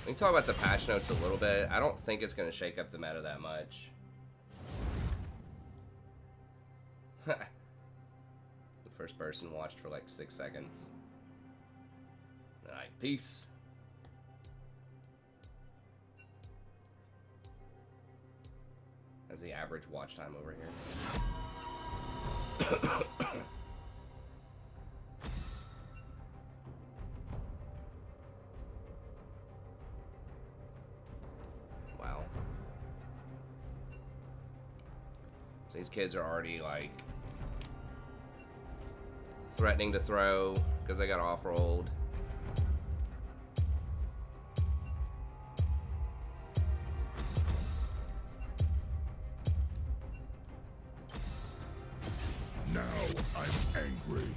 We can talk about the patch notes a little bit. I don't think it's going to shake up the meta that much. The first person watched for like 6 seconds. Alright, peace. That's the average watch time over here. Wow. So these kids are already like threatening to throw because they got off-rolled. Now I'm angry.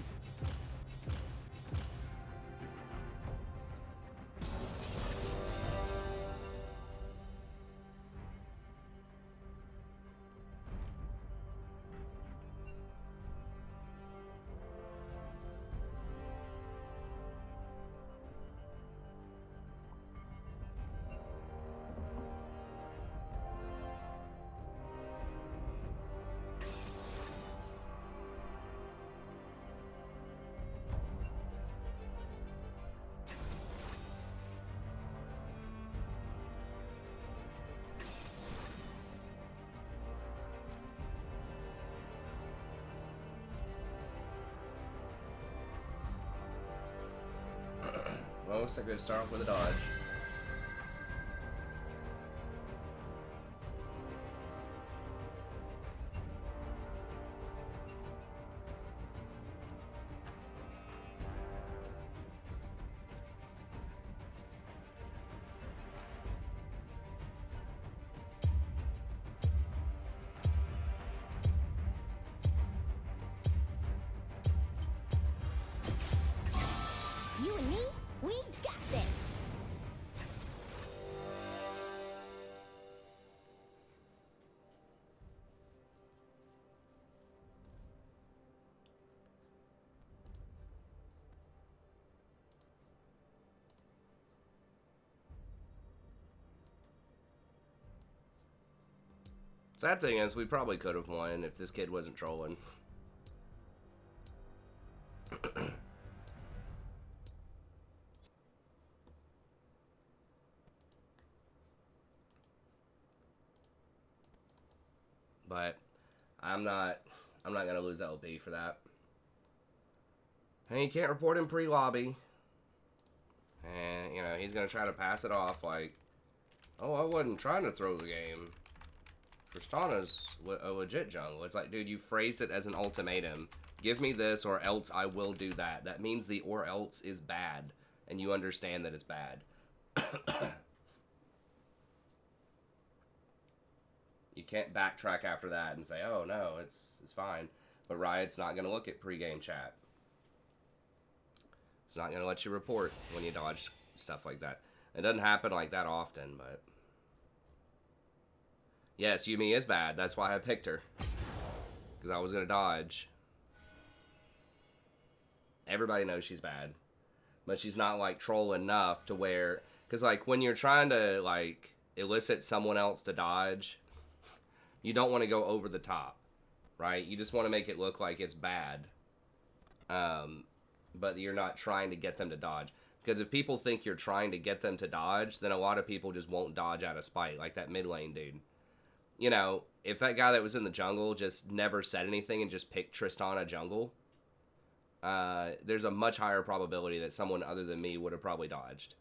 Well, looks like we start off with a dodge. You and me, we got this. Sad thing is, we probably could have won if this kid wasn't trolling. But I'm not gonna lose LP for that. And you can't report him pre-lobby. And you know, he's gonna try to pass it off like, oh, I wasn't trying to throw the game. Tristana's a legit jungle. It's like, dude, you phrased it as an ultimatum. Give me this or else I will do that. That means the or else is bad. And you understand that it's bad. You can't backtrack after that and say, oh, no, it's fine. But Riot's not going to look at pregame chat. It's not going to let you report when you dodge stuff like that. It doesn't happen like that often, but... Yes, Yumi is bad. That's why I picked her. Because I was going to dodge. Everybody knows she's bad. But she's not, like, troll enough to where... Because, like, when you're trying to, like, elicit someone else to dodge, you don't want to go over the top, right? You just want to make it look like it's bad. But you're not trying to get them to dodge. Because if people think you're trying to get them to dodge, then a lot of people just won't dodge out of spite, like that mid lane dude. You know, if that guy that was in the jungle just never said anything and just picked Tristana jungle, there's a much higher probability that someone other than me would have probably dodged.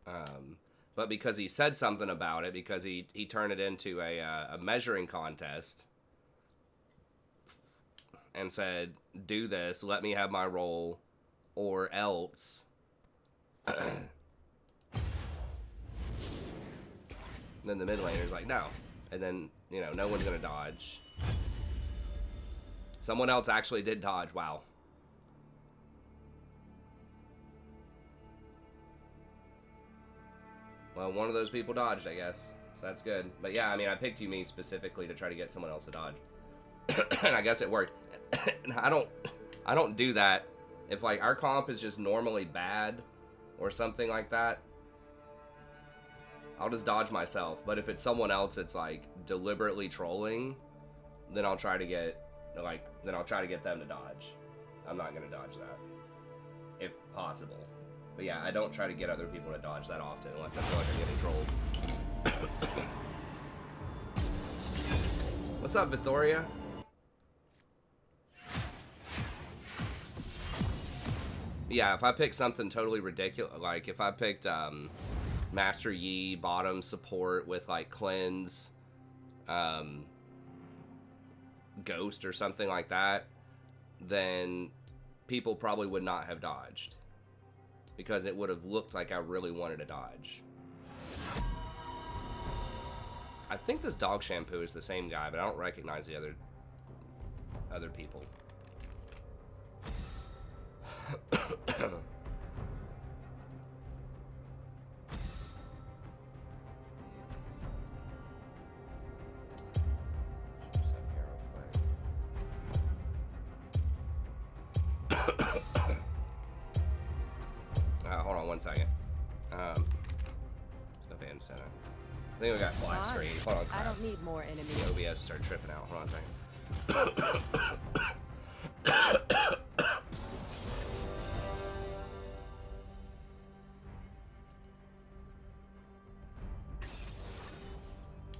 But because he said something about it, because he turned it into a measuring contest and said, do this, let me have my role, or else... Then the mid laner's like, no. And then, you know, no one's going to dodge. Someone else actually did dodge. Wow. Well, one of those people dodged, I guess. So that's good. But yeah, I mean, I picked Yumi specifically to try to get someone else to dodge. And I guess it worked. I don't do that. If, like, our comp is just normally bad, or something like that, I'll just dodge myself. But if it's someone else that's like deliberately trolling, then I'll try to get them to dodge. I'm not gonna dodge that, if possible. But yeah, I don't try to get other people to dodge that often unless I feel like I'm getting trolled. What's up, Victoria? Yeah, if I pick something totally ridiculous, like if I picked Master Yi bottom support with like cleanse, ghost or something like that, then people probably would not have dodged because it would have looked like I really wanted to dodge. I think this dog shampoo is the same guy, but I don't recognize the other people. Hold on one second. Let's go ahead and center. I think we got black screen. Hold on, crap. I don't need more enemies. The OBS started tripping out. Hold on a second.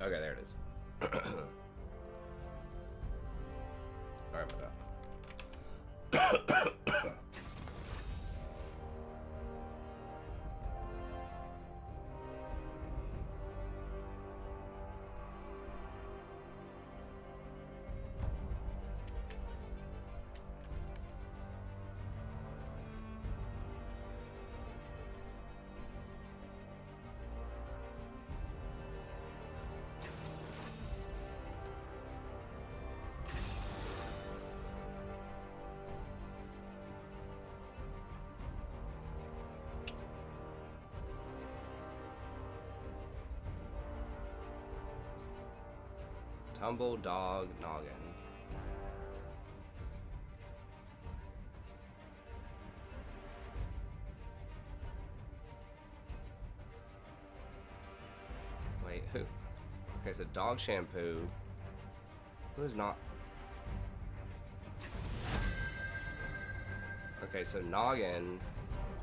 Okay, there it is. Sorry about that. Tumble dog noggin. Wait, who? Okay, so dog shampoo. Who's not? Okay, so Noggin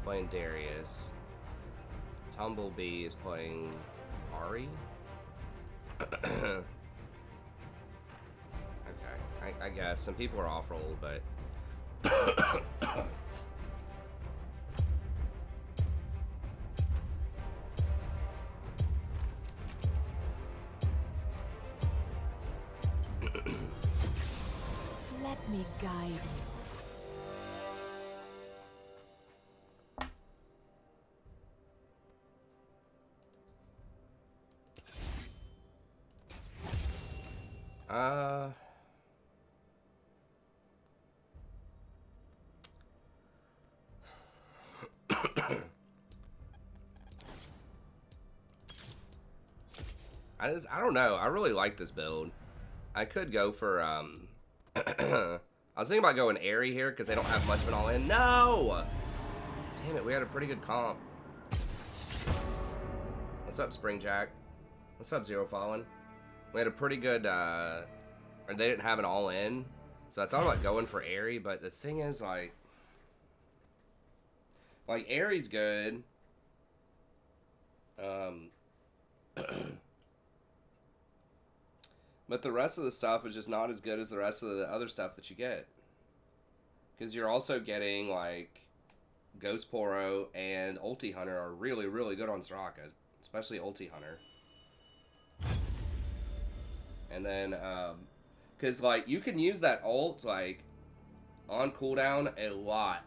playing Darius. Tumblebee is playing Ari. Okay, I guess some people are off roll, but Let me guide you. I don't know. I really like this build. I could go for I was thinking about going Airy here because they don't have much of an all-in. No! Damn it, we had a pretty good comp. What's up, Springjack? What's up, Zero Fallen? We had a pretty good or they didn't have an all-in. So I thought about going for Airy, but the thing is like Airy's good. But the rest of the stuff is just not as good as the rest of the other stuff that you get. Because you're also getting, like, Ghost Poro and Ulti Hunter are really, really good on Soraka. Especially Ulti Hunter. And then, because, like, you can use that ult, like, on cooldown a lot.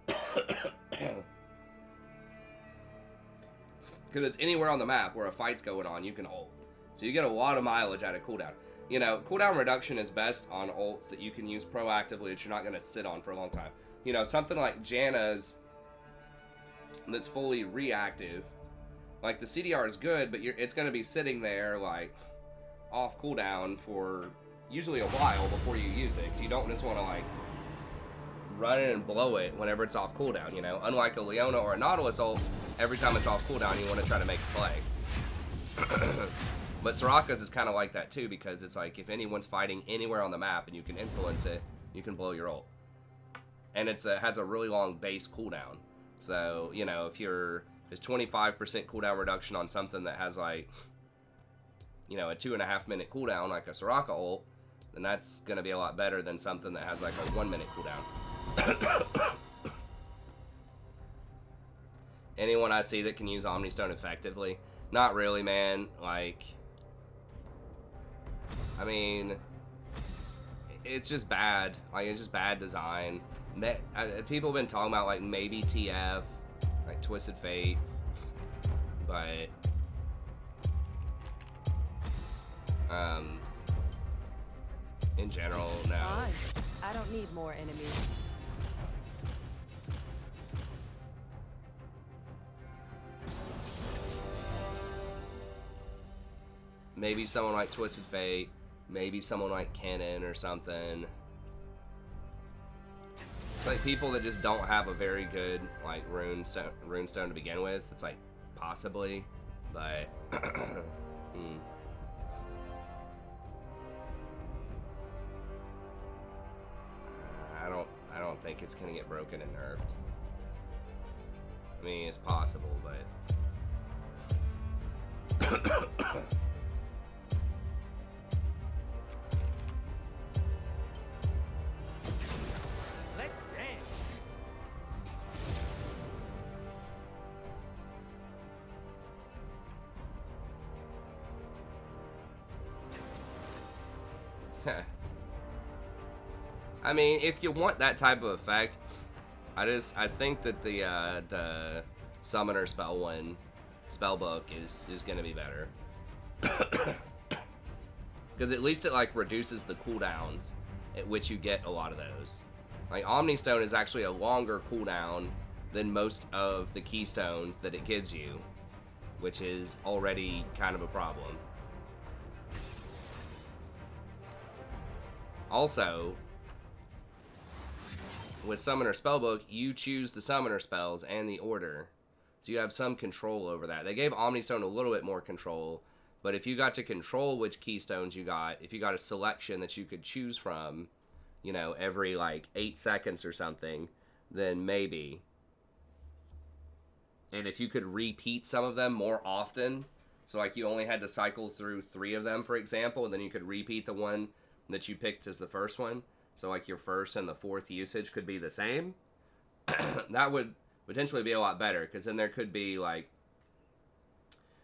Because it's anywhere on the map where a fight's going on, you can ult. So you get a lot of mileage out of cooldown. You know, cooldown reduction is best on ults that you can use proactively that you're not going to sit on for a long time. You know, something like Janna's that's fully reactive. Like, the CDR is good, but it's going to be sitting there, like, off cooldown for usually a while before you use it. So you don't just want to, like, run in and blow it whenever it's off cooldown, you know? Unlike a Leona or a Nautilus ult, every time it's off cooldown, you want to try to make a play. But Soraka's is kind of like that too, because it's like if anyone's fighting anywhere on the map and you can influence it, you can blow your ult. And it has a really long base cooldown. So, you know, if there's 25% cooldown reduction on something that has like, you know, a 2.5 minute cooldown like a Soraka ult, then that's going to be a lot better than something that has like a 1 minute cooldown. Anyone I see that can use Omni Stone effectively? Not really, man. Like, I mean, it's just bad. Like, it's just bad design. People have been talking about, like, maybe TF, like Twisted Fate, but, in general, no. Fine. I don't need more enemies. Maybe someone like Twisted Fate, maybe someone like Kennen or something. It's like people that just don't have a very good like rune stone to begin with. It's like possibly, but I don't think it's gonna get broken and nerfed. I mean, it's possible, but Let's dance. I mean, if you want that type of effect, I think that the Summoner spellbook is gonna be better. Because at least it like reduces the cooldowns at which you get a lot of those. Like Omni Stone is actually a longer cooldown than most of the keystones that it gives you, which is already kind of a problem. Also, with Summoner Spellbook, you choose the Summoner spells and the order. So you have some control over that. They gave Omni Stone a little bit more control, but if you got to control which keystones you got, if you got a selection that you could choose from, you know, every like 8 seconds or something, then maybe. And if you could repeat some of them more often, so like you only had to cycle through 3 of them, for example, and then you could repeat the one that you picked as the first one. So like your first and the fourth usage could be the same. That would potentially be a lot better, because then there could be like,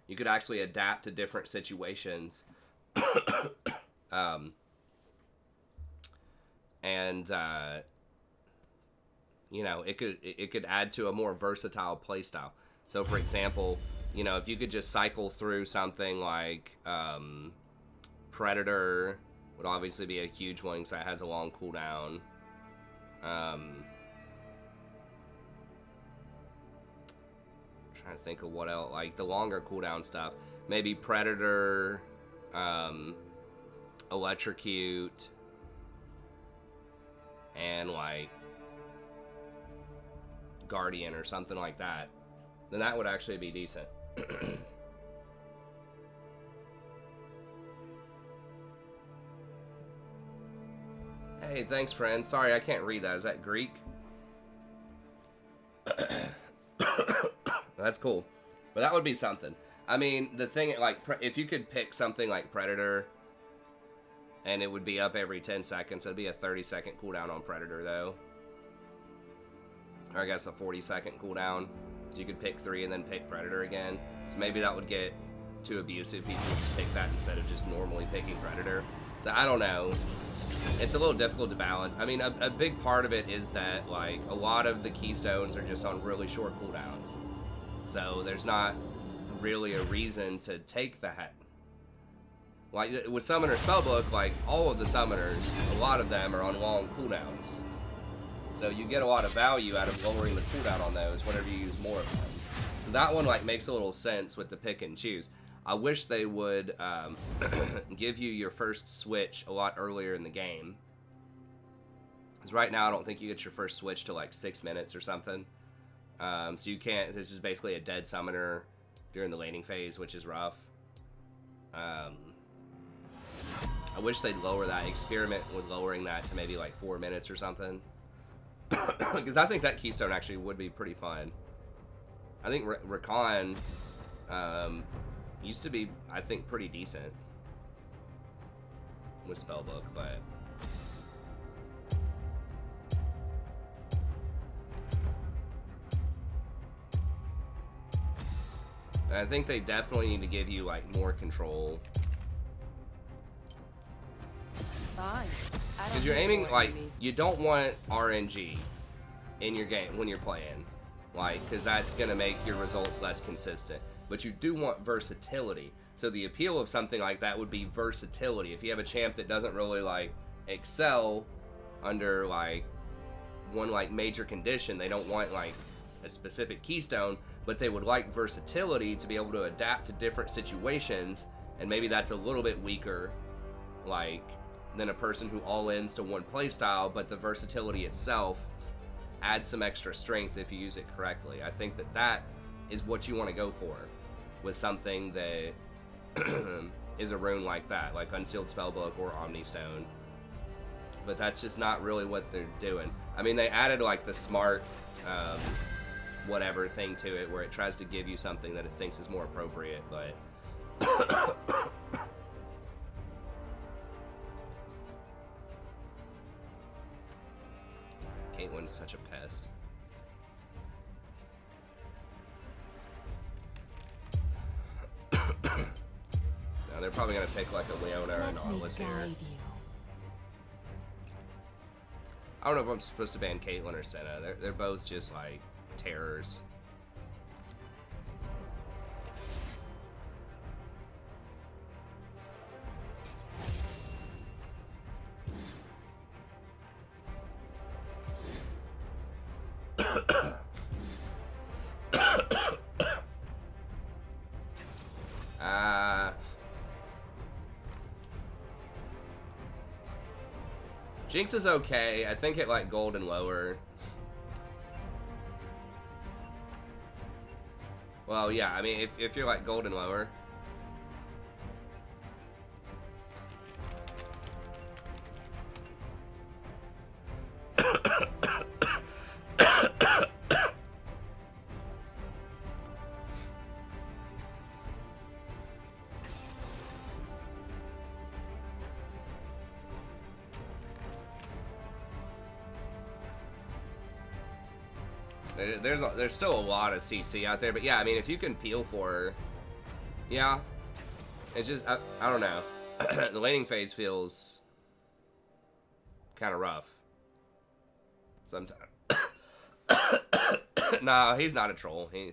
you could actually adapt to different situations. You know, it could add to a more versatile playstyle. So for example, you know, if you could just cycle through something like Predator would obviously be a huge one because that has a long cooldown. Trying to think of what else, like the longer cooldown stuff. Maybe Predator, Electrocute, and like Guardian or something like that. Then that would actually be decent. Hey, thanks, friend. Sorry, I can't read that. Is that Greek? That's cool. But that would be something. I mean, the thing, like, if you could pick something like Predator, and it would be up every 10 seconds, it'd be a 30-second cooldown on Predator, though. Or I guess a 40-second cooldown. So you could pick 3 and then pick Predator again. So maybe that would get too abusive. People would just pick that instead of just normally picking Predator. So I don't know. It's a little difficult to balance. I mean, a big part of it is that, like, a lot of the keystones are just on really short cooldowns. So there's not really a reason to take that. Like, with Summoner Spellbook, like, all of the summoners, a lot of them are on long cooldowns. So you get a lot of value out of lowering the cooldown on those whenever you use more of them. So that one, like, makes a little sense with the pick and choose. I wish they would give you your first switch a lot earlier in the game. Because right now I don't think you get your first switch to like 6 minutes or something. So you can't. This is basically a dead summoner during the laning phase, which is rough. I wish they'd lower that. Experiment with lowering that to maybe like 4 minutes or something. Because I think that keystone actually would be pretty fun. I think Rakan used to be, I think, pretty decent with Spellbook, but I think they definitely need to give you like more control. Fine. Because you're aiming like you don't want RNG in your game when you're playing, like, because that's gonna make your results less consistent. But you do want versatility. So the appeal of something like that would be versatility. If you have a champ that doesn't really like excel under like one like major condition, they don't want like a specific keystone, but they would like versatility to be able to adapt to different situations, and maybe that's a little bit weaker like than a person who all-ins to one playstyle, but the versatility itself adds some extra strength if you use it correctly. I think that that is what you want to go for with something that is a rune like that, like Unsealed Spellbook or Omni Stone. But that's just not really what they're doing. I mean, they added like the smart whatever thing to it where it tries to give you something that it thinks is more appropriate, but Caitlyn's such a pest. Now they're probably gonna pick like a Leona or an Arliss here. I don't know if I'm supposed to ban Caitlyn or Senna. They're both just like terrors. Jinx is okay. I think it like gold and lower. Well, yeah, I mean, if you're like gold and lower. There's still a lot of CC out there, but yeah, I mean, if you can peel for her, yeah, it's just, I don't know. The laning phase feels kind of rough sometimes. Nah, he's not a troll. He...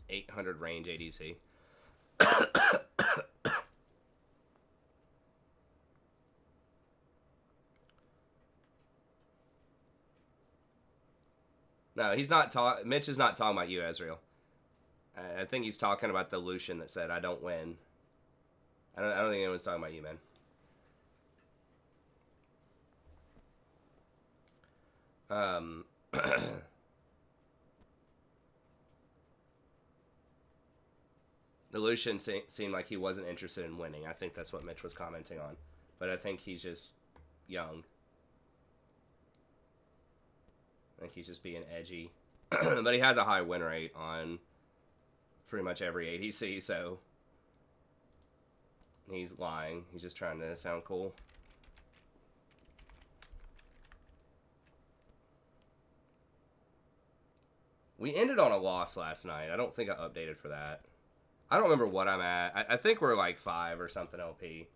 .800 range ADC. No, he's not talking. Mitch is not talking about you, Ezreal. I think he's talking about the Lucian that said, "I don't win." I don't think anyone's talking about you, man. The Lucian seemed like he wasn't interested in winning. I think that's what Mitch was commenting on. But I think he's just young. I think he's just being edgy. But he has a high win rate on pretty much every ADC, so he's lying. He's just trying to sound cool. We ended on a loss last night. I don't think I updated for that. I don't remember what I'm at. I think we're like 5 or something LP.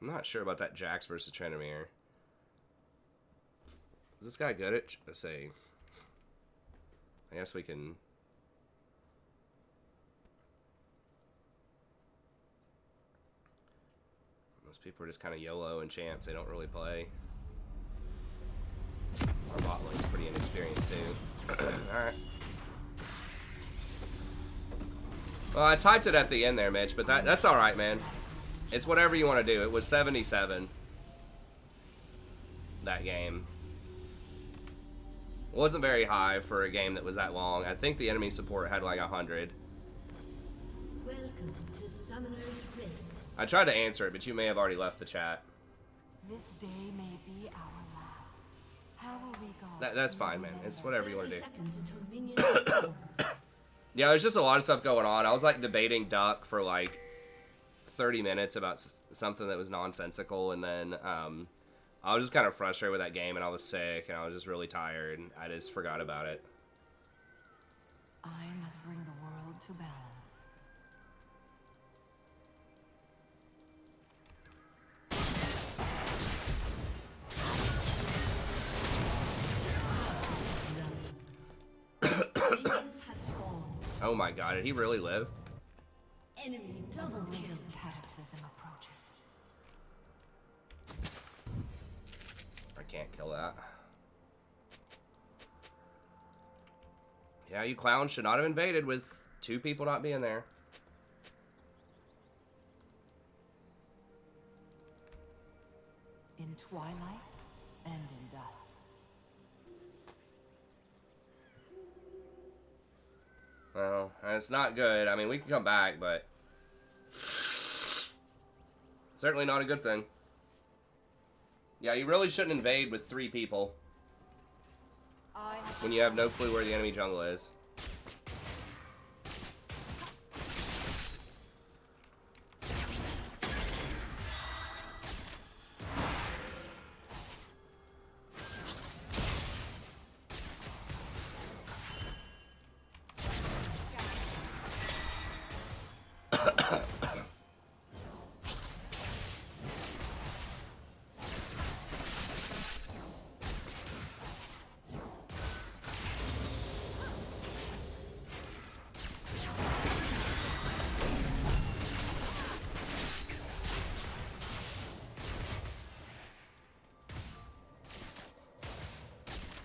I'm not sure about that Jax versus Tryndamere. Is this guy good at... Let's see. I guess we can... Most people are just kind of YOLO and champs. They don't really play. Our bot lane's pretty inexperienced too. Alright. Well, I typed it at the end there, Mitch, but that's alright, man. It's whatever you want to do. It was 77. That game. It wasn't very high for a game that was that long. I think the enemy support had like 100. Welcome to Summoner's Rift. I tried to answer it, but you may have already left the chat. This day may be our last. How will we go? That's fine, man. It's whatever you want to do. Seconds until minions spawn. Yeah, there's just a lot of stuff going on. I was like debating Duck for like 30 minutes about something that was nonsensical, and then I was just kind of frustrated with that game, and I was sick, and I was just really tired, and I just forgot about it. I must bring the world to balance. Minions have spawned. Oh my god, did he really live? Enemy double kill. Cataclysm approaches. I can't kill that. Yeah, you clowns should not have invaded with 2 people not being there. In twilight and in dusk. Well, it's not good. I mean, we can come back, but certainly not a good thing. Yeah, you really shouldn't invade with 3 people when you have no clue where the enemy jungle is.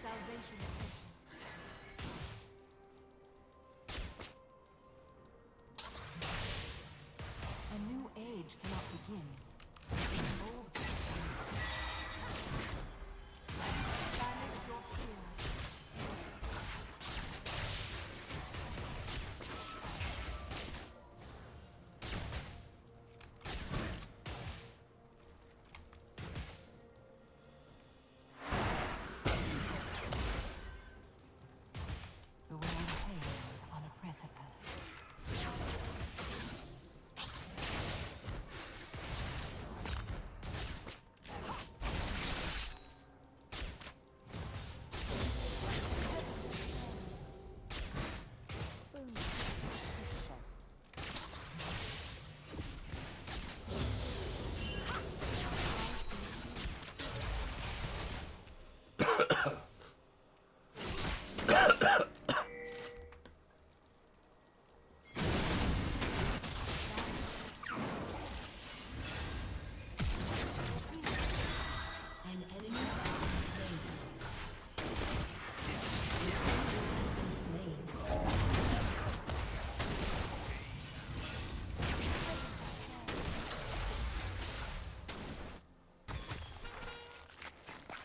Salvation approaches. A new age cannot begin. An old banish your fear. The world hangs on a precipice. An enemy has been slain.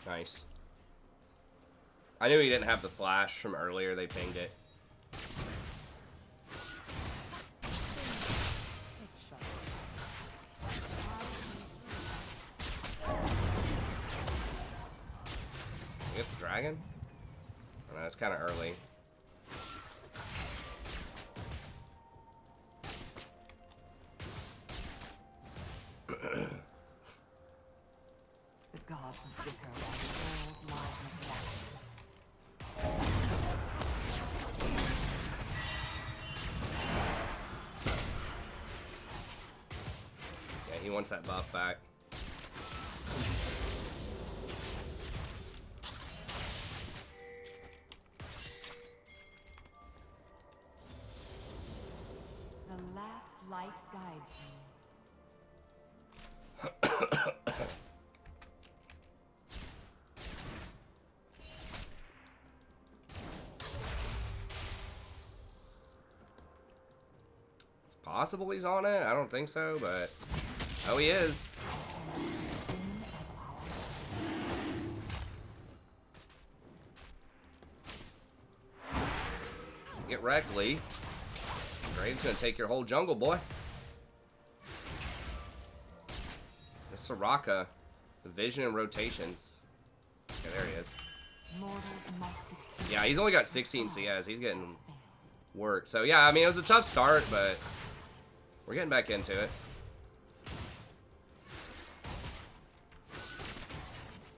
Nice. I knew he didn't have the flash from earlier. They pinged it. You get the dragon? Oh, no, it's kind of early. The gods bicker while the world lies neglected. Yeah, he wants that buff back. guides me. It's possible he's on it. I don't think so, but oh, he is. Get wrecked, Lee. Graves gonna take your whole jungle, boy. This Soraka, the vision and rotations. Okay, there he is. Mortals must succeed. Yeah, he's only got 16 CS. He's getting work. So yeah, I mean, it was a tough start, but we're getting back into it.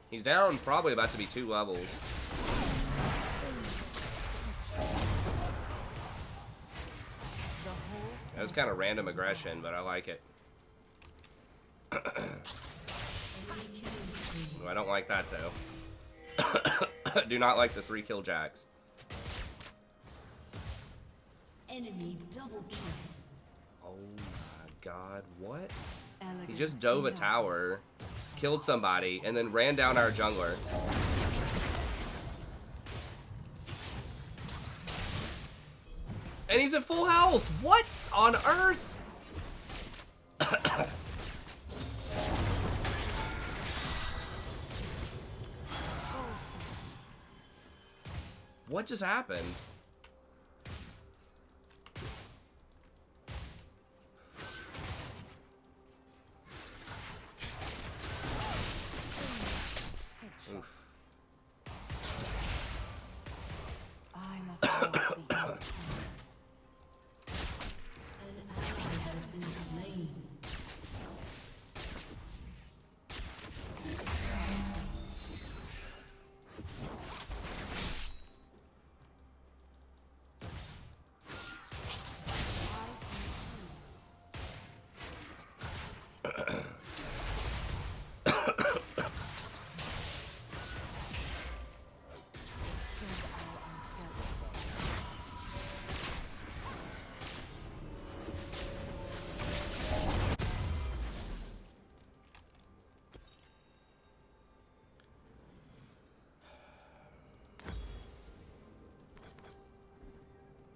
He's down probably about to be 2 levels. That was kind of random aggression, but I like it. Ooh, I don't like that, though. Do not like the 3-kill jacks. Enemy double kill. Oh my god, what? He Elegance just dove a in tower, killed somebody, and then ran down our jungler. And he's at full health! What on earth? What just happened? Oof. I must walk the inner path.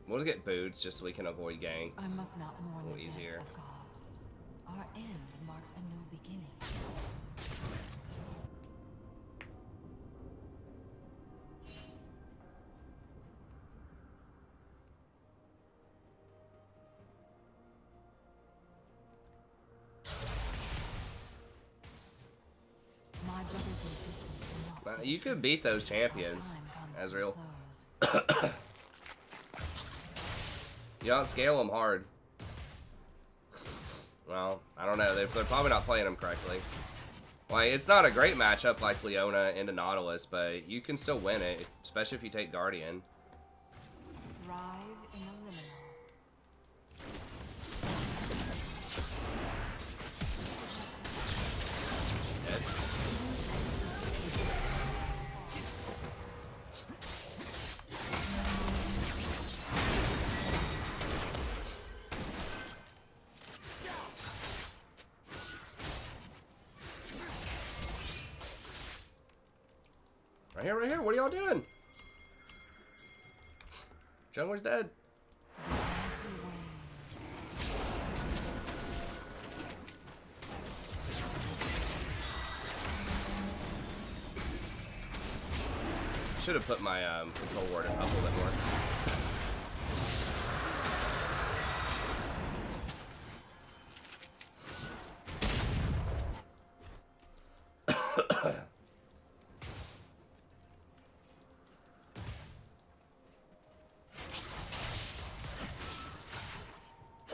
We'll get boots just so we can avoid ganks. I must not mourn A the little easier. death of gods. Our end marks a new beginning. My brothers and sisters do not. You could beat those champions, Ezreal. You don't scale them hard. Well, I don't know. They're probably not playing them correctly. Like, it's not a great matchup like Leona into Nautilus, but you can still win it, especially if you take Guardian. Thrive in the liminal. Dead. Right here, right here. What are y'all doing? Jungler's dead. Mighty waves. Should have put my control ward up a little bit more.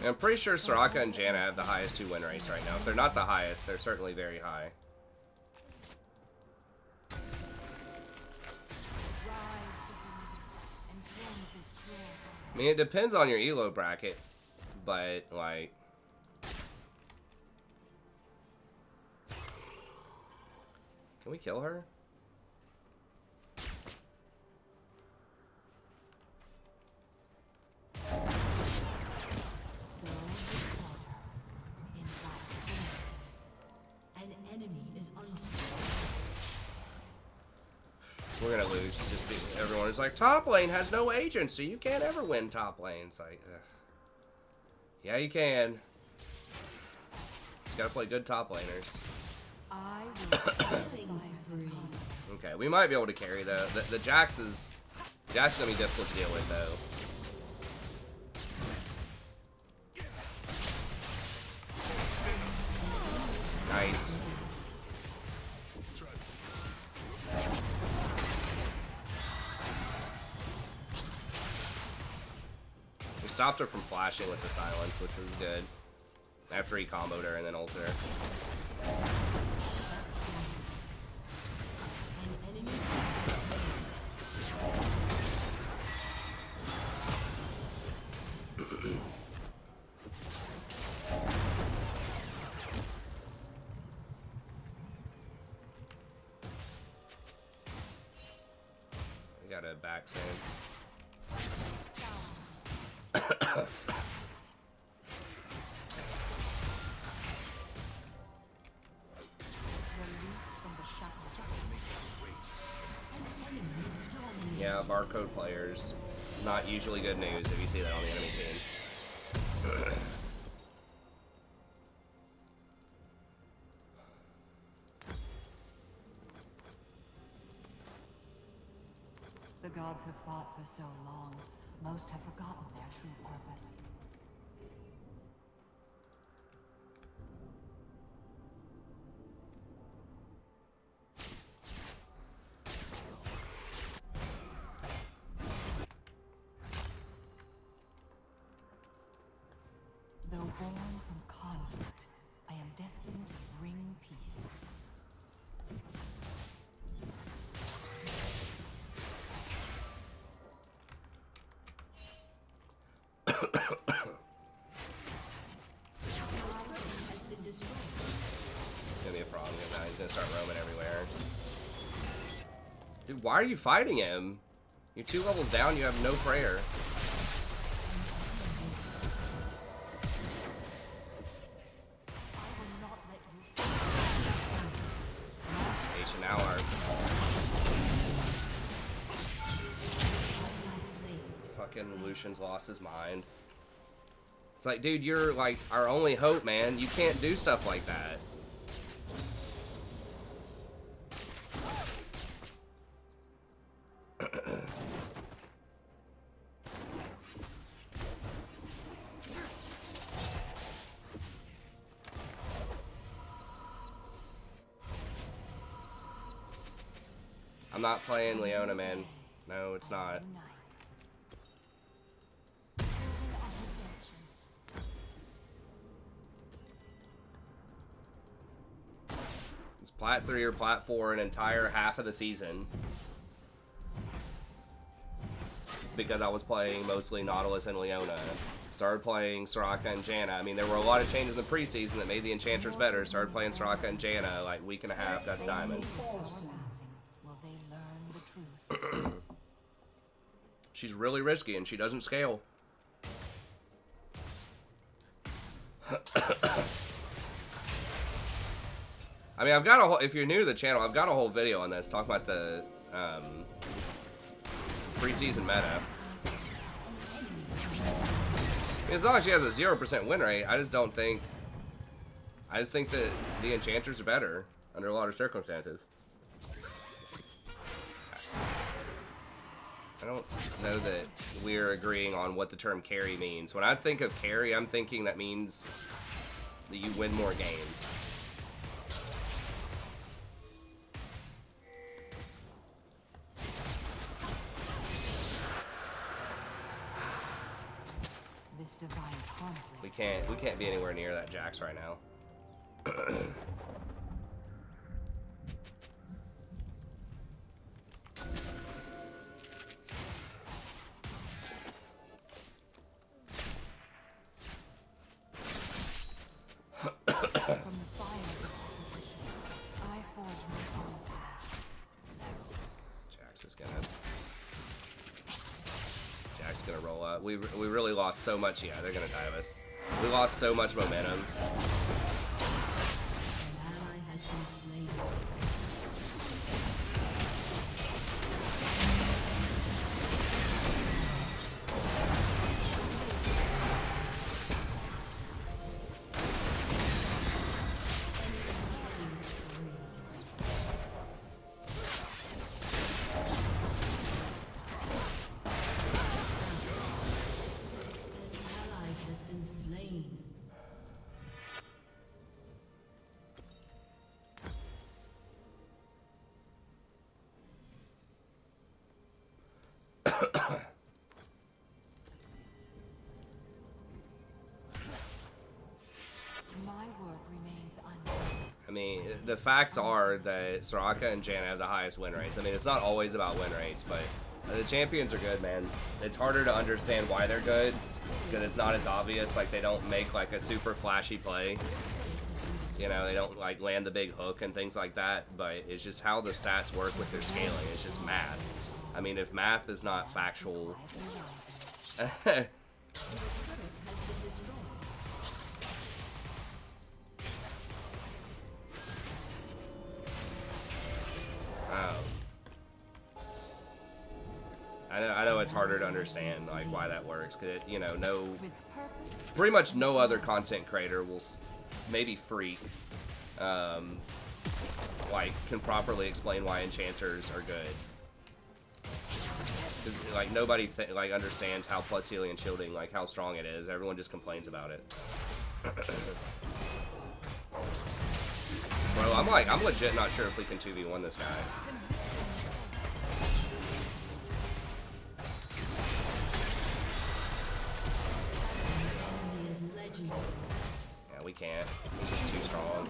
I'm pretty sure Soraka and Janna have the highest 2 win rates right now. If they're not the highest, they're certainly very high. Rise to Hades and cleanse this cruel I mean, it depends on your elo bracket, but, like... Can we kill her? soul. is unstoppable. We're gonna lose. Everyone's like, top lane has no agency. You can't ever win top lane. It's like, ugh. Yeah, you can. Just gotta play good top laners. I will Okay, we might be able to carry though. The Jax is gonna be difficult to deal with though. Nice. We stopped her from flashing with the silence, which was good. After he comboed her and then ulted her. We got a back sand. released from the shackles. Yeah, barcode players. Not usually good news if you see that on the enemy team. The gods have fought for so long, most have forgotten their true purpose. Though born from conflict, I am destined to bring peace. It's gonna be a problem now. He's gonna start roaming everywhere. Dude, why are you fighting him? You're 2 levels down, you have no prayer. Patient hour. Fucking Lucian's lost his mind. It's like, dude, you're like our only hope, man. You can't do stuff like that. I'm not playing Leona, man. No, it's not. It's Plat 3 or Plat 4 an entire half of the season. Because I was playing mostly Nautilus and Leona. Started playing Soraka and Janna. I mean, there were a lot of changes in the preseason that made the Enchantress better. Started playing Soraka and Janna like week and a half, got Diamond. Will they learn the truth? She's really risky and she doesn't scale. I mean, I've got a whole, if you're new to the channel, I've got a whole video on this talking about the preseason meta. As long as she has a 0% win rate, I just think that the Enchanters are better under a lot of circumstances. I don't know that we're agreeing on what the term carry means. When I think of carry, I'm thinking that means that you win more games. This divine conflict. We can't be anywhere near that Jax right now. From the fires of opposition, I forge my own path. Jack's gonna roll up. We really lost so much. Yeah, they're gonna dive us. We lost so much momentum. An ally has been slain. the facts are that Soraka and Janna have the highest win rates. I mean, it's not always about win rates, but the champions are good, man. It's harder to understand why they're good because it's not as obvious. Like, they don't make like a super flashy play. You know, they don't like land the big hook and things like that, but it's just how the stats work with their scaling. It's just math. I mean, if math is not factual... Oh. I know it's harder to understand like why that works, cause it, you know, pretty much no other content creator will, maybe Freak, like can properly explain why enchanters are good. 'Cause, like nobody like understands how plus healing and shielding, like how strong it is. Everyone just complains about it. Bro, I'm legit not sure if we can 2v1 this guy. Yeah, we can't. He's just too strong.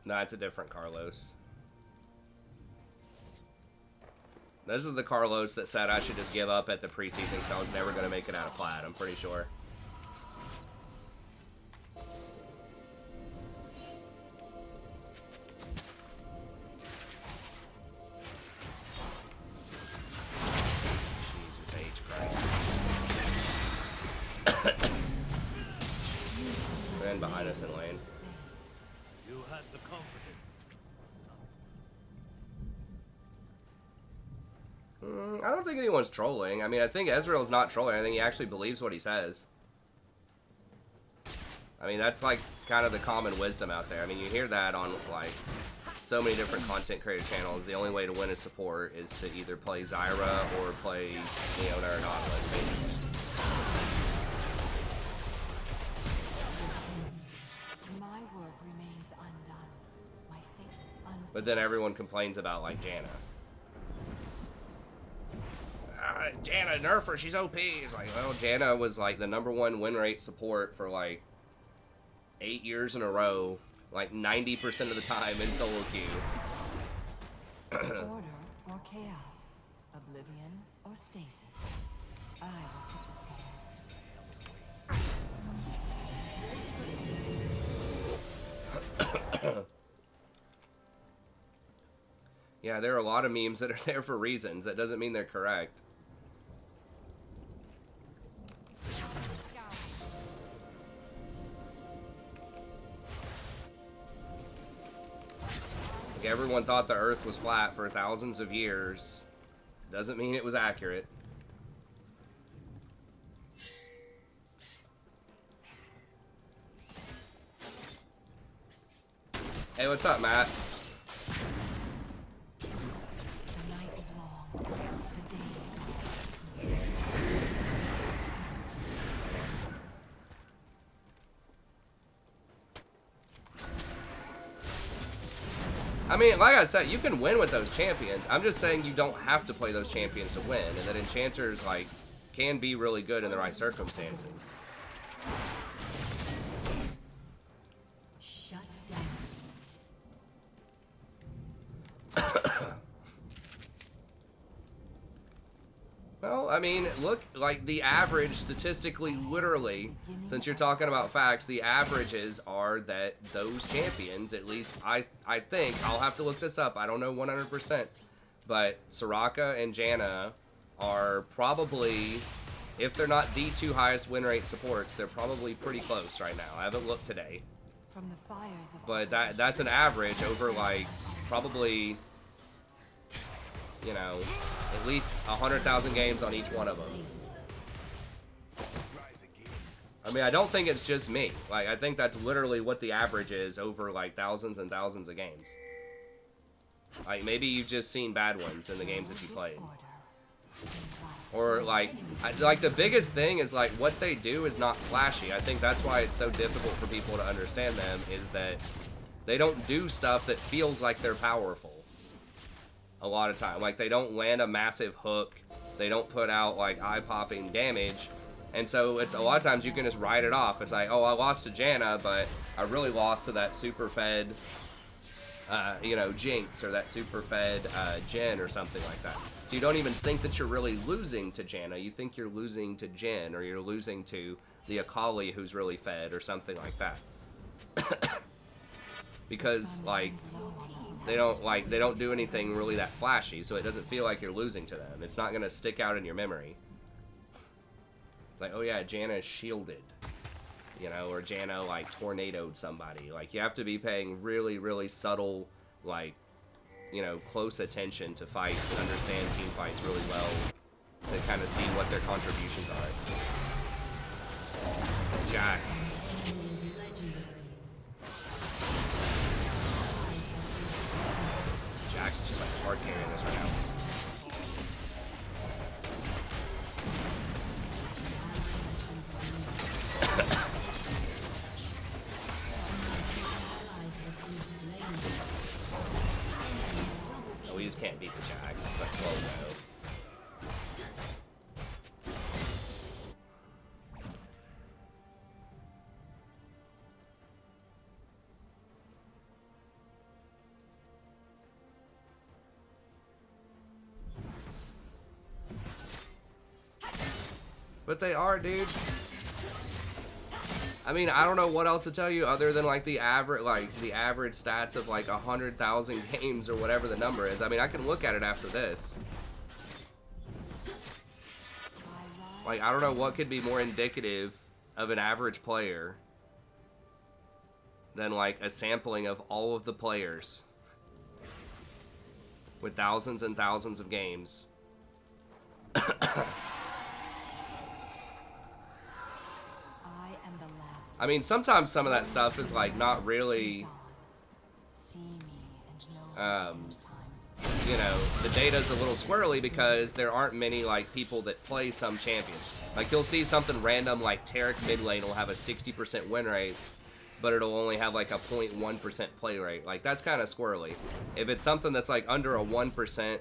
Nah, it's a different Carlos. This is the Carlos that said I should just give up at the preseason because I was never going to make it out of plat, I'm pretty sure. Jesus H. Christ. Ran behind us in lane. You had the confidence. I don't think anyone's trolling. I mean, I think Ezreal's not trolling. I think he actually believes what he says. I mean, that's like kind of the common wisdom out there. I mean, you hear that on like so many different content creator channels. The only way to win a support is to either play Zyra or play Leona or Nautilus, basically. My work remains undone. My fate unfinished. But then everyone complains about like Janna. Janna, nerf her, she's OP. It's like, well, Janna was like the #1 win rate support for like 8 years in a row, like 90% of the time in solo queue. Order or chaos, oblivion or stasis. I will tip the scales. Yeah, there are a lot of memes that are there for reasons. That doesn't mean they're correct. Like everyone thought the Earth was flat for thousands of years. Doesn't mean it was accurate. Hey, what's up, Matt? The night is long. The day dawns. I mean, like I said, you can win with those champions. I'm just saying you don't have to play those champions to win, and that enchanters like can be really good in the right circumstances. Shut down. Well, I mean, look, like the average, statistically, literally, since you're talking about facts, the averages are that those champions, at least I think, I'll have to look this up, I don't know 100%, but Soraka and Janna are probably, if they're not the 2 highest win rate supports, they're probably pretty close right now. I haven't looked today. From the fires of But that's an average over like probably you know, at least 100,000 games on each one of them. I mean, I don't think it's just me. Like, I think that's literally what the average is over, like, thousands and thousands of games. Like, maybe you've just seen bad ones in the games that you played. Or, like the biggest thing is, like, what they do is not flashy. I think that's why it's so difficult for people to understand them, is that they don't do stuff that feels like they're powerful. A lot of time. Like, they don't land a massive hook. They don't put out, like, eye-popping damage. And so it's a lot of times you can just write it off. It's like, oh, I lost to Janna, but I really lost to that super fed, you know, Jinx, or that super fed Jhin, or something like that. So you don't even think that you're really losing to Janna. You think you're losing to Jhin, or you're losing to the Akali who's really fed, or something like that. Because, like, they don't do anything really that flashy, so it doesn't feel like you're losing to them. It's not gonna stick out in your memory. It's like, oh yeah, Janna shielded, you know, or Janna, like, tornadoed somebody. Like, you have to be paying really, really subtle, like, you know, close attention to fights and understand team fights really well to kind of see what their contributions are. It's Jax. Jax is just, like, hard carrying this right now. We just can't beat the Jax. It's like, whoa, no. But they are, dude. I mean, I don't know what else to tell you other than, like, the average stats of, like, 100,000 games or whatever the number is. I mean, I can look at it after this. Like, I don't know what could be more indicative of an average player than, like, a sampling of all of the players with thousands and thousands of games. I mean, sometimes some of that stuff is, like, not really, you know, the data's a little squirrely because there aren't many, like, people that play some champions. Like, you'll see something random, like Taric mid lane will have a 60% win rate, but it'll only have, like, a 0.1% play rate. Like, that's kind of squirrely. If it's something that's, like, under a 1%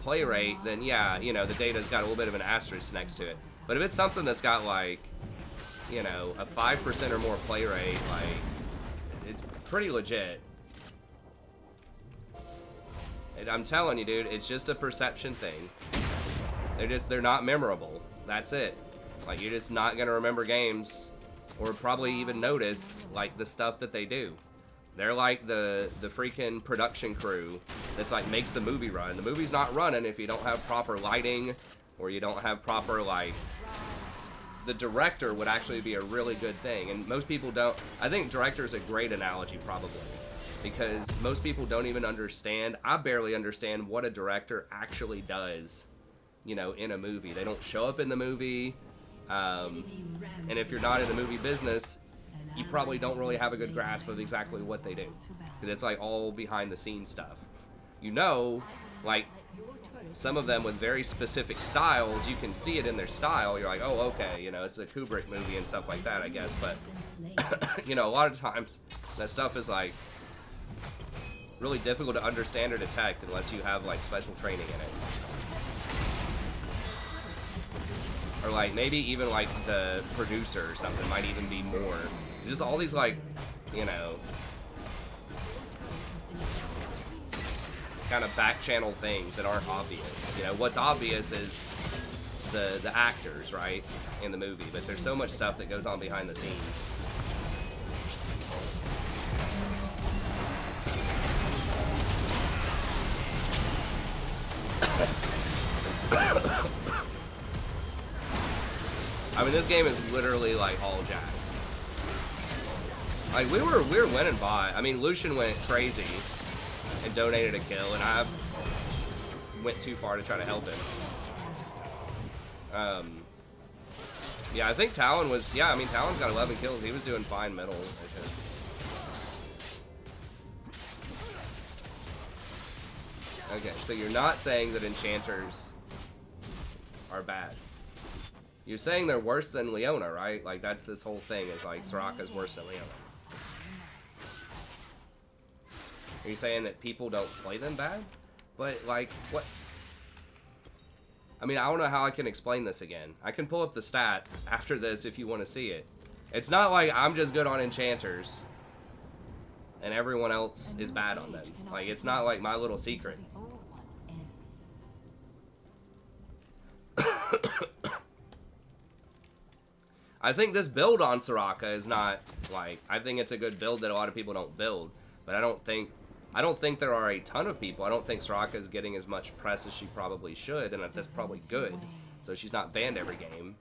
play rate, then, yeah, you know, the data's got a little bit of an asterisk next to it. But if it's something that's got, like, you know, a 5% or more play rate, like, it's pretty legit. And I'm telling you, dude, it's just a perception thing. They're not memorable. That's it. Like, you're just not gonna remember games, or probably even notice, like, the stuff that they do. They're like the freaking production crew that's, like, makes the movie run. The movie's not running if you don't have proper lighting, or you don't have proper, like, the director would actually be a really good thing, and most people don't. I think director is a great analogy, probably, because most people don't even understand. I barely understand what a director actually does, you know, in a movie. They don't show up in the movie, and if you're not in the movie business, you probably don't really have a good grasp of exactly what they do, because it's, like, all behind the scenes stuff. You know, like, some of them with very specific styles, you can see it in their style. You're like, oh, okay, you know, it's a Kubrick movie and stuff like that, I guess. But, you know, a lot of times that stuff is, like, really difficult to understand or detect unless you have, like, special training in it. Or, like, maybe even, like, the producer or something might even be more. Just all these, like, you know, kind of back channel things that aren't obvious. You know, what's obvious is the actors, right, in the movie, but there's so much stuff that goes on behind the scenes. I mean, this game is literally, like, all Jax. Like, we were winning by. I mean, Lucian went crazy and donated a kill, and went too far to try to help him. Yeah, I think Talon was... Yeah, I mean, Talon's got 11 kills. He was doing fine middle. Okay, so you're not saying that enchanters are bad. You're saying they're worse than Leona, right? Like, that's this whole thing, is like, Soraka's worse than Leona. Are you saying that people don't play them bad? But, like, what? I mean, I don't know how I can explain this again. I can pull up the stats after this if you want to see it. It's not like I'm just good on enchanters and everyone else is bad on them. Like, it's not like my little secret. I think this build on Soraka is not, like, I think it's a good build that a lot of people don't build, but I don't think there are a ton of people. I don't think Soraka is getting as much press as she probably should, and that's probably good. So she's not banned every game.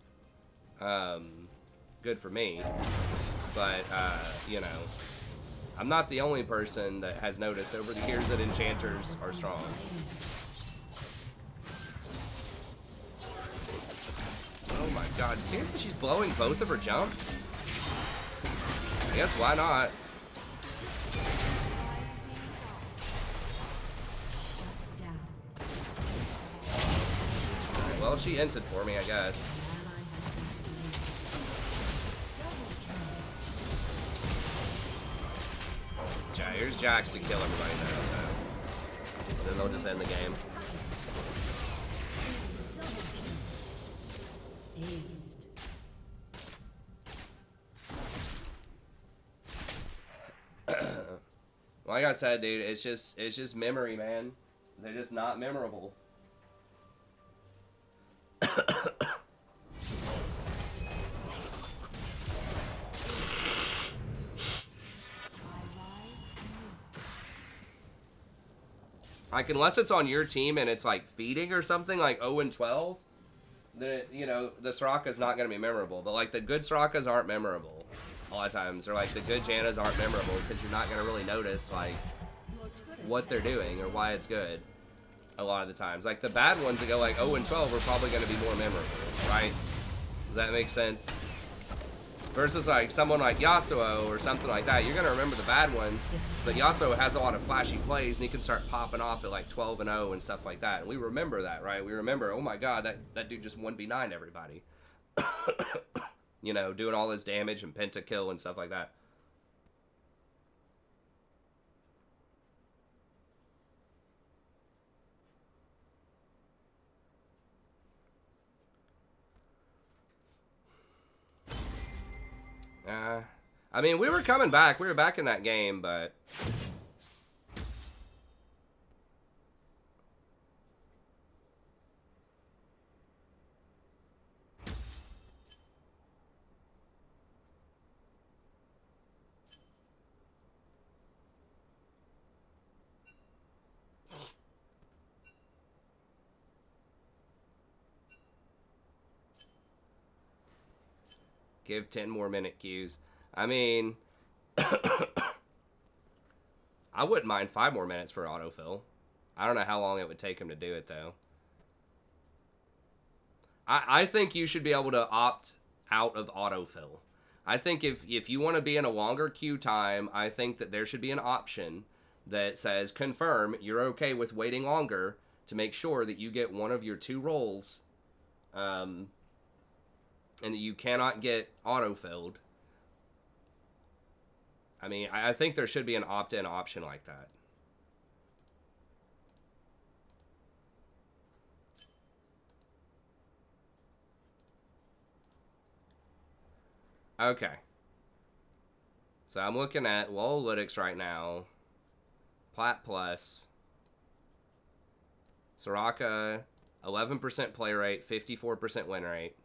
Good for me. But, you know, I'm not the only person that has noticed over the years that enchanters are strong. Oh my god, seriously, she's blowing both of her jumps? I guess why not? Well, she inted for me, I guess. Yeah, here's Jax to kill everybody now, so then they'll just end the game. Like I said, dude, it's just memory, man. They're just not memorable. Like, unless it's on your team and it's like feeding or something, like 0-12, then, you know, the Soraka's not going to be memorable. But like the good Sorakas aren't memorable a lot of times, or like the good Jannas aren't memorable because you're not going to really notice like what they're doing or why it's good a lot of the times. Like the bad ones that go like 0-12 are probably going to be more memorable, right? Does that make sense? Versus like someone like Yasuo or something like that, you're going to remember the bad ones, but Yasuo has a lot of flashy plays and he can start popping off at like 12-0 and stuff like that. And we remember that, right? We remember, oh my god, that dude just 1v9 everybody. You know, doing all his damage and pentakill and stuff like that. I mean, we were coming back. We were back in that game, but... Give 10 more minute queues. I mean, I wouldn't mind 5 more minutes for autofill. I don't know how long it would take him to do it, though. I think you should be able to opt out of autofill. I think if you want to be in a longer queue time, I think that there should be an option that says, confirm you're okay with waiting longer to make sure that you get one of your 2 rolls, and that you cannot get autofilled. I mean, I think there should be an opt-in option like that. Okay. So I'm looking at Lolalytics right now. Plat Plus. Soraka, 11% play rate, 54% win rate.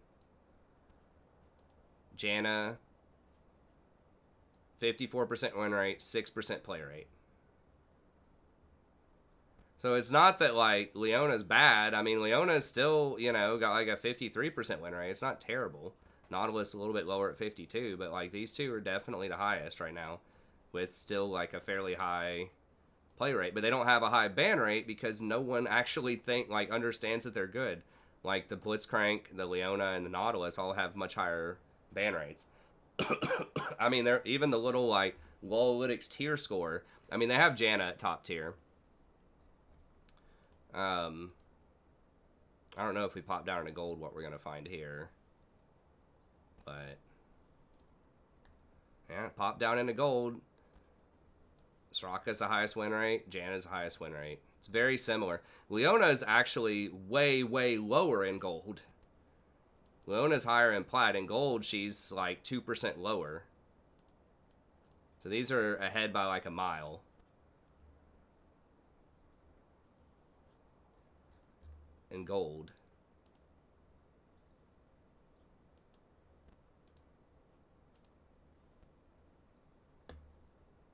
Janna, 54% win rate, 6% play rate. So it's not that, like, Leona's bad. I mean, Leona's still, you know, got, like, a 53% win rate. It's not terrible. Nautilus a little bit lower at 52, but, like, these two are definitely the highest right now with still, like, a fairly high play rate, but they don't have a high ban rate because no one actually understands that they're good. Like the Blitzcrank, the Leona, and the Nautilus all have much higher ban rates. I mean, they're even the little like Lolalytics tier score. I mean, they have Janna at top tier. I don't know if we pop down into gold what we're gonna find here, but yeah, pop down into gold. Soraka's the highest win rate. Janna's the highest win rate. It's very similar. Leona is actually way, way lower in gold. Leona's higher in plat. In gold, she's like 2% lower. So these are ahead by like a mile. In gold.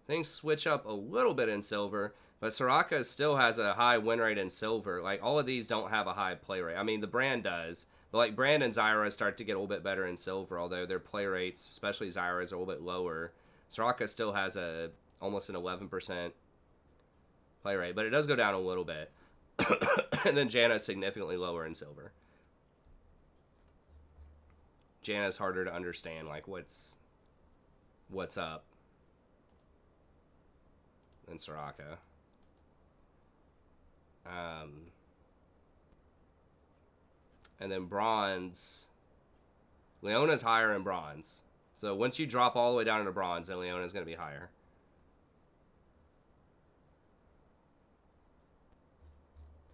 Things switch up a little bit in silver, but Soraka still has a high win rate in silver. Like, all of these don't have a high play rate. I mean, the Brand does, but like Brand and Zyra start to get a little bit better in silver, although their play rates, especially Zyra's, are a little bit lower. Soraka still has almost an 11% play rate, but it does go down a little bit. And then Janna's significantly lower in silver. Janna's harder to understand, like what's up, than Soraka. And then bronze, Leona's higher in bronze. So once you drop all the way down into bronze, then Leona's going to be higher.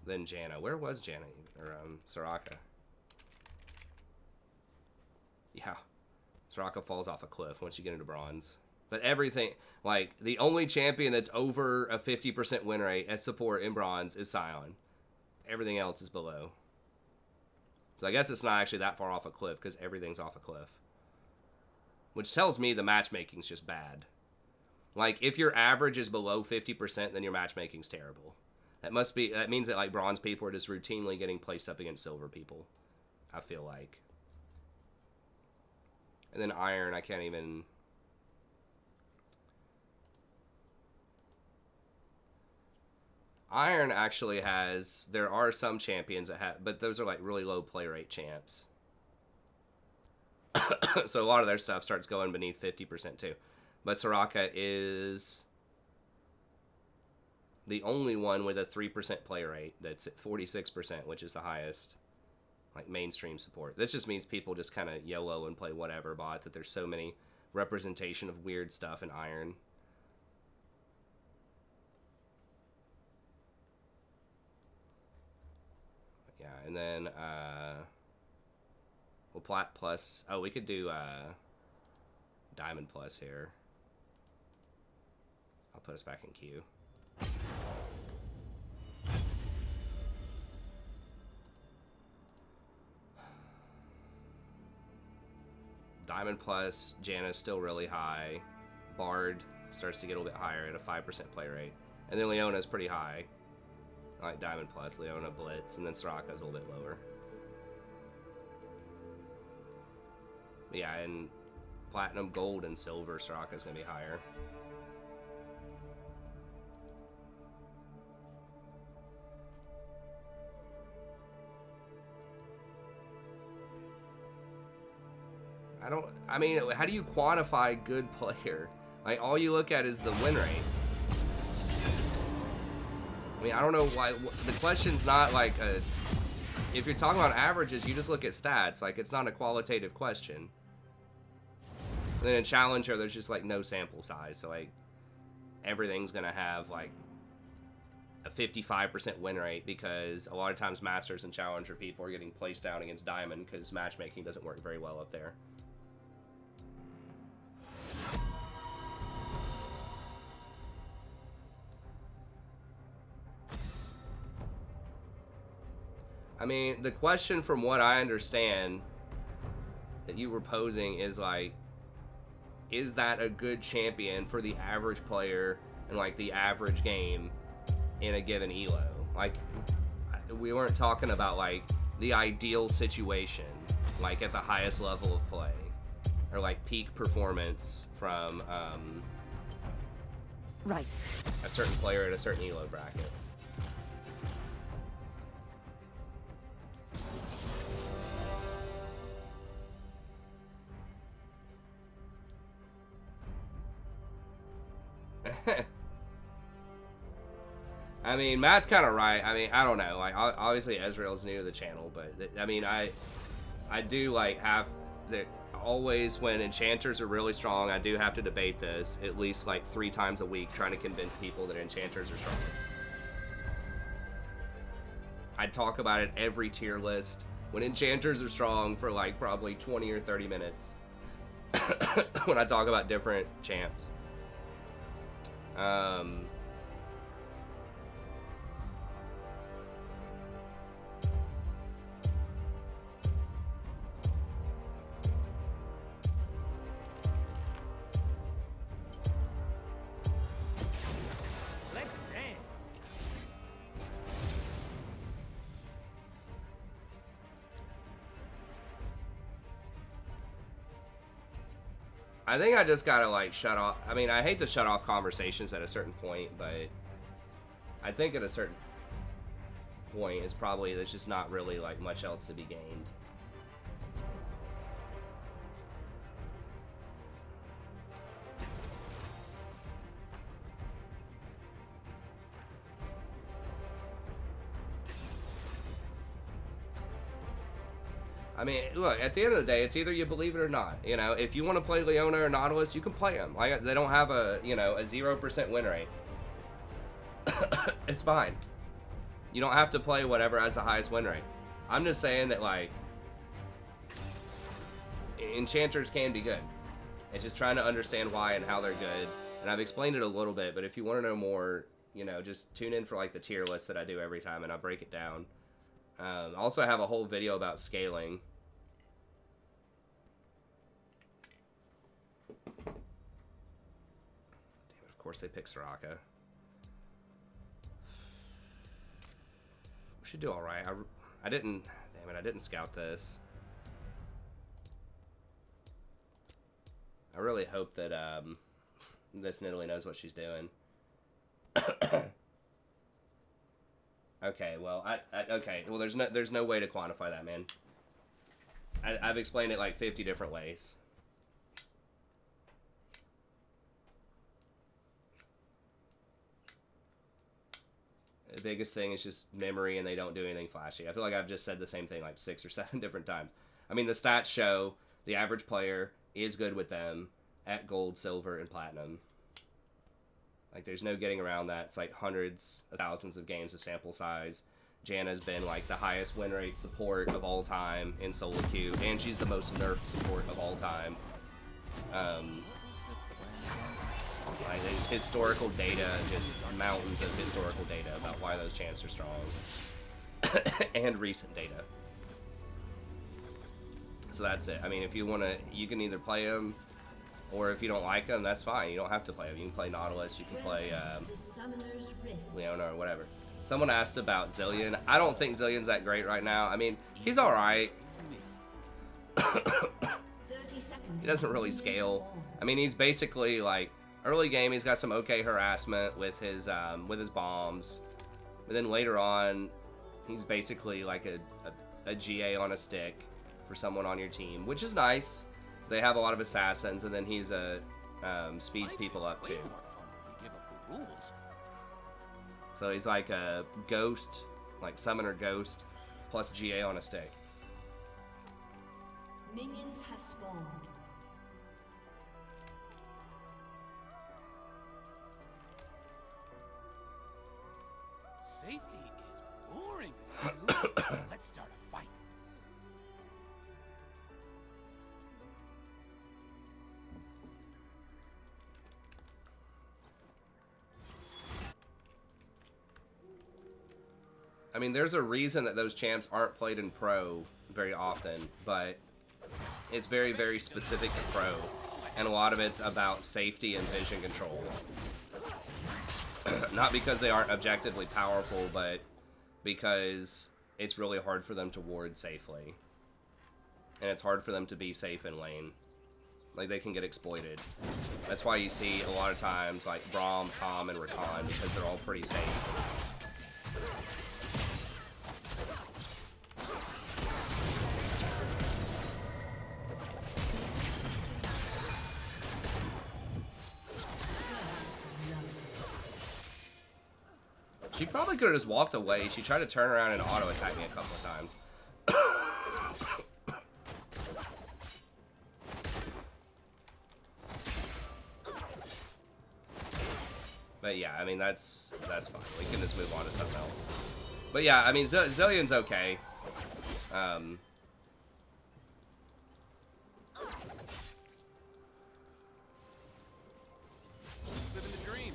Then Janna. Where was Janna? Or Soraka. Yeah. Soraka falls off a cliff once you get into bronze. But everything, like, the only champion that's over a 50% win rate as support in bronze is Sion. Everything else is below. So I guess it's not actually that far off a cliff because everything's off a cliff. Which tells me the matchmaking's just bad. Like, if your average is below 50%, then your matchmaking's terrible. That means that, like, bronze people are just routinely getting placed up against silver people, I feel like. And then iron, I can't even... Iron actually has... There are some champions that have... But those are, like, really low play rate champs. So a lot of their stuff starts going beneath 50% too. But Soraka is the only one with a 3% play rate that's at 46%, which is the highest, like, mainstream support. This just means people just kind of YOLO and play whatever bot, that there's so many representation of weird stuff in Iron. Yeah, and then, well, Plat Plus, oh, we could do, Diamond Plus here. I'll put us back in queue. Diamond Plus, Janna's still really high. Bard starts to get a little bit higher at a 5% play rate. And then Leona's pretty high. Like Diamond Plus, Leona, Blitz, and then Soraka's a little bit lower. Yeah, and Platinum, Gold, and Silver, Soraka's going to be higher. I mean, how do you quantify good player? Like, all you look at is the win rate. I mean, I don't know why, the question's not like if you're talking about averages, you just look at stats. Like, it's not a qualitative question. And then in Challenger, there's just, like, no sample size. So, like, everything's going to have, like, a 55% win rate because a lot of times Masters and Challenger people are getting placed down against Diamond because matchmaking doesn't work very well up there. I mean, the question from what I understand that you were posing is, like, is that a good champion for the average player in, like, the average game in a given elo? Like, we weren't talking about, like, the ideal situation, like, at the highest level of play. Or, like, peak performance from Right. a certain player at a certain elo bracket. I mean, Matt's kind of right. I mean, I don't know. Like, obviously, Ezreal's new to the channel, but I mean, I do like have the always when enchanters are really strong. I do have to debate this at least like 3 times a week, trying to convince people that enchanters are strong. I talk about it every tier list when enchanters are strong for like probably 20 or 30 minutes when I talk about different champs. Let's dance. I think I just gotta like shut off. I mean, I hate to shut off conversations at a certain point, but I think at a certain point it's probably there's just not really like much else to be gained. I mean, look, at the end of the day, it's either you believe it or not. You know, if you want to play Leona or Nautilus, you can play them. Like, they don't have a, you know, a 0% win rate. It's fine. You don't have to play whatever has the highest win rate. I'm just saying that, like, enchanters can be good. It's just trying to understand why and how they're good. And I've explained it a little bit, but if you want to know more, you know, just tune in for, like, the tier list that I do every time, and I break it down. Also, I have a whole video about scaling. Damn it, of course they pick Soraka. We should do alright. I didn't... Damn it, I didn't scout this. I really hope that this Nidalee knows what she's doing. Okay, well, okay, well, there's no way to quantify that, man. I've explained it like 50 different ways. The biggest thing is just memory, and they don't do anything flashy. I feel like I've just said the same thing like 6 or 7 different times. I mean, the stats show the average player is good with them at gold, silver, and platinum. Like, there's no getting around that. It's like hundreds of thousands of games of sample size. Janna's been like the highest win rate support of all time in solo queue, and she's the most nerfed support of all time. Like, there's historical data, just mountains of historical data about why those champs are strong, and recent data. So that's it. I mean, if you want to, you can either play them. Or if you don't like them, that's fine. You don't have to play them. You can play Nautilus. You can play Leona or whatever. Someone asked about Zillion. I don't think Zillion's that great right now. I mean, he's alright. He doesn't really scale. I mean, he's basically like early game. He's got some okay harassment with his bombs, but then later on, he's basically like a GA on a stick for someone on your team, which is nice. They have a lot of assassins, and then he's speeds people up too. So he's like a ghost, like summoner ghost, plus GA on a stick. Minions have spawned. Safety is boring. Let's start a fight. I mean, there's a reason that those champs aren't played in pro very often, but it's very, very specific to pro, and a lot of it's about safety and vision control. Not because they aren't objectively powerful, but because it's really hard for them to ward safely. And it's hard for them to be safe in lane. Like, they can get exploited. That's why you see a lot of times, like, Braum, Tom, and Rakan, because they're all pretty safe. She probably could have just walked away. She tried to turn around and auto-attack me a couple of times. But yeah, I mean, that's fine. We can just move on to something else. But yeah, I mean, Zillion's okay. Living the dream.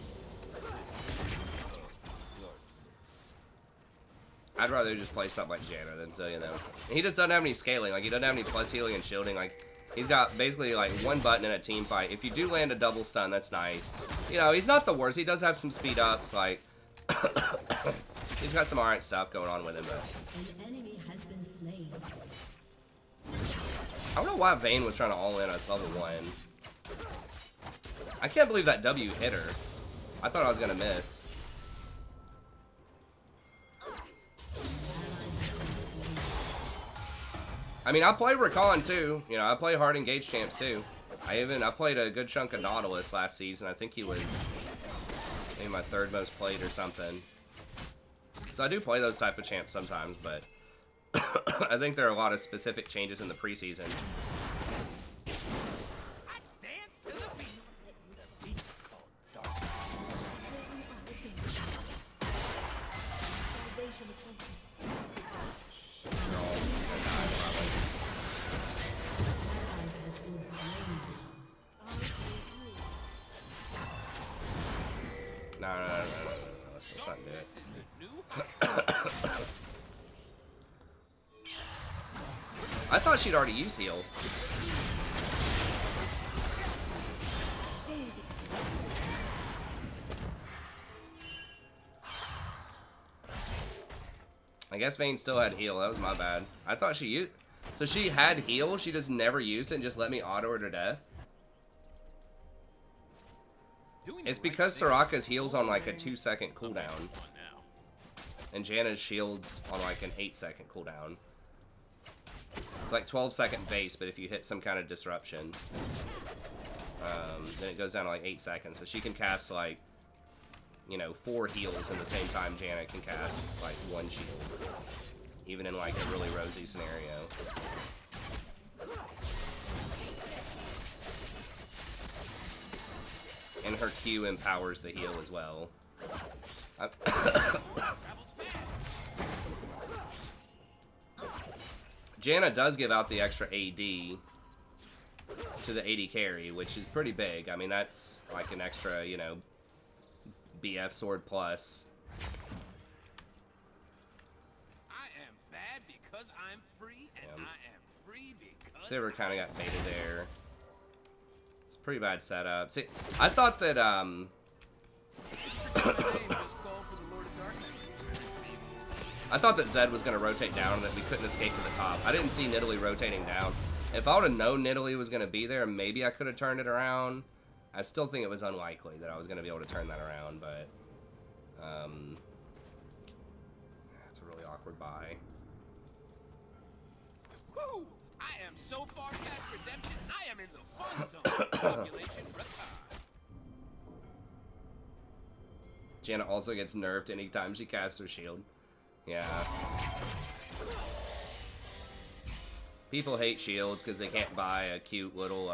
I'd rather just play something like Janna than Zillion, though. He just doesn't have any scaling. Like, he doesn't have any plus healing and shielding. Like, he's got basically, like, one button in a team fight. If you do land a double stun, that's nice. You know, he's not the worst. He does have some speed ups, like... he's got some alright stuff going on with him, but... An enemy has been slain. I don't know why Vayne was trying to all-in us level 1. I can't believe that W hit her. I thought I was gonna miss. I mean, I play Rakan too. You know, I play hard engaged champs too. I played a good chunk of Nautilus last season. I think he was maybe my 3rd most played or something. So I do play those type of champs sometimes, but I think there are a lot of specific changes in the preseason. I dance to the beat. The beat called dark. No, let's not do it. This is the new. I thought she'd already used heal. I guess Vayne still had heal. That was my bad. I thought she used... So she had heal, she just never used it and just let me auto her to death? It's because Soraka's heals on like a 2-second cooldown. And Janna's shields on like an 8-second cooldown. It's like 12-second base, but if you hit some kind of disruption, then it goes down to like 8 seconds. So she can cast like, you know, 4 heals in the same time Janna can cast like 1 shield. Even in like a really rosy scenario. And her Q empowers the heal as well. Janna does give out the extra AD to the AD carry, which is pretty big. I mean, that's like an extra, you know, BF sword plus. I am bad because I'm free, and I am free because Saber kind of got baited there. It's a pretty bad setup. See, I thought that, I thought that Zed was going to rotate down and that we couldn't escape to the top. I didn't see Nidalee rotating down. If I would have known Nidalee was going to be there, maybe I could have turned it around. I still think it was unlikely that I was going to be able to turn that around, but... it's a really awkward buy. Woo! I am so far past redemption, I am in the fun zone. Population retard. Janna also gets nerfed anytime she casts her shield. Yeah. People hate shields because they can't buy a cute little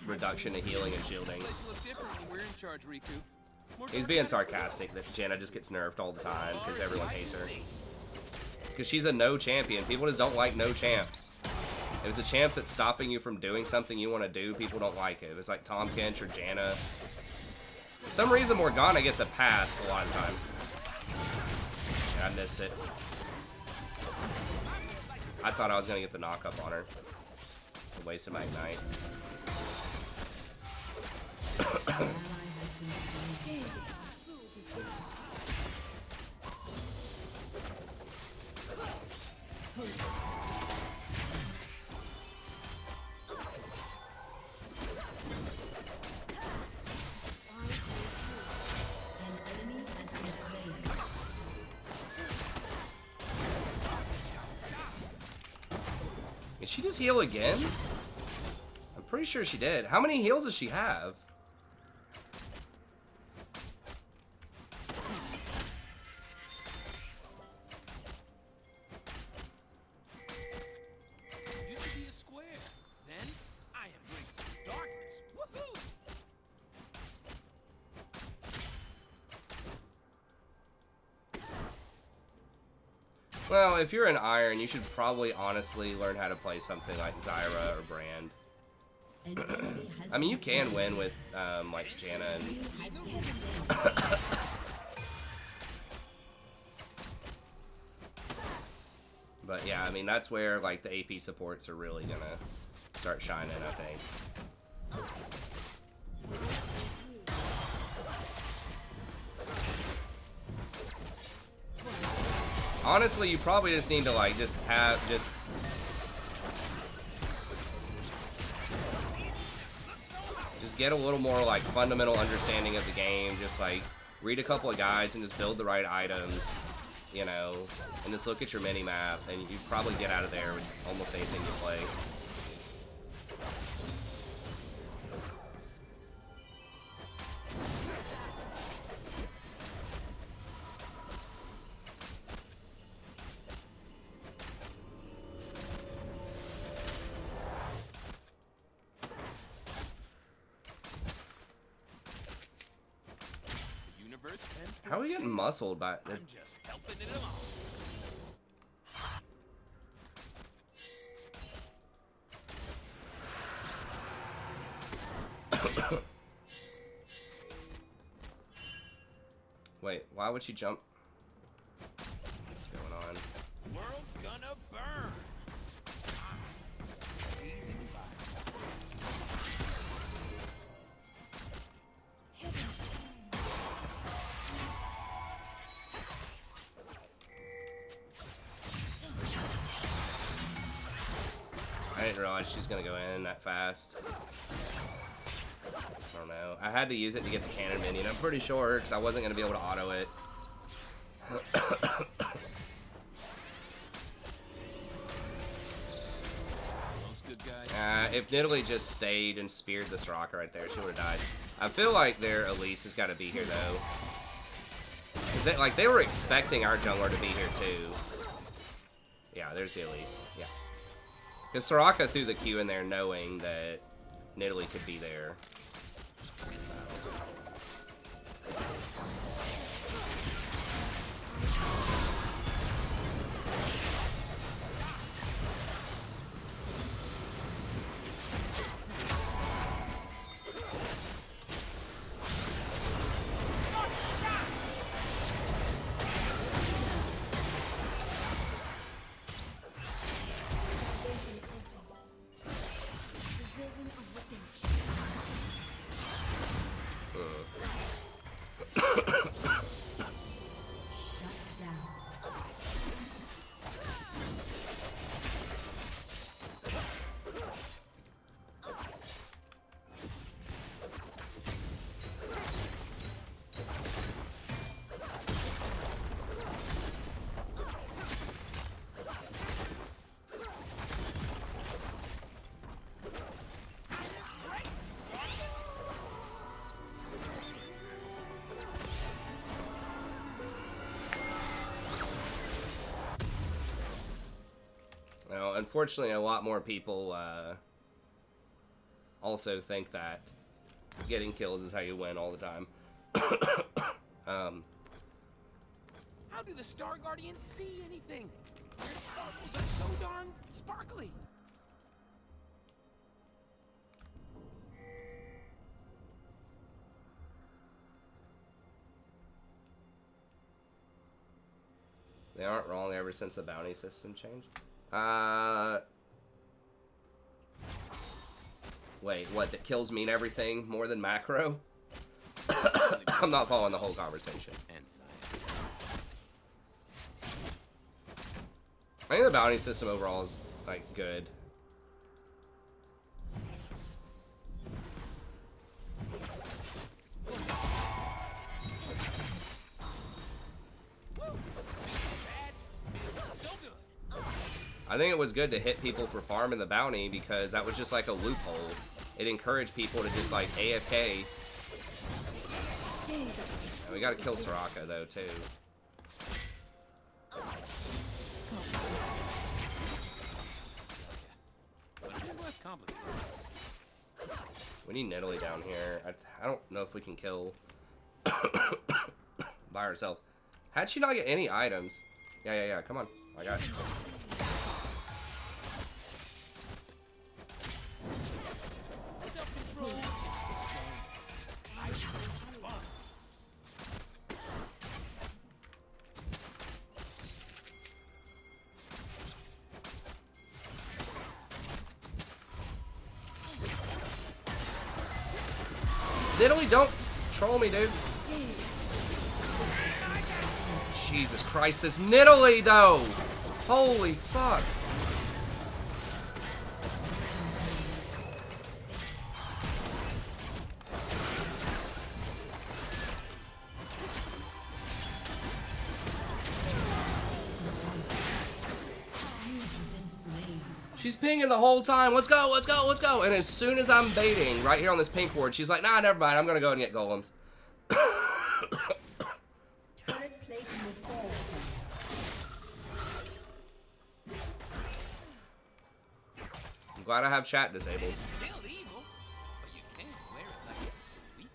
reduction to healing and shielding. Place look different when we're in charge, Riku. More He's being sarcastic that Janna just gets nerfed all the time because everyone hates her. Because she's a no champion. People just don't like no champs. If it's a champ that's stopping you from doing something you want to do, people don't like it. If it's like Tahm Kench or Janna. For some reason, Morgana gets a pass a lot of times. Yeah, I missed it. I thought I was going to get the knock up on her. I wasted my ignite. Did she just heal again? I'm pretty sure she did. How many heals does she have? Used to be a square. Then I embraced the darkness. Woohoo! Well, if you're an Iron, you should probably honestly learn how to play something like Zyra or Brand. I mean, you can win with, like, Janna and... But, yeah, I mean, that's where, like, the AP supports are really gonna start shining, I think. Honestly, you probably just need to, like, just get a little more, like, fundamental understanding of the game. Just, like, read a couple of guides and just build the right items, you know, and just look at your mini-map, and you probably get out of there with almost anything you play. How are we getting muscled by... I'm just helping it along. Wait, why would she jump? What's going on? World's gonna burn. Easy I didn't realize she's gonna go in that fast. I don't know. I had to use it to get the cannon minion. I'm pretty sure, because I wasn't gonna be able to auto it. good guys. If Nidalee just stayed and speared this rocker right there, she would have died. I feel like their Elise has got to be here though. Cause they were expecting our jungler to be here too. Yeah, there's the Elise. Yeah. Because Soraka threw the Q in there knowing that Nidalee could be there. Unfortunately, a lot more people also think that getting kills is how you win all the time. How do the Star Guardians see anything? Their sparkles are so darn sparkly. They aren't wrong ever since the bounty system changed. Wait, what? That kills mean everything more than macro? I'm not following the whole conversation. I think the bounty system overall is, like, good. I I think it was good to hit people for farming the bounty because that was just like a loophole. It encouraged people to just like AFK. And we gotta kill Soraka though too. Less complicated. We need Nidalee down here. I don't know if we can kill by ourselves. How'd she not get any items? Yeah. Come on. I got it. Nidalee, don't troll me, dude. Jesus Christ, this Nidalee, though! Holy fuck. She's pinging the whole time. Let's go, let's go, let's go. And as soon as I'm baiting right here on this pink board, she's like, nah, never mind. I'm going to go and get golems. Turret plate will fall I'm glad I have chat disabled. Still evil, but you can't wear it like it's sweet.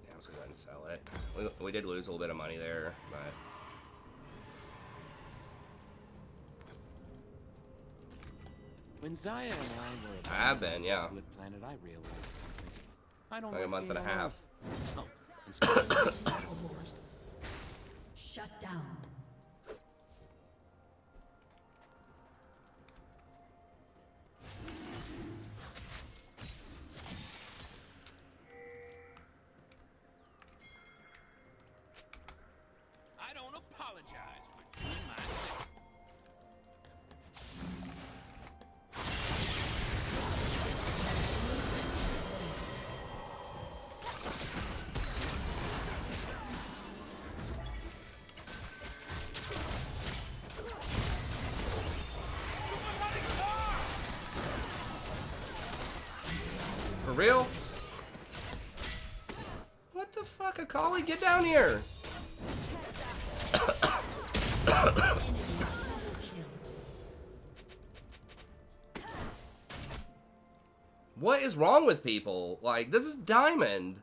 Yeah, I was going to go ahead and sell it. We did lose a little bit of money there, but... When Zaya and I were I have been, yeah. desolate planet, I realized something. I don't Like a like month and a being half. alone. Oh, and Spartacus is first. Shut down. I don't apologize for doing my thing. For real? What the fuck, Akali? Get down here! What is wrong with people? Like, this is Diamond.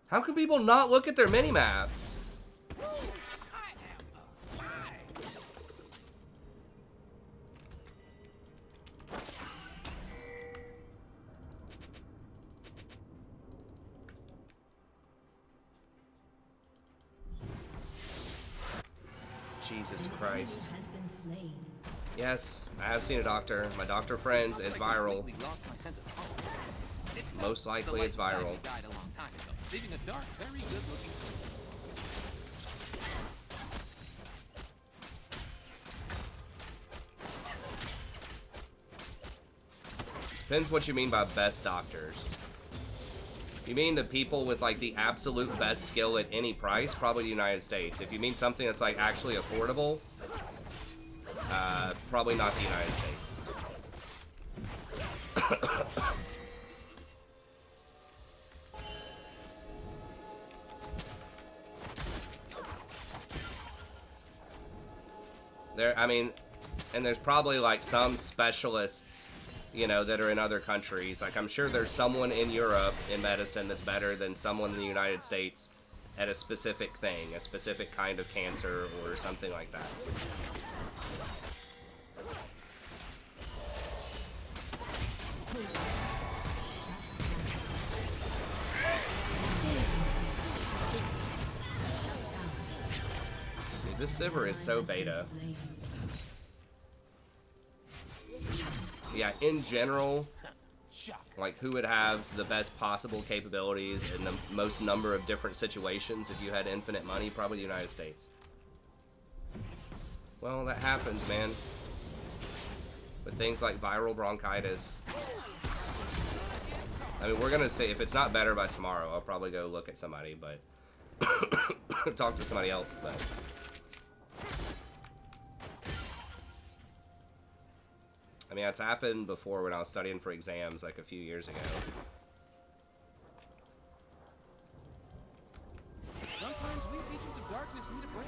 How can people not look at their mini-maps? I am alive. Jesus Christ. Has been slain. Yes, I have seen a doctor. My doctor friends is viral. Completely lost my sense of color. It's Most not likely the it's light side viral. who died a long time ago, leaving a dark, very good-looking soul. Depends what you mean by best doctors. You mean the people with like the absolute best skill at any price? Probably the United States. If you mean something that's like actually affordable, probably not the United States. I mean, and there's probably like some specialists, you know, that are in other countries. Like, I'm sure there's someone in Europe in medicine that's better than someone in the United States at a specific thing, a specific kind of cancer or something like that. Dude, this Sivir is so beta. Yeah, in general, like, who would have the best possible capabilities in the most number of different situations if you had infinite money? Probably the United States. Well, that happens, man. With things like viral bronchitis. I mean, we're gonna see if it's not better by tomorrow. I'll probably go look at somebody, but talk to somebody else. But I mean, it's happened before when I was studying for exams like a few years ago. Sometimes we agents of darkness need a break.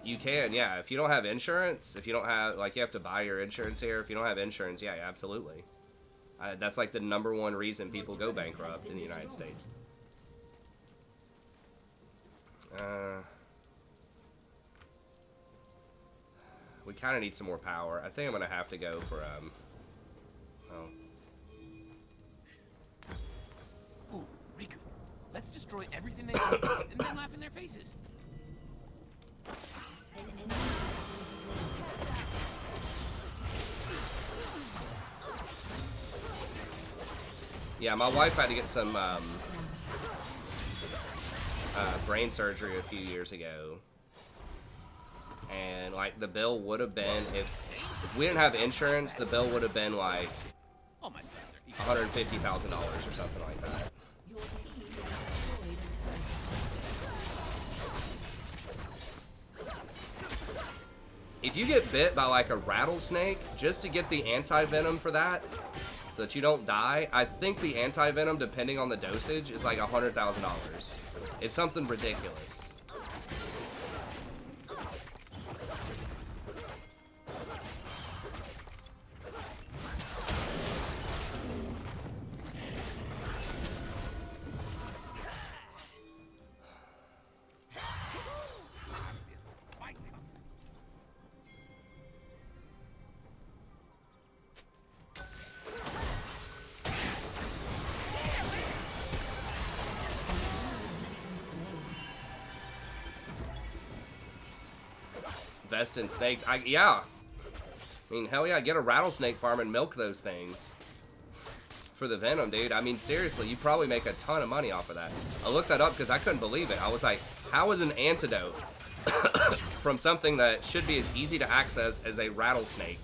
You can, yeah. If you don't have insurance, if you don't have, like, you have to buy your insurance here. If you don't have insurance, yeah, absolutely. That's like the #1 reason people go bankrupt in the United States. We kind of need some more power. I think I'm gonna have to go for oh. Ooh, Riku, let's destroy everything they can and then laugh in their faces. Yeah, my wife had to get some brain surgery a few years ago, and like the bill would have been, if we didn't have insurance, the bill would have been like All my sons are equal. $150,000 or something like that. If you get bit by like a rattlesnake, just to get the anti-venom for that, so that you don't die, I think the anti-venom, depending on the dosage, is like $100,000. It's something ridiculous. Invest in snakes. Yeah. I mean, hell yeah, get a rattlesnake farm and milk those things for the venom, dude. I mean, seriously, you probably make a ton of money off of that. I looked that up because I couldn't believe it. I was like, how is an antidote from something that should be as easy to access as a rattlesnake?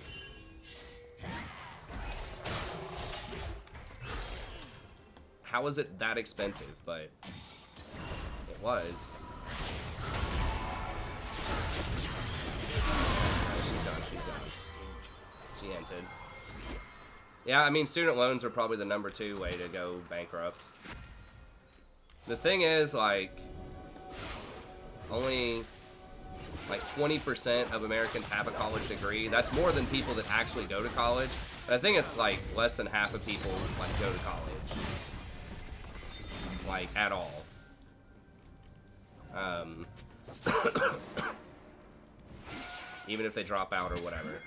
How is it that expensive? But it was. She entered. Yeah, I mean, student loans are probably the #2 way to go bankrupt. The thing is, like, only like 20% of Americans have a college degree. That's more than people that actually go to college. But I think it's like less than half of people like go to college, like at all. Even if they drop out or whatever.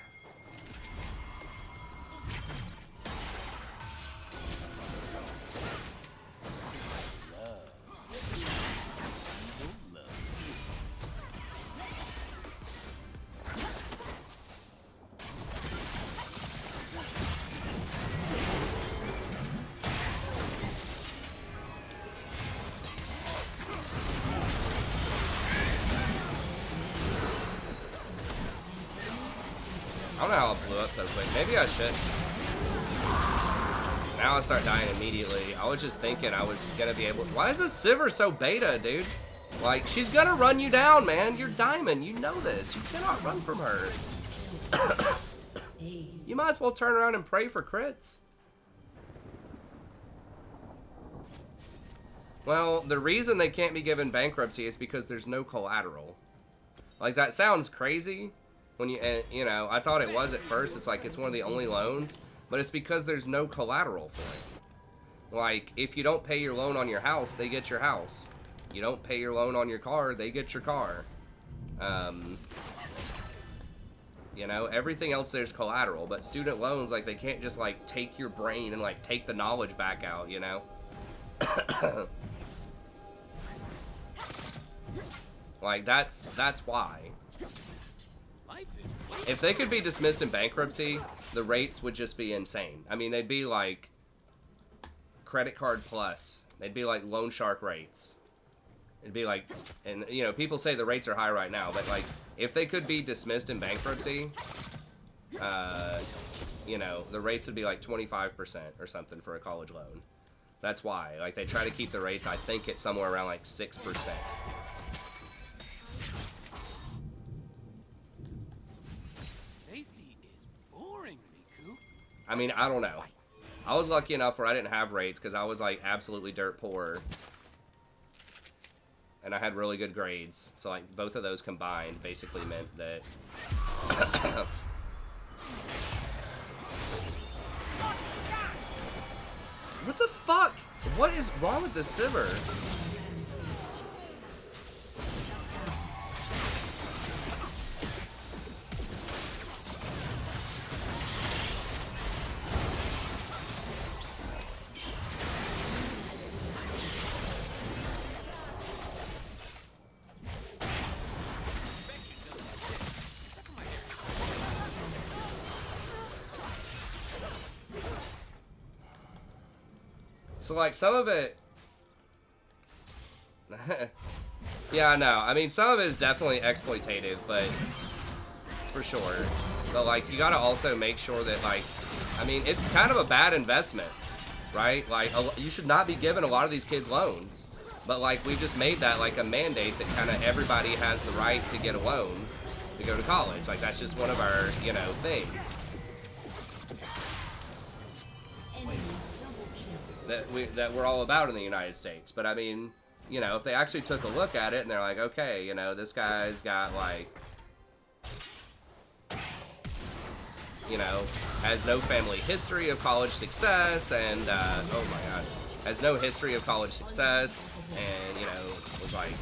I don't know how it blew up so quick. Maybe I should. Now I start dying immediately. I was just thinking I was gonna be able. Why is this Sivir so beta, dude? Like, she's gonna run you down, man. You're Diamond. You know this. You cannot run from her. You might as well turn around and pray for crits. Well, the reason they can't be given bankruptcy is because there's no collateral. Like, that sounds crazy. When you know, I thought it was at first. It's like it's one of the only loans, but it's because there's no collateral for it. Like, if you don't pay your loan on your house, they get your house. You don't pay your loan on your car, they get your car. You know, everything else there's collateral, but student loans, like, they can't just like take your brain and like take the knowledge back out, you know? Like, that's why. If they could be dismissed in bankruptcy, the rates would just be insane. I mean, they'd be like Credit Card Plus. They'd be like Loan Shark rates. It'd be like, and you know, people say the rates are high right now, but like, if they could be dismissed in bankruptcy, you know, the rates would be like 25% or something for a college loan. That's why, like, they try to keep the rates, I think it's somewhere around like 6%. Safety is boring, Riku. I mean, I don't know. I was lucky enough where I didn't have rates because I was like absolutely dirt poor. And I had really good grades. So like both of those combined basically meant that what the fuck? What is wrong with this Sivir? So, like, some of it... yeah, I know. I mean, some of it is definitely exploitative, but... for sure. But, like, you gotta also make sure that, like... I mean, it's kind of a bad investment, right? Like, you should not be giving a lot of these kids loans. But, like, we just made that, like, a mandate that kind of everybody has the right to get a loan to go to college. Like, that's just one of our, you know, things. That we're all about in the United States. But I mean, you know, if they actually took a look at it and they're like, okay, you know, this guy's got like, you know, has no family history of college success and, oh my god, has no history of college success and, you know, was like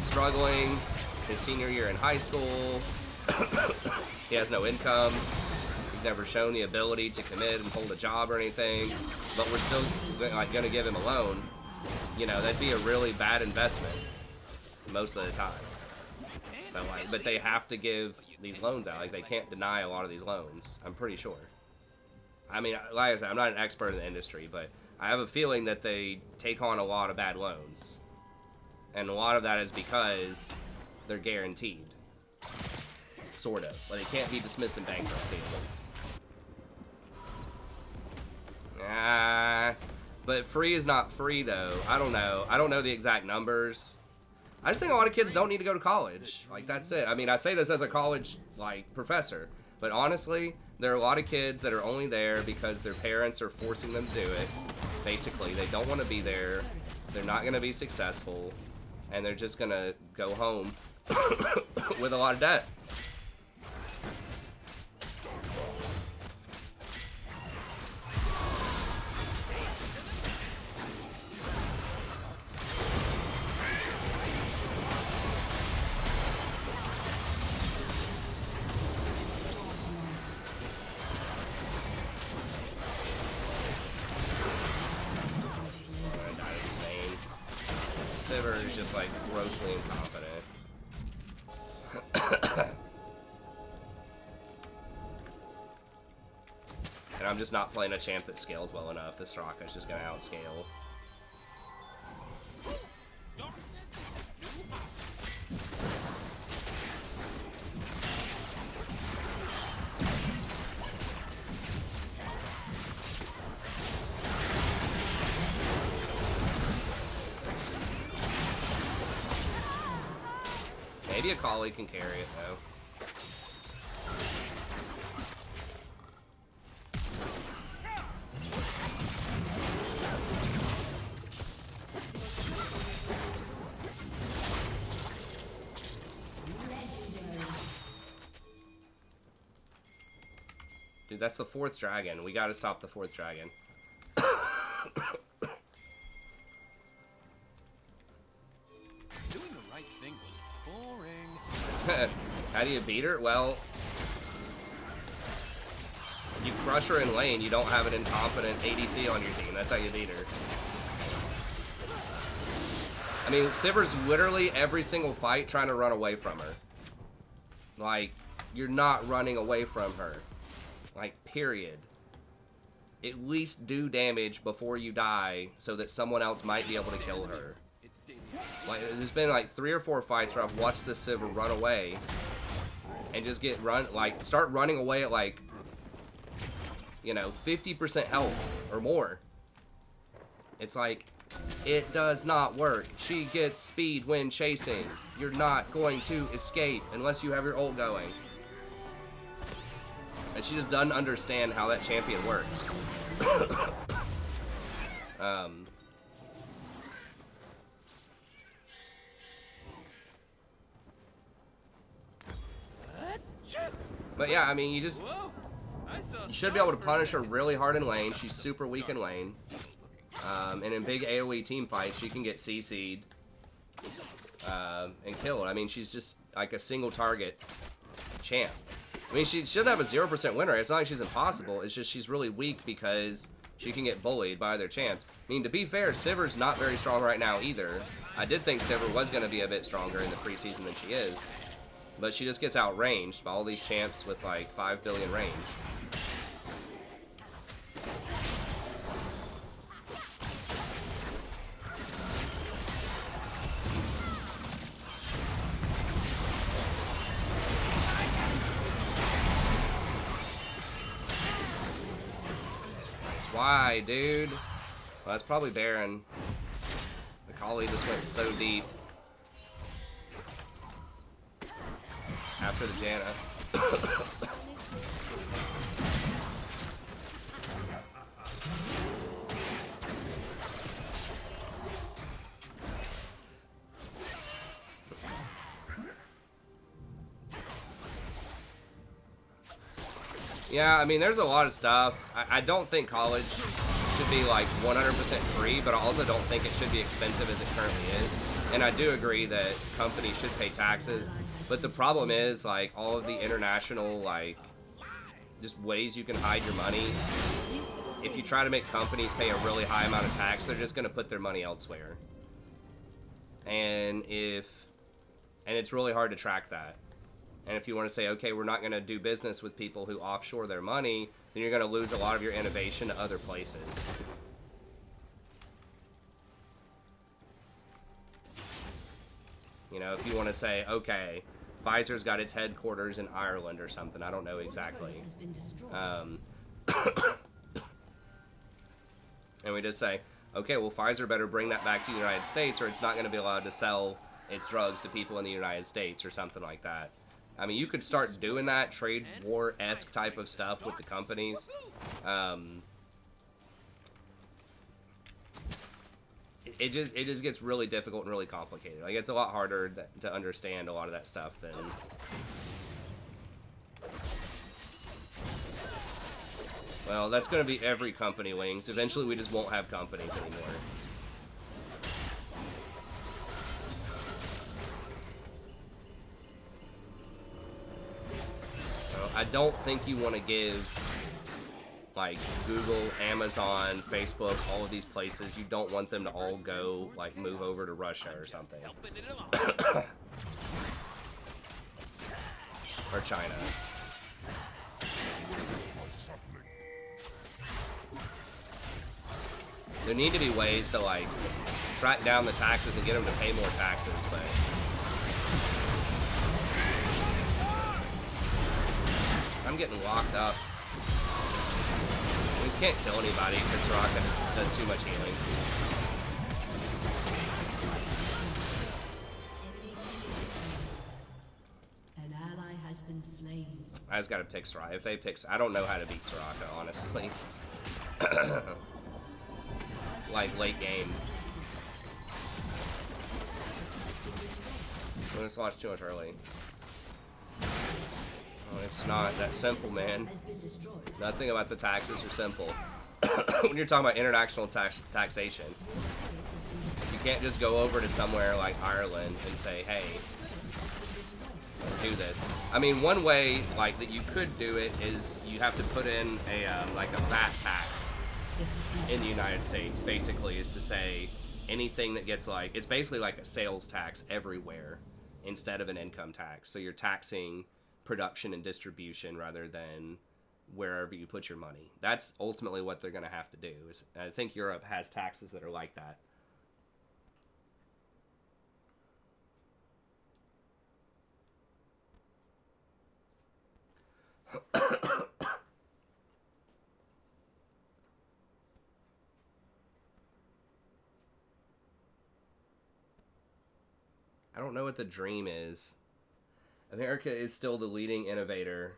struggling his senior year in high school. He has no income. Never shown the ability to commit and hold a job or anything, but we're still like gonna give him a loan. You know, that'd be a really bad investment most of the time. So like, but they have to give these loans out. Like they can't deny a lot of these loans. I'm pretty sure. I mean, like I said, I'm not an expert in the industry, but I have a feeling that they take on a lot of bad loans, and a lot of that is because they're guaranteed. Sort of. But they can't be dismissed in bankruptcy at least. But free is not free though. I don't know. I don't know the exact numbers. I just think a lot of kids don't need to go to college. Like that's it. I mean, I say this as a college like professor, but honestly, there are a lot of kids that are only there because their parents are forcing them to do it. Basically, they don't want to be there. They're not going to be successful, and they're just going to go home with a lot of debt. Sivir is just like grossly incompetent. And I'm just not playing a champ that scales well enough. This Soraka's just gonna outscale. Maybe a colleague can carry it though. Dude, that's the 4th dragon. We gotta stop the 4th dragon. Doing the right thing was boring. How do you beat her? Well, you crush her in lane, you don't have an incompetent ADC on your team. That's how you beat her. I mean, Sivir's literally every single fight trying to run away from her. Like, you're not running away from her. Like, period. At least do damage before you die so that someone else might be able to kill her. Like, there's been like 3 or 4 fights where I've watched this Sivir run away and just start running away at like, you know, 50% health or more. It's like, it does not work. She gets speed when chasing. You're not going to escape unless you have your ult going. And she just doesn't understand how that champion works. But yeah, I mean, you should be able to punish her really hard in lane. She's super weak in lane. And in big AoE team fights, she can get CC'd and killed. I mean, she's just like a single target champ. I mean, she should have a 0% win rate. It's not like she's impossible. It's just she's really weak because she can get bullied by other champs. I mean, to be fair, Sivir's not very strong right now either. I did think Sivir was going to be a bit stronger in the preseason than she is. But she just gets outranged by all these champs with like 5 billion range. That's why, dude. Well, that's probably Baron. The Kali just went so deep. After the Janna. Yeah, I mean, there's a lot of stuff. I don't think college should be like 100% free, but I also don't think it should be expensive as it currently is. And I do agree that companies should pay taxes. But the problem is, like, all of the international, like, just ways you can hide your money. If you try to make companies pay a really high amount of tax, they're just going to put their money elsewhere. And it's really hard to track that. And if you want to say, okay, we're not going to do business with people who offshore their money, then you're going to lose a lot of your innovation to other places. You know, if you want to say, okay, Pfizer's got its headquarters in Ireland or something. I don't know exactly. And we just say, okay, well, Pfizer better bring that back to the United States or it's not going to be allowed to sell its drugs to people in the United States or something like that. I mean, you could start doing that trade war-esque type of stuff with the companies. It just gets really difficult and really complicated. Like, it's a lot harder to understand a lot of that stuff than... Well, that's going to be every company, Wings. Eventually, we just won't have companies anymore. So, I don't think you want to give... like Google, Amazon, Facebook, all of these places, you don't want them to all go, like, move over to Russia or something. Or China. There need to be ways to, like, track down the taxes and get them to pay more taxes, but... I'm getting locked up. We just can't kill anybody because Soraka does too much healing. An ally has been slain. I just gotta pick Soraka. If they pick... I don't know how to beat Soraka, honestly. Like, late game. We just lost too much early. Oh, it's not that simple, man. Nothing about the taxes are simple. When you're talking about international taxation, you can't just go over to somewhere like Ireland and say, hey, let's do this. I mean, one way, like, that you could do it is you have to put in a, like, a VAT tax in the United States, basically, is to say anything that gets, like, it's basically like a sales tax everywhere instead of an income tax. So you're taxing production and distribution rather than wherever you put your money. That's ultimately what they're going to have to do. I think Europe has taxes that are like that. I don't know what the dream is. America is still the leading innovator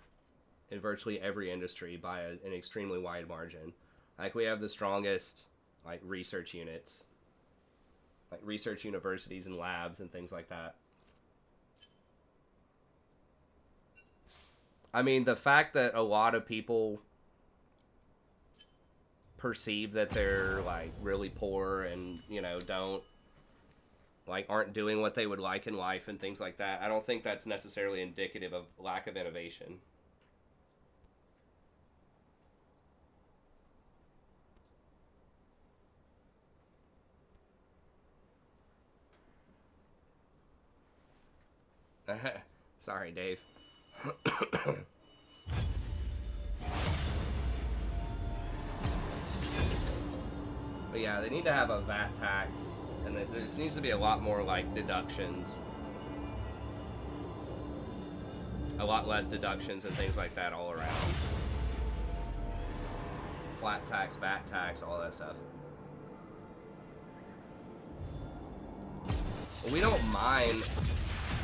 in virtually every industry by an extremely wide margin. Like, we have the strongest, like, research units. Like, research universities and labs and things like that. I mean, the fact that a lot of people perceive that they're, like, really poor and, you know, aren't doing what they would like in life and things like that, I don't think that's necessarily indicative of lack of innovation. Sorry, Dave. But yeah, they need to have a VAT tax, and there just needs to be a lot more, like, deductions. A lot less deductions and things like that all around. Flat tax, VAT tax, all that stuff. We don't mind.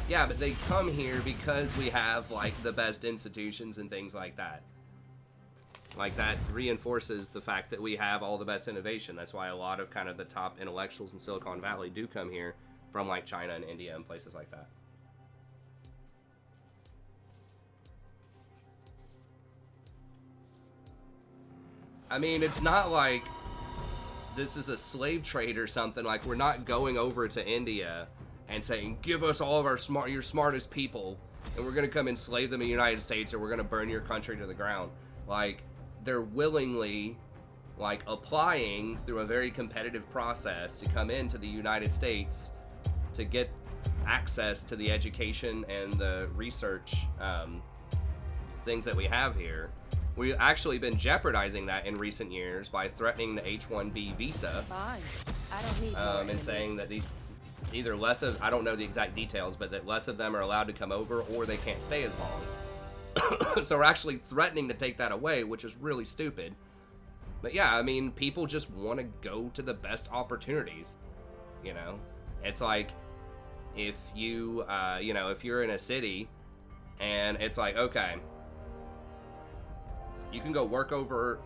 Yeah, but they come here because we have, like, the best institutions and things like that. Like, that reinforces the fact that we have all the best innovation. That's why a lot of kind of the top intellectuals in Silicon Valley do come here from, like, China and India and places like that. I mean, it's not like this is a slave trade or something. Like, we're not going over to India and saying, give us all of your smartest people, and we're going to come enslave them in the United States, or we're going to burn your country to the ground. Like, they're willingly, like, applying through a very competitive process to come into the United States to get access to the education and the research things that we have here. We've actually been jeopardizing that in recent years by threatening the H-1B visa. Fine. I don't need more And enemies. saying that these, either less of, I don't know the exact details, but that less of them are allowed to come over, or they can't stay as long. So we're actually threatening to take that away, which is really stupid. But yeah, I mean, people just want to go to the best opportunities, you know? It's like, if you, if you're in a city, and it's like, okay, you can go work over,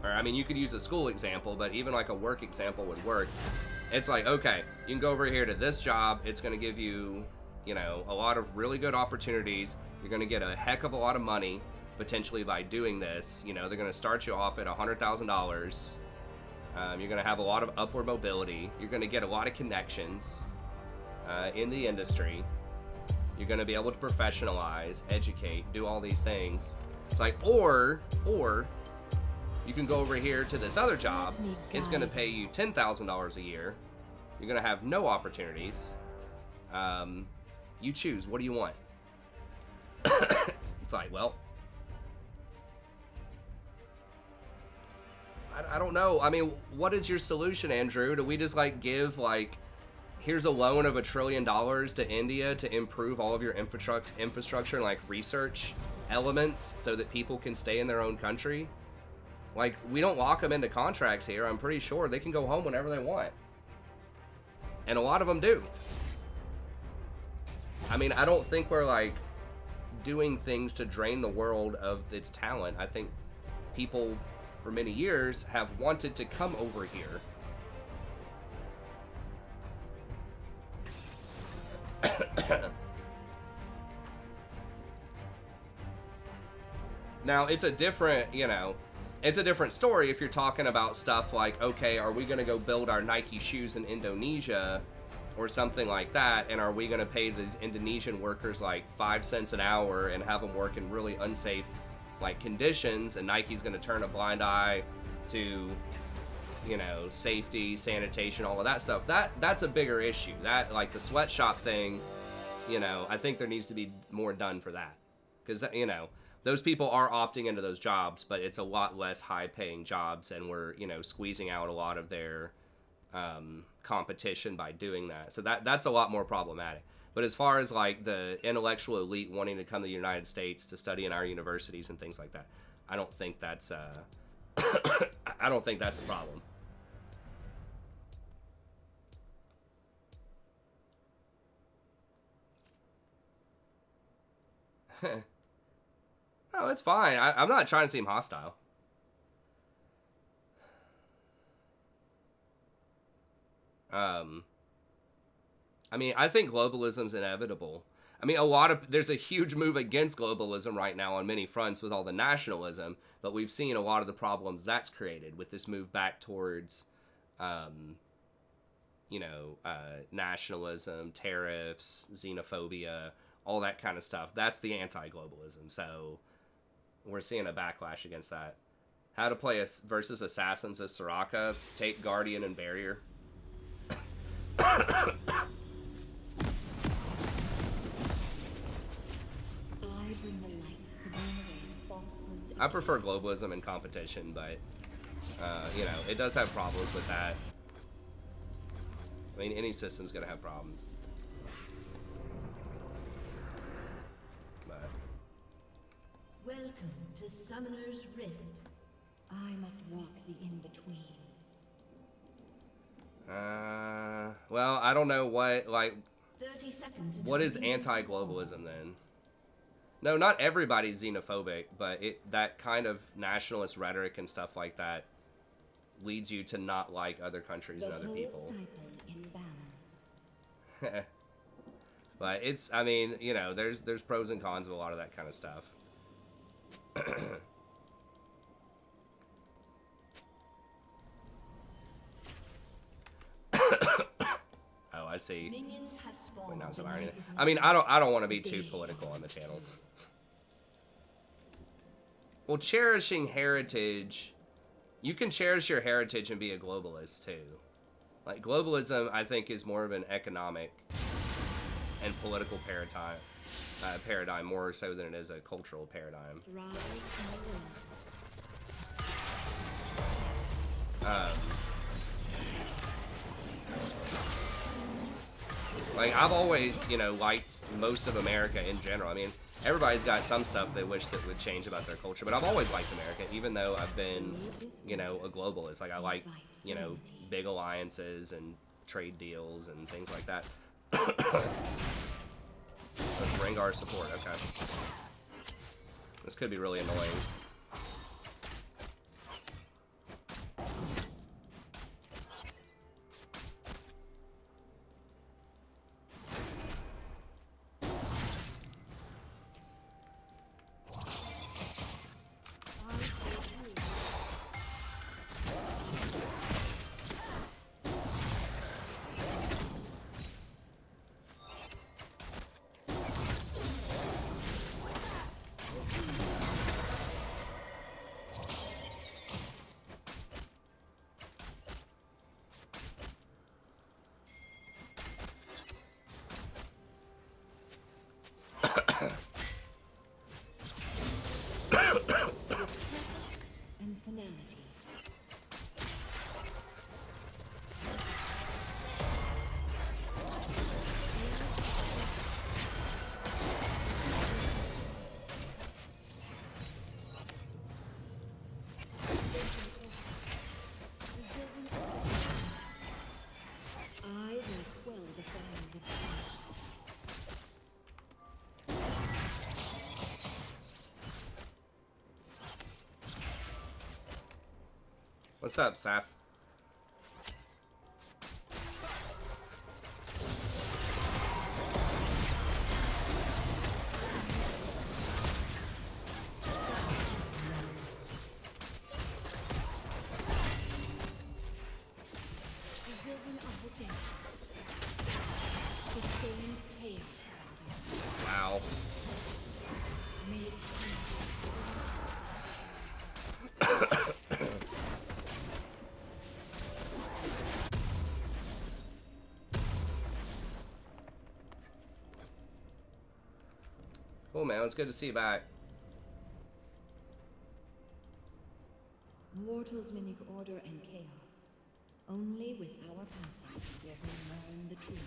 or I mean, you could use a school example, but even like a work example would work. It's like, okay, you can go over here to this job. It's going to give you, a lot of really good opportunities. You're going to get a heck of a lot of money potentially by doing this. They're going to start you off at $100,000. You're going to have a lot of upward mobility. You're going to get a lot of connections in the industry. You're going to be able to professionalize, educate, do all these things. It's like, or you can go over here to this other job. It's going to pay you $10,000 a year. You're going to have no opportunities. You choose. What do you want? It's like, well, I don't know. I mean, what is your solution, Andrew? Do we just like give like, here's a loan of $1 trillion to India to improve all of your infrastructure and like research elements so that people can stay in their own country? Like, we don't lock them into contracts here. I'm pretty sure they can go home whenever they want. And a lot of them do. I mean, I don't think we're like doing things to drain the world of its talent. I think people for many years have wanted to come over here. Now, it's a different, it's a different story if you're talking about stuff like, okay, are we going to go build our Nike shoes in Indonesia or something like that, and are we going to pay these Indonesian workers like 5 cents an hour and have them work in really unsafe like conditions, and Nike's going to turn a blind eye to, safety, sanitation, all of that stuff. That's a bigger issue. That, like, the sweatshop thing, I think there needs to be more done for that. Because, those people are opting into those jobs, but it's a lot less high-paying jobs, and we're, squeezing out a lot of their competition by doing that. So that's a lot more problematic. But as far as, like, the intellectual elite wanting to come to the United States to study in our universities and things like that, I don't think that's I don't think that's a problem. Oh, it's fine. I'm not trying to seem hostile. I mean, I think globalism's inevitable. I mean, there's a huge move against globalism right now on many fronts with all the nationalism, but we've seen a lot of the problems that's created with this move back towards, nationalism, tariffs, xenophobia, all that kind of stuff. That's the anti-globalism. So we're seeing a backlash against that. How to play versus assassins as Soraka, take Guardian and Barrier. I prefer globalism in competition, but, it does have problems with that. I mean, any system's gonna have problems. But... Welcome to Summoner's Rift. I must walk the in-between. Well, I don't know what, 30 seconds. what is anti-globalism then? No, not everybody's xenophobic, but that kind of nationalist rhetoric and stuff like that leads you to not like other countries and other people. But it's, I mean, there's pros and cons of a lot of that kind of stuff. Oh, I see. Minions have spawned. Wait, now some irony. I mean, I don't want to be too political on the channel. Well, cherishing heritage, you can cherish your heritage and be a globalist too. Like, globalism, I think, is more of an economic and political paradigm more so than it is a cultural paradigm. Like, I've always, liked most of America in general. I mean, everybody's got some stuff they wish that would change about their culture, but I've always liked America, even though I've been, a globalist. Like, I like, big alliances and trade deals and things like that. Let's bring our support, okay. This could be really annoying. And finality. I will quell the fires of hell. What's up, Saf? Sustained chaos. Wow. Made Cool, man. It's good to see you back. mortals mimic order and chaos. Only with our passing will we learn the truth.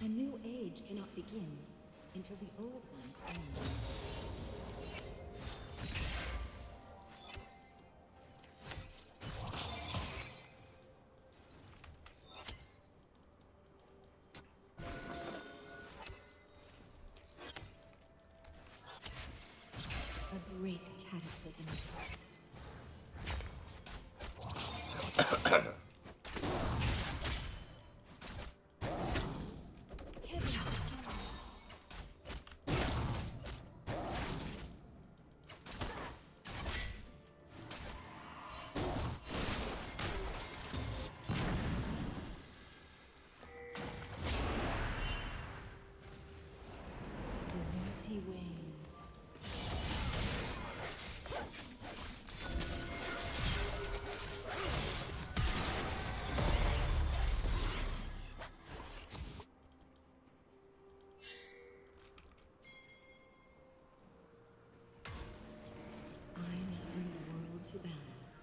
A new age cannot begin until the old one ends. A great cataclysm approaches. Divinity wanes. I must bring the world to balance.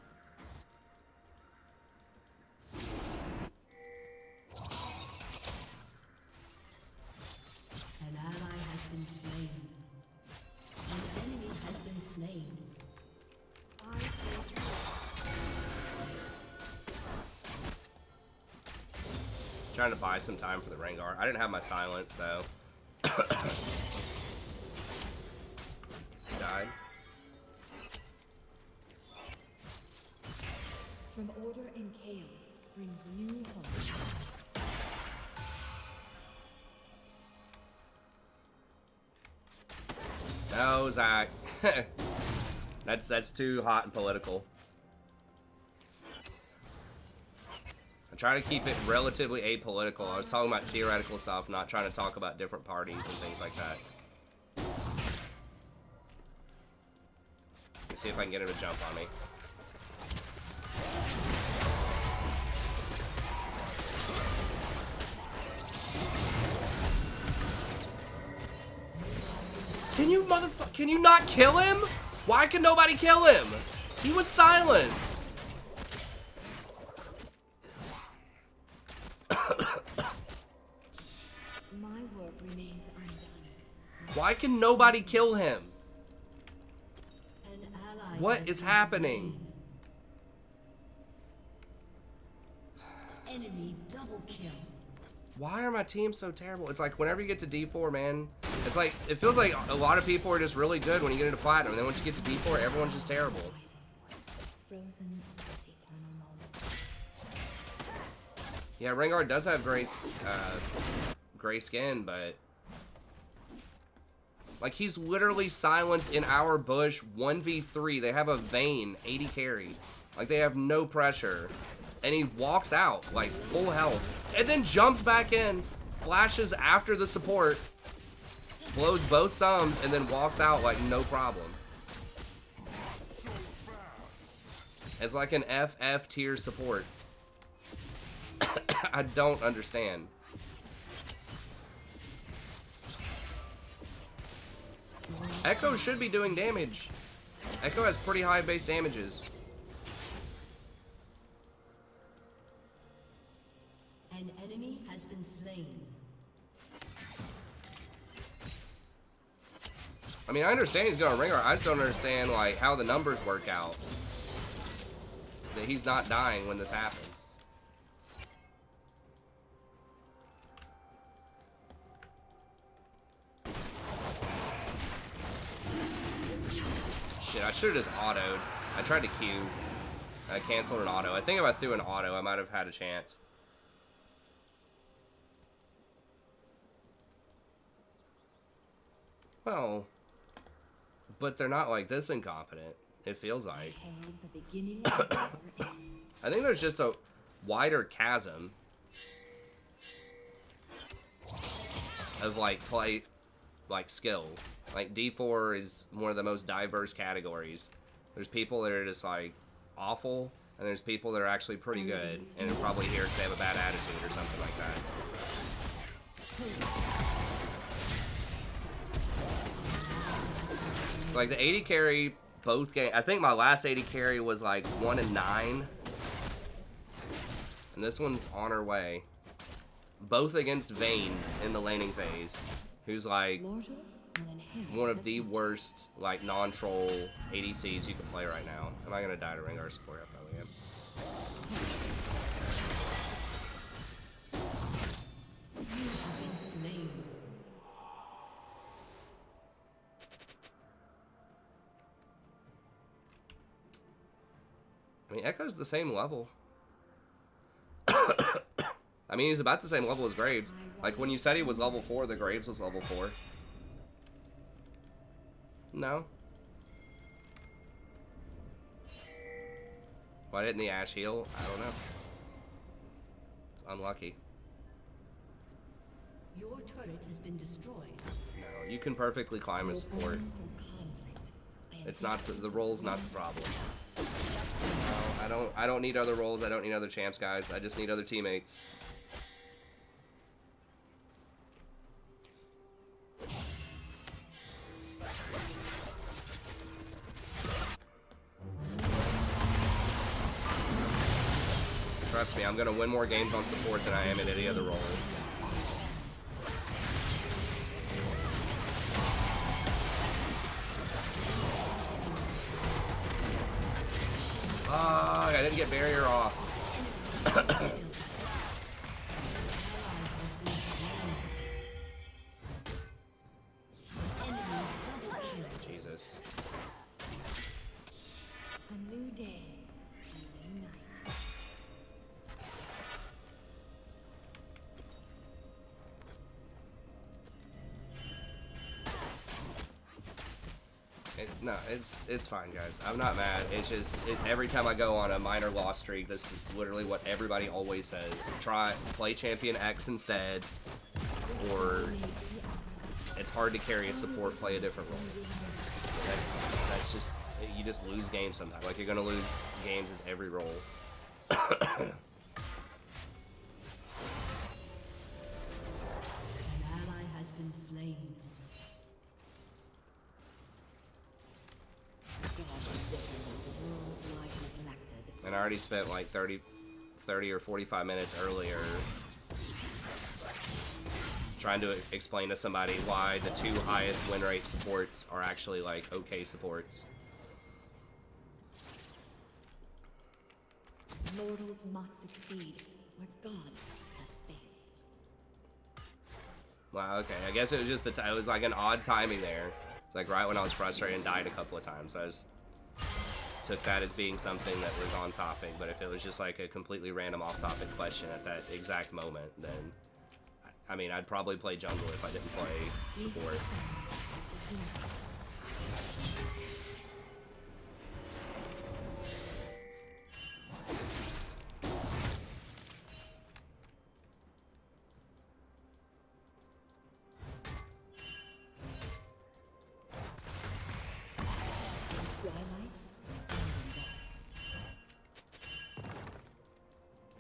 An ally has been slain. An enemy has been slain. I say Trying to buy some time for the Rengar. I didn't have my silence, so. Died. from order and chaos springs new hope. No, Zach. That's too hot and political. I try to keep it relatively apolitical. I was talking about theoretical stuff, not trying to talk about different parties and things like that. Let's see if I can get him to jump on me. Can you not kill him? Why can nobody kill him? He was silenced. My work remains undone. Why can nobody kill him? An ally What has is been happening? slain. Enemy double kill. Why are my teams so terrible? It's like whenever you get to D4, man, it's like, it feels like a lot of people are just really good when you get into Platinum, and then once you get to D4, everyone's just terrible. Frozen as eternal moment. Yeah, Rengar does have gray skin, but like he's literally silenced in our bush 1v3. They have a Vayne 80 carry. Like they have no pressure. And he walks out like full health. And then jumps back in, flashes after the support, blows both sums, and then walks out like no problem. It's like an FF tier support. I don't understand. Echo should be doing damage. Echo has pretty high base damages. An enemy has been slain. I mean, I understand he's going Rengar. I just don't understand like how the numbers work out. That he's not dying when this happens. Shit, I should have just autoed. I tried to Q. I canceled an auto. I think if I threw an auto, I might have had a chance. Well, but they're not like this incompetent. It feels like. Held the beginning of the end. I think there's just a wider chasm of like skill. Like D4 is one of the most diverse categories. There's people that are just like awful, and there's people that are actually pretty good, and are probably here because they have a bad attitude or something like that. Like the 80 carry both games. I think my last 80 carry was like 1-9. And this one's on her way. Both against Vaynes in the laning phase. who's like Mortals will inherit one of the worst like non-troll ADCs you can play right now. Am I gonna die to Rengar support? I probably am. You have been slain. I mean, Echo's the same level. I mean, he's about the same level as Graves. Like, when you said he was level 4, the Graves was level 4. No. Why didn't the Ashe heal? I don't know. It's unlucky. Your turret has been destroyed. No, you can perfectly climb a support. It's not the role's not the problem. No, I don't need other roles. I don't need other champs, guys. I just need other teammates. Trust me, I'm gonna win more games on support than I am in any other role. I didn't get barrier off. Jesus. A new day, a new night. No, it's fine, guys. I'm not mad. It's just every time I go on a minor loss streak, this is literally what everybody always says. Play champion X instead, or it's hard to carry a support. Play a different role. That's just you just lose games sometimes. Like you're gonna lose games as every role. An ally has been slain. And I already spent like 30 or 45 minutes earlier trying to explain to somebody why the 2 highest win rate supports are actually like okay supports. Mortals must succeed where gods have failed. Wow, okay. I guess it was just it was like an odd timing there. It's like right when I was frustrated and died a couple of times. I just took that as being something that was on topic, but if it was just like a completely random off-topic question at that exact moment, then I mean, I'd probably play jungle if I didn't play support.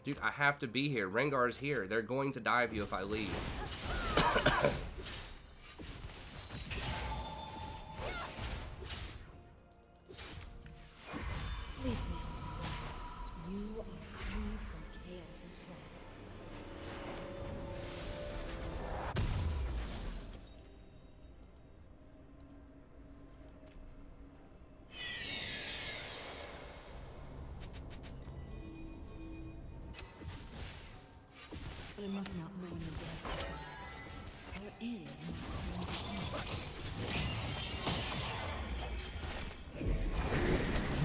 Dude, I have to be here. Rengar's here. They're going to dive you if I leave. Sleep now. You are free from chaos's grasp. I must not mourn the death of gods, or end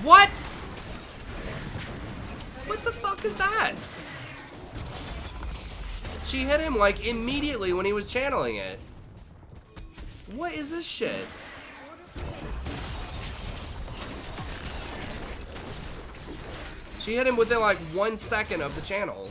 What? What the fuck is that? She hit him like immediately when he was channeling it. What is this shit? She hit him within like 1 second of the channel.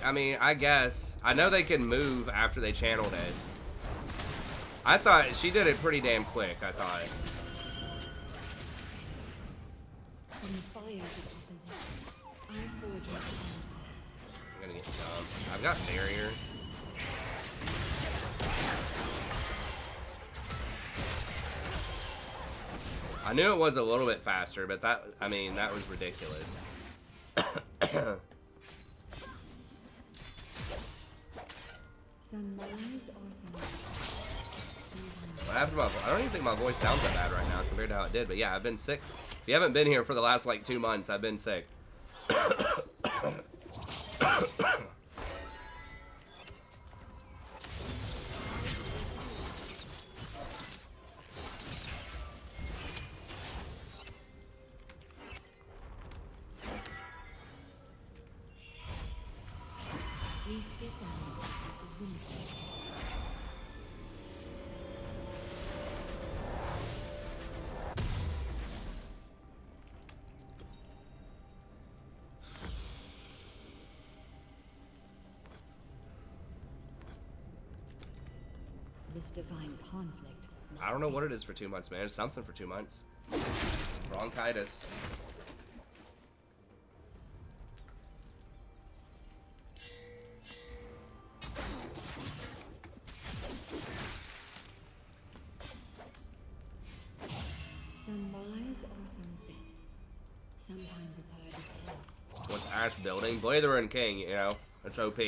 I mean, I guess. I know they can move after they channeled it. I thought she did it pretty damn quick, I thought. from the fires of opposition. I forge my own. I'm gonna get dumped. I've got barrier. I knew it was a little bit faster, but that, I mean, that was ridiculous. Sunrise or sunset? What happened to my voice? I don't even think my voice sounds that bad right now compared to how it did, but yeah, I've been sick. If you haven't been here for the last like 2 months, I've been sick. Please be found as divinity. This divine conflict. I don't know what it is for 2 months, man. It's something for 2 months. Bronchitis. Sunrise or sunset? Sometimes it's hard to tell. What's Ash building? Blather and King, you know. That's OP.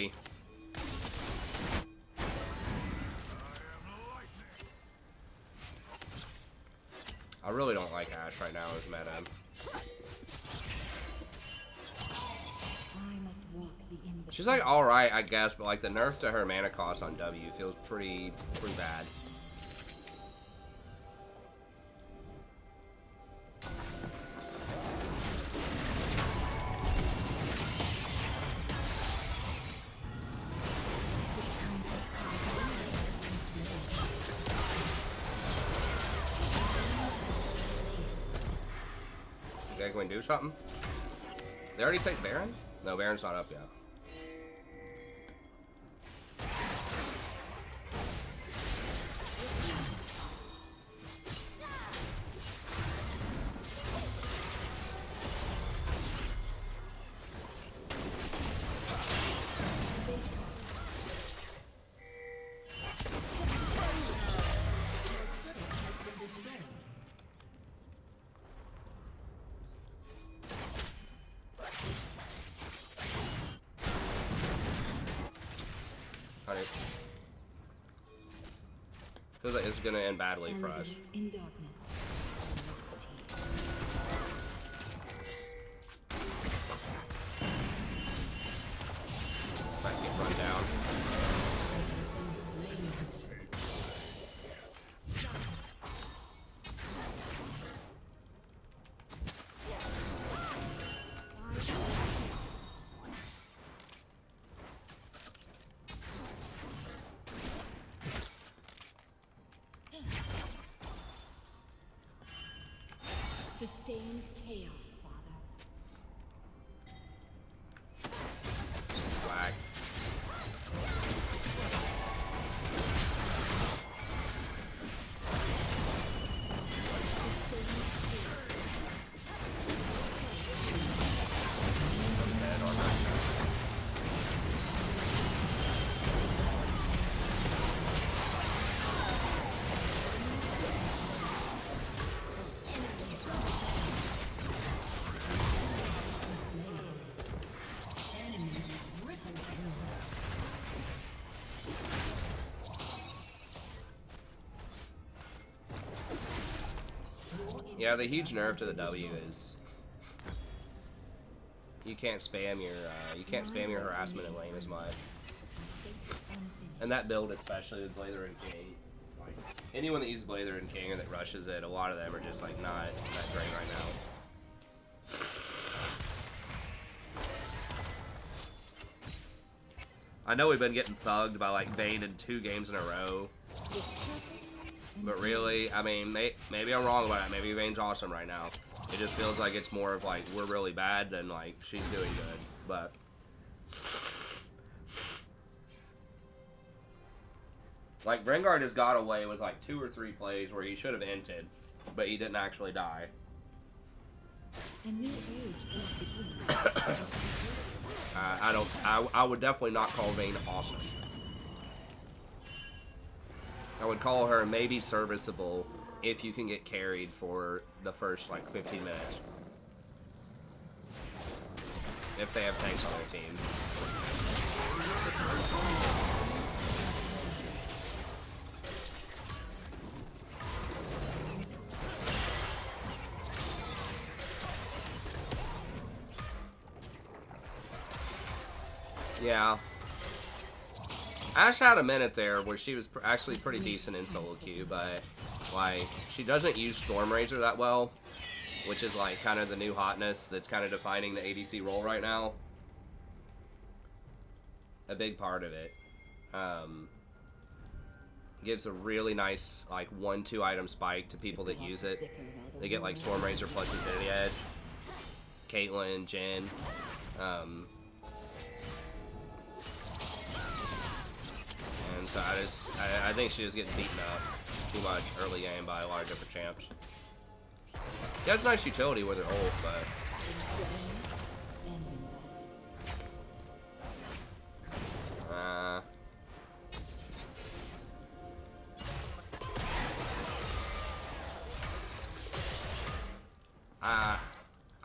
I really don't like Ash right now as meta. I must walk the in. She's like alright, I guess, but like the nerf to her mana cost on W feels pretty bad. Okay, can we do something? They already take Baron? No, Baron's not up yet. Feels like it's gonna end badly for us. Elevates in darkness. Might get run down. Sustained chaos, Father. Flag. Dead armor. Yeah, the huge nerf to the W is you can't spam your harassment in lane as much. And that build, especially with Blather and King, like anyone that uses Blather and King or that rushes it, a lot of them are just like not that great right now. I know we've been getting thugged by like Vayne in 2 games in a row. But really, I mean, maybe I'm wrong about it. Maybe Vayne's awesome right now. It just feels like it's more of like we're really bad than like she's doing good. But like Rengar just got away with like 2 or 3 plays where he should have entered, but he didn't actually die. A new age is beginning. I would definitely not call Vayne awesome. I would call her maybe serviceable if you can get carried for the first like 15 minutes. If they have tanks on their team. Yeah. Ash had a minute there where she was actually pretty decent in solo queue, but like she doesn't use Storm Razor that well, which is like kind of the new hotness that's kind of defining the ADC role right now. A big part of it. Gives a really nice like 1-2 item spike to people that use it. They get like Storm Razor plus Infinity Edge, Caitlyn, Jhin. And so I think she just gets beaten up too much early game by a lot of different champs. She has nice utility with her ult, but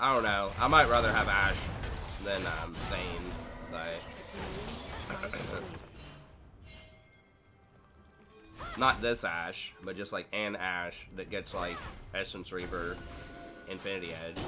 I don't know. I might rather have Ashe than Vayne, but not this Ashe, but just like an Ashe that gets like Essence Reaver, Infinity Edge.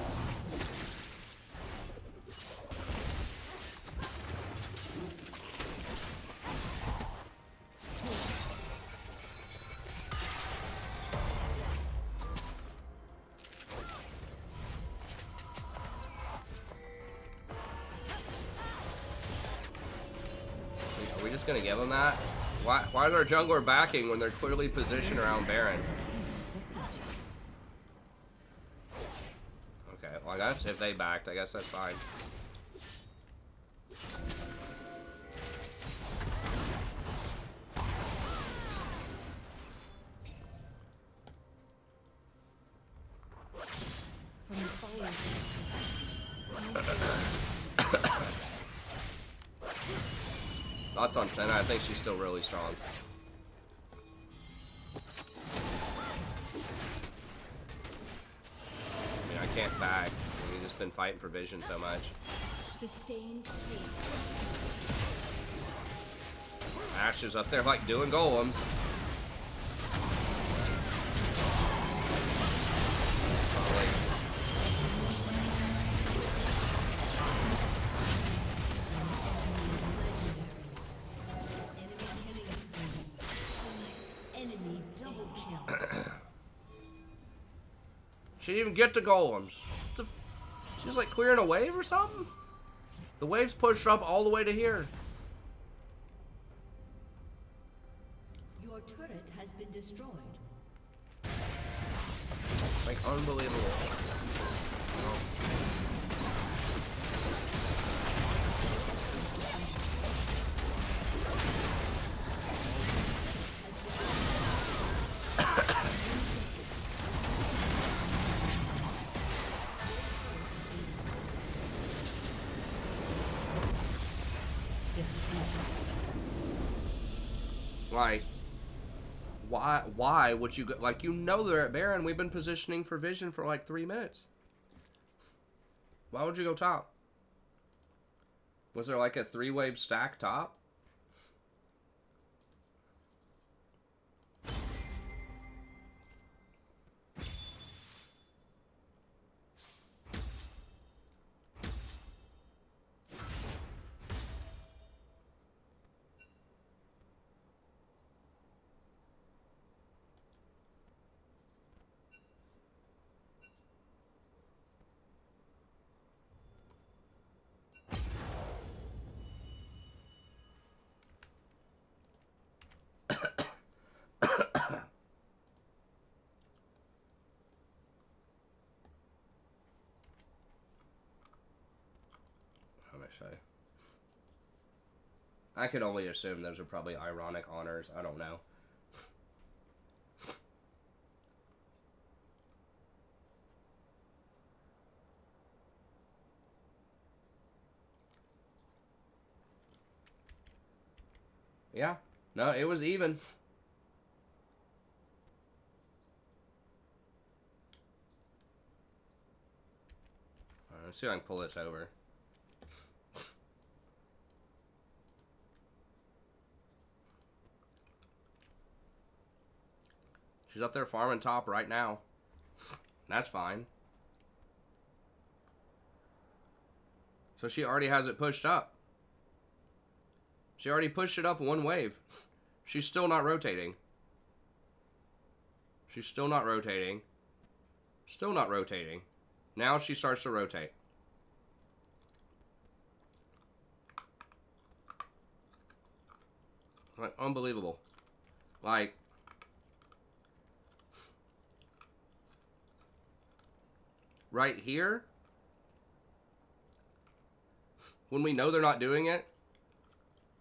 Are we just gonna give them that? Why is our jungler backing when they're clearly positioned around Baron? Okay, well I guess if they backed, I guess that's fine. From the fire. Thoughts on Senna? I think she's still really strong. I mean, I can't back. We've just been fighting for vision so much. Sustained faith. Ashe is up there like doing golems. She didn't even get to golems. She's like clearing a wave or something? The wave's pushed up all the way to here. Your turret has been destroyed. Like unbelievable. Like, why would you go, like, you know they're at Baron, we've been positioning for vision for like 3 minutes. Why would you go top? Was there like a 3-wave stack top? I could only assume those are probably ironic honors. I don't know. Yeah. No, it was even. Let's see if I can pull this over. She's up there farming top right now. That's fine. So she already has it pushed up. She already pushed it up one wave. She's still not rotating. She's still not rotating. Still not rotating. Now she starts to rotate. Like, unbelievable. Like, right here, when we know they're not doing it,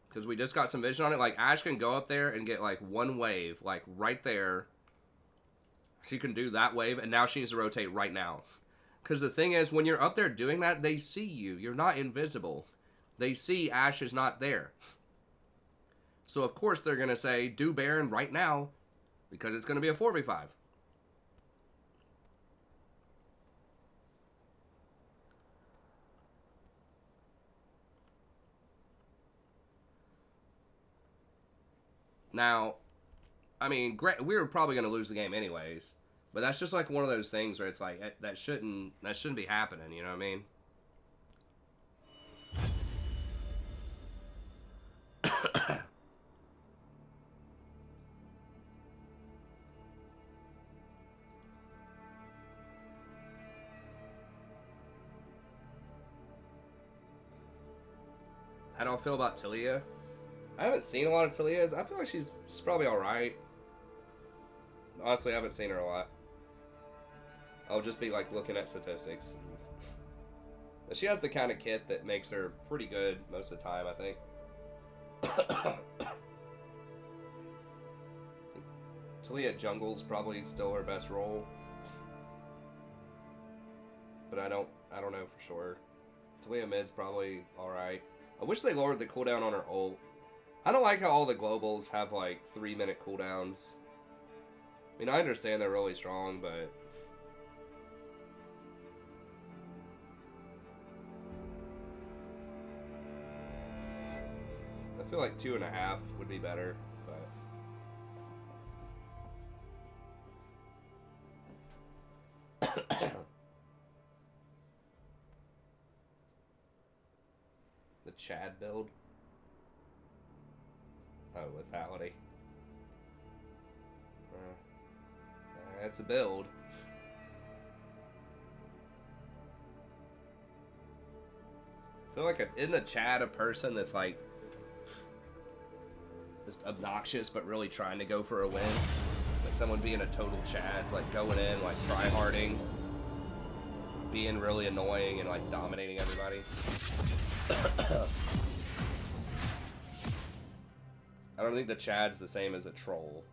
because we just got some vision on it, like, Ash can go up there and get, like, one wave, like, right there. She can do that wave, and now she needs to rotate right now. Because the thing is, when you're up there doing that, they see you. You're not invisible. They see Ash is not there. So, of course, they're going to say, do Baron right now, because it's going to be a 4v5. Now, I mean, we were probably going to lose the game anyways, but that's just like one of those things where it's like that shouldn't be happening. You know what I mean? How do I feel about Talia? I haven't seen a lot of Talia's. I feel like she's probably alright. Honestly, I haven't seen her a lot. I'll just be like looking at statistics. But she has the kind of kit that makes her pretty good most of the time, I think. Talia jungle's probably still her best role. But I don't know for sure. Talia mid's probably alright. I wish they lowered the cooldown on her ult. I don't like how all the globals have like 3-minute cooldowns. I mean, I understand they're really strong, but I feel like 2.5 would be better. But the Chad build. Oh, lethality. That's a build. I feel like isn't a Chad a person that's like just obnoxious but really trying to go for a win? Like someone being a total Chad's like going in, like try-harding, being really annoying and like dominating everybody. I don't think the Chad's the same as a troll.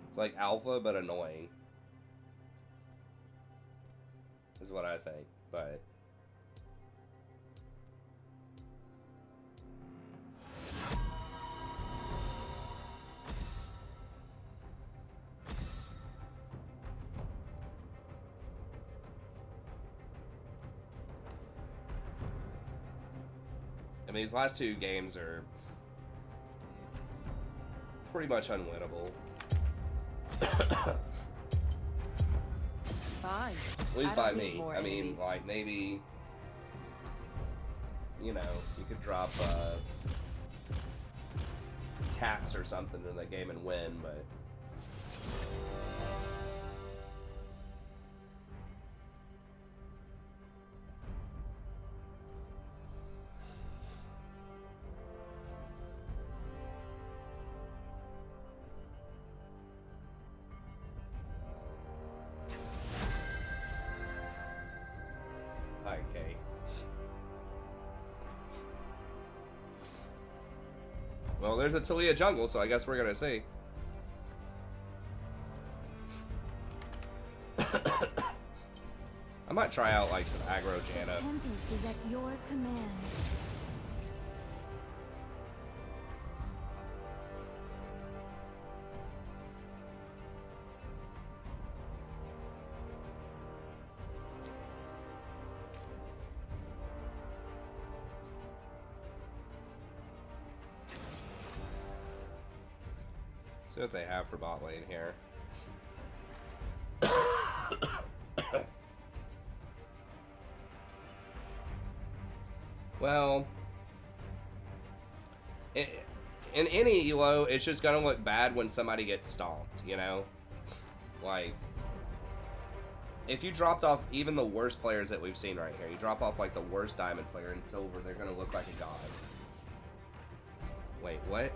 It's like alpha, but annoying. Is what I think, but... I mean, these last two games are pretty much unwinnable. Fine. At least by me. I mean, like, maybe, you know, you could drop cats or something in that game and win, but... Okay. Well, there's a Talia jungle, so I guess we're gonna see. I might try out like some aggro Janna. Tempest is at your command. See what they have for bot lane here. Well, in any elo, it's just gonna look bad when somebody gets stomped, you know? Like, if you dropped off even the worst players that we've seen right here, you drop off like the worst diamond player in silver, they're gonna look like a god. Wait, what?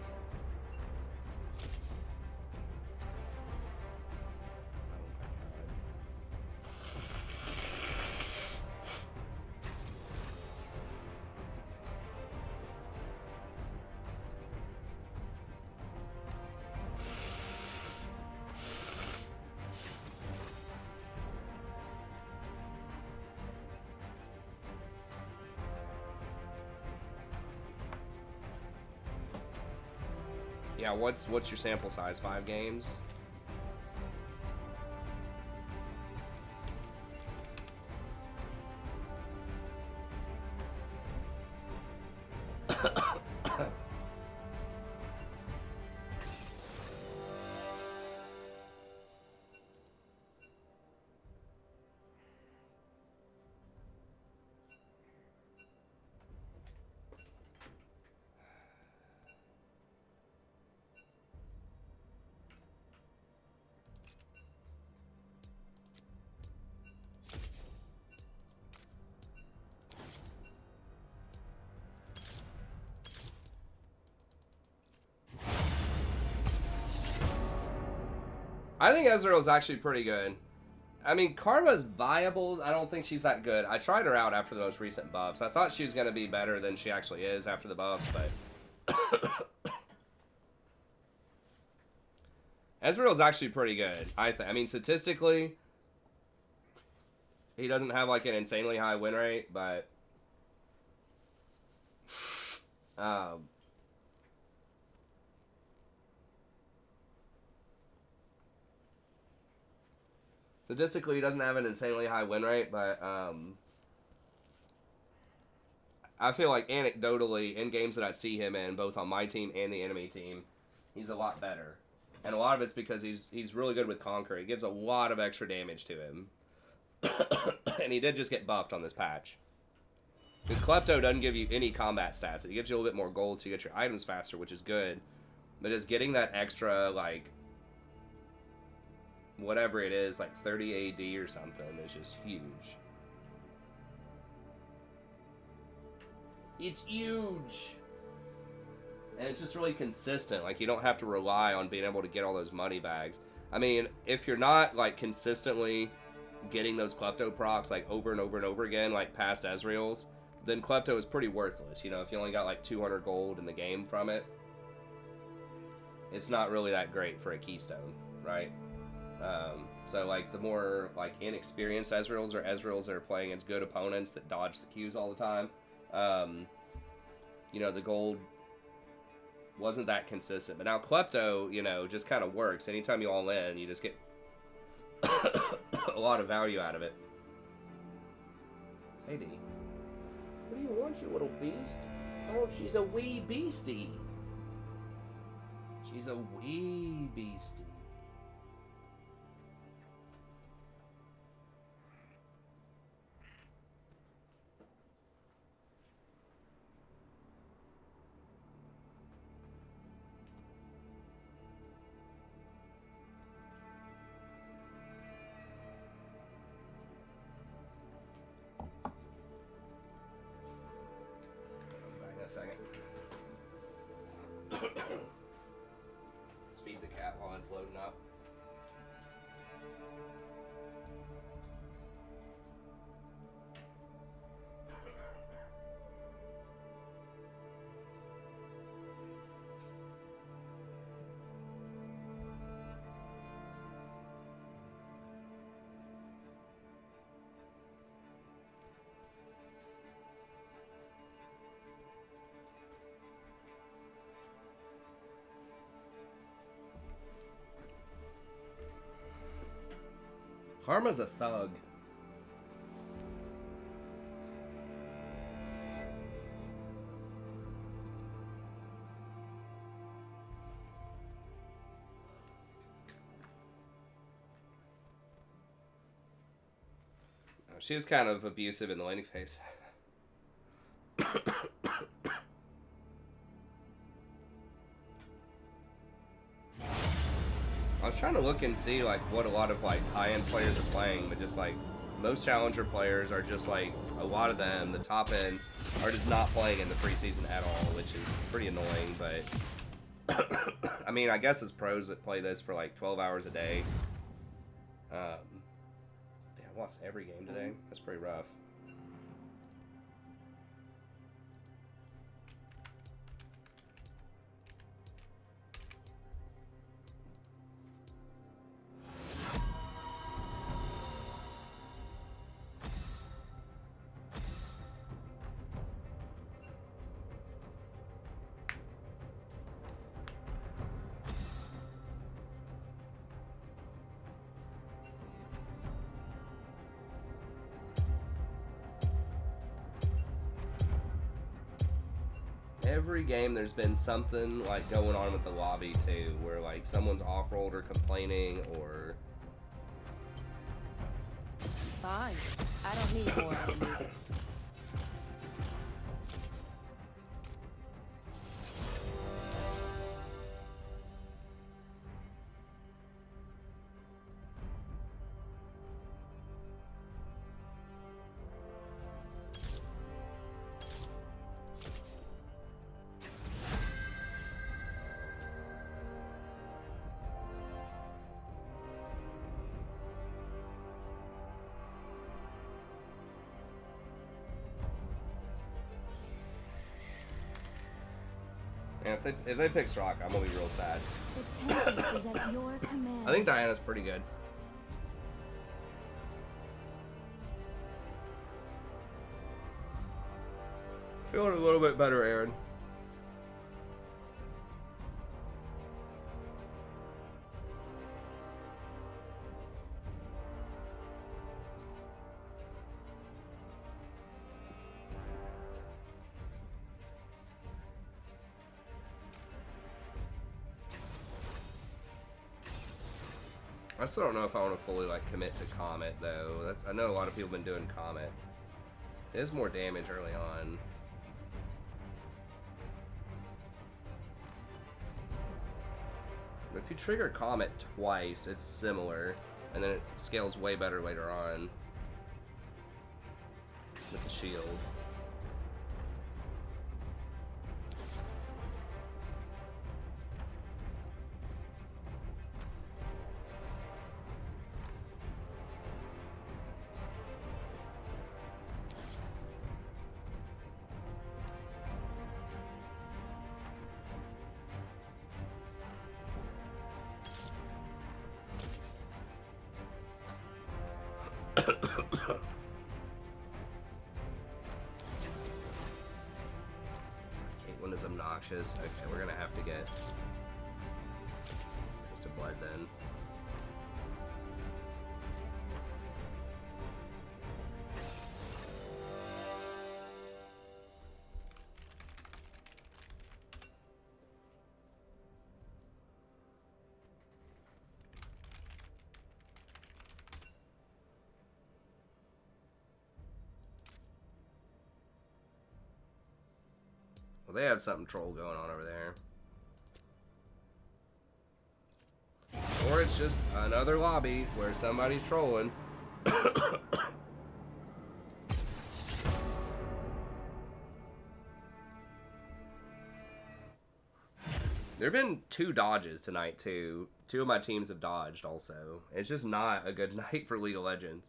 Yeah, what's your sample size? 5 games? I think Ezreal's actually pretty good. I mean, Karma's viable. I don't think she's that good. I tried her out after the most recent buffs. I thought she was going to be better than she actually is after the buffs, but... Ezreal's actually pretty good, I mean, statistically, he doesn't have, like, an insanely high win rate, but... Statistically, he doesn't have an insanely high win rate, but I feel like anecdotally, in games that I see him in, both on my team and the enemy team, he's a lot better. And a lot of it's because he's really good with Conquer. He gives a lot of extra damage to him. And he did just get buffed on this patch. Because Klepto doesn't give you any combat stats. It gives you a little bit more gold so you get your items faster, which is good. But just getting that extra, like... whatever it is, like 30 AD or something, is just huge. It's huge! And it's just really consistent. Like, you don't have to rely on being able to get all those money bags. I mean, if you're not, like, consistently getting those Klepto procs, like, over and over and over again, like, past Ezreal's, then Klepto is pretty worthless. You know, if you only got, like, 200 gold in the game from it, it's not really that great for a Keystone, right? So, like, the more, like, inexperienced Ezreals or Ezreals that are playing against good opponents that dodge the Qs all the time, you know, the gold wasn't that consistent. But now Klepto, you know, just kind of works. Anytime you all in, you just get a lot of value out of it. Sadie, what do you want, you little beast? Oh, she's a wee beastie. She's a wee beastie. Second. Let's feed the cat while it's loading up. Karma's a thug. She was kind of abusive in the laning phase. I was trying to look and see like what a lot of like high-end players are playing, but just like most challenger players are just like a lot of them, the top end, are just not playing in the preseason at all, which is pretty annoying. But I mean, I guess it's pros that play this for like 12 hours a day. Damn, I lost every game today. That's pretty rough. Every game there's been something like going on with the lobby too, where like someone's off-rolled or complaining or... Fine. I don't need more enemies. And if they pick Strock, I'm gonna be real sad. The template is at your command. I think Diana's pretty good. Feeling a little bit better, Aaron. I still don't know if I want to fully like commit to Comet though. I know a lot of people have been doing Comet. It is more damage early on. But if you trigger Comet twice, it's similar, and then it scales way better later on with the shield. Caitlyn is obnoxious. Okay, we're gonna have to get Taste of Blood then. Well, they had something troll going on over there. Or it's just another lobby where somebody's trolling. There have been 2 dodges tonight, too. 2 of my teams have dodged, also. It's just not a good night for League of Legends.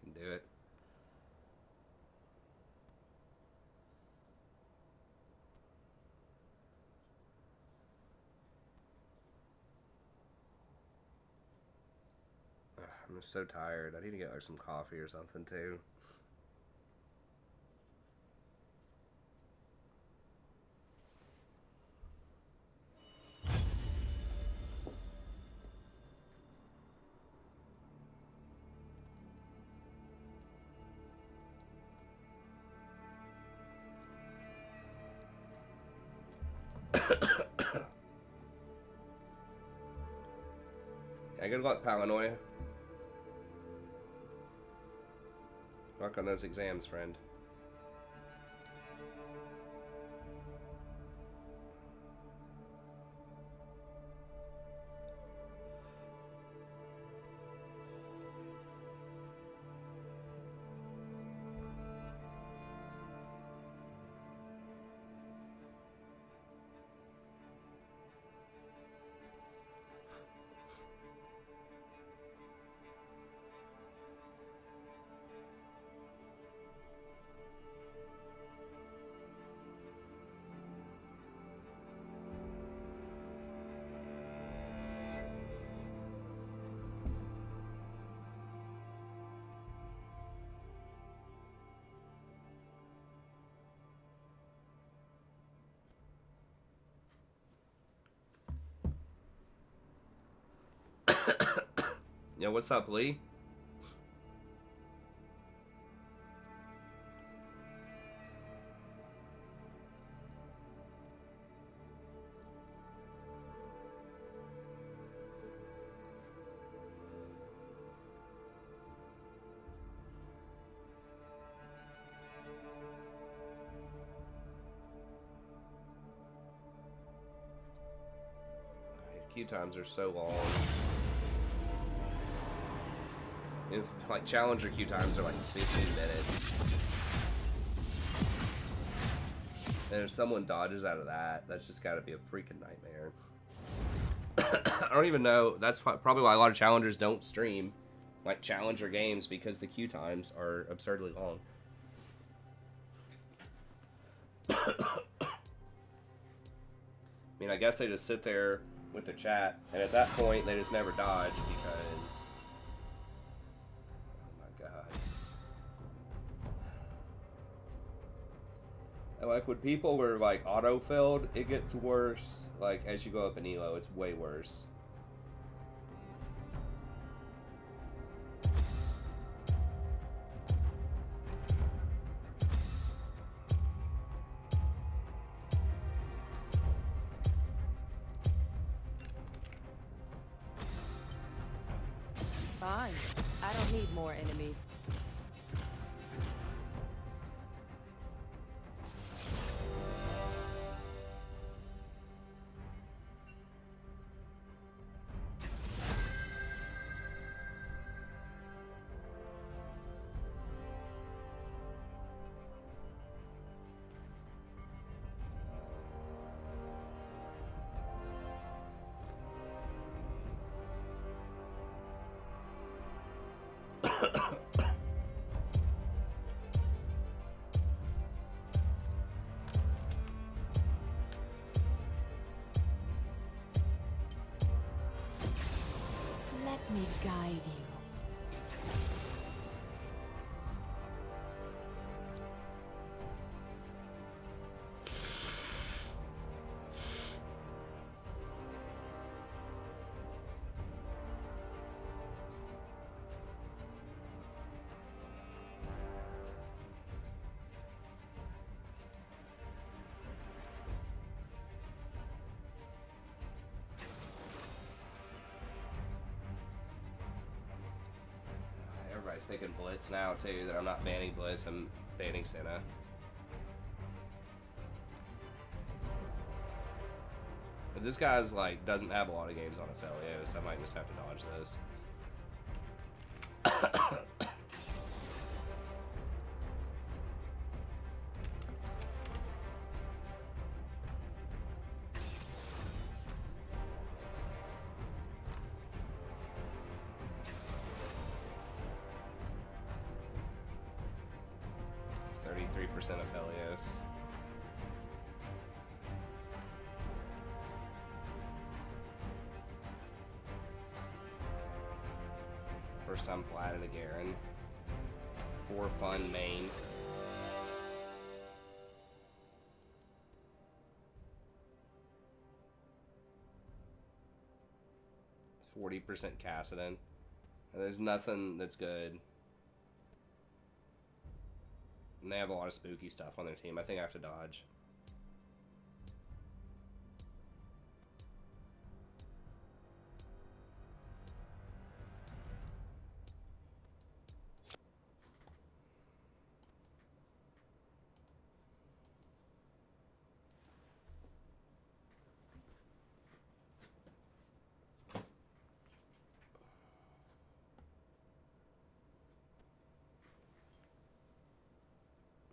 Can do it. I'm just so tired. I need to get like some coffee or something too. Yeah, good luck, Paranoia. Luck on those exams, friend. Yo, what's up, Lee? Queue times are so long. If, like, challenger queue times are like 15 minutes. And if someone dodges out of that, that's just gotta be a freaking nightmare. I don't even know. That's probably why a lot of challengers don't stream, like, challenger games, because the queue times are absurdly long. I mean, I guess they just sit there with the chat, and at that point, they just never dodge because... Oh my god. And like, when people were, like, auto-filled, it gets worse. Like, as you go up in Elo, it's way worse. Fine. I don't need more enemies. Let me guide you. Everybody's picking Blitz now, too, that I'm not banning Blitz, I'm banning Senna. But this guy's, like, doesn't have a lot of games on Aphelios, so I might just have to dodge those. 33% of Helios. First time flat in a Garen. For fun main. %40 Cassidon. There's nothing that's good. And they have a lot of spooky stuff on their team. I think I have to dodge.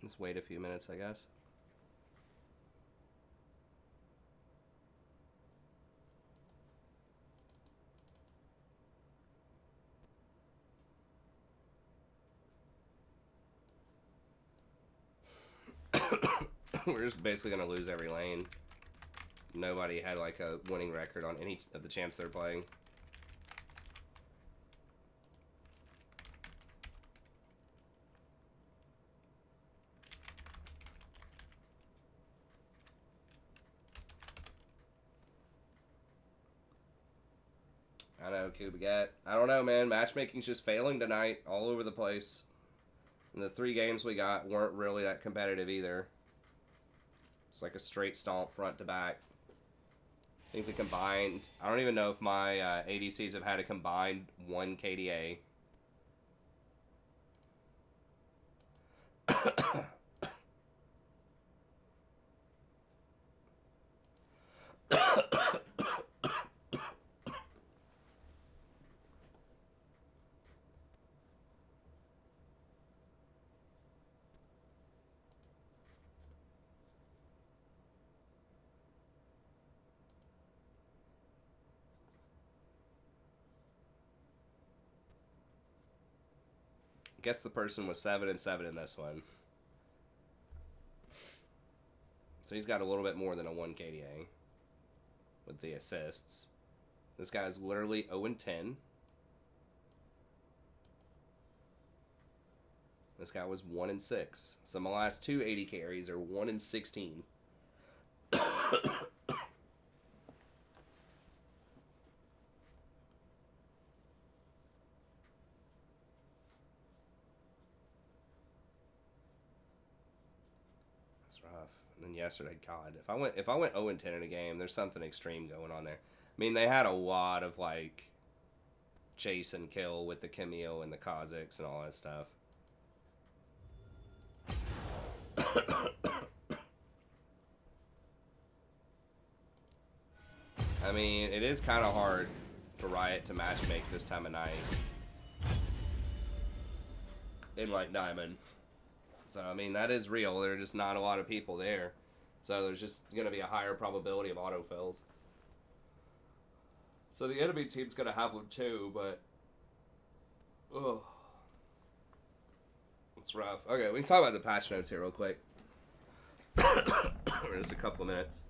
Let's wait a few minutes, I guess. We're just basically going to lose every lane. Nobody had like a winning record on any of the champs they're playing. I know, Kubagat. I don't know, man. Matchmaking's just failing tonight all over the place. And the 3 games we got weren't really that competitive either. It's like a straight stomp front to back. I think the combined... I don't even know if my ADCs have had a combined 1 KDA. Guess the person was 7 and 7 in this one. So he's got a little bit more than a 1 KDA with the assists. This guy's literally 0 and 10. This guy was 1 and 6. So my last 2 80 carries are 1 and 16. Rough. And then yesterday, God, if I went 0 and 10 in a game, there's something extreme going on there. I mean, they had a lot of like chase and kill with the Camille and the Kazakhs and all that stuff. I mean, it is kind of hard for Riot to matchmake this time of night in like Diamond. So, I mean, that is real. There are just not a lot of people there. So, there's just going to be a higher probability of autofills. So, the enemy team's going to have them too, but... Ugh. It's rough. Okay, we can talk about the patch notes here real quick. For just a couple of minutes.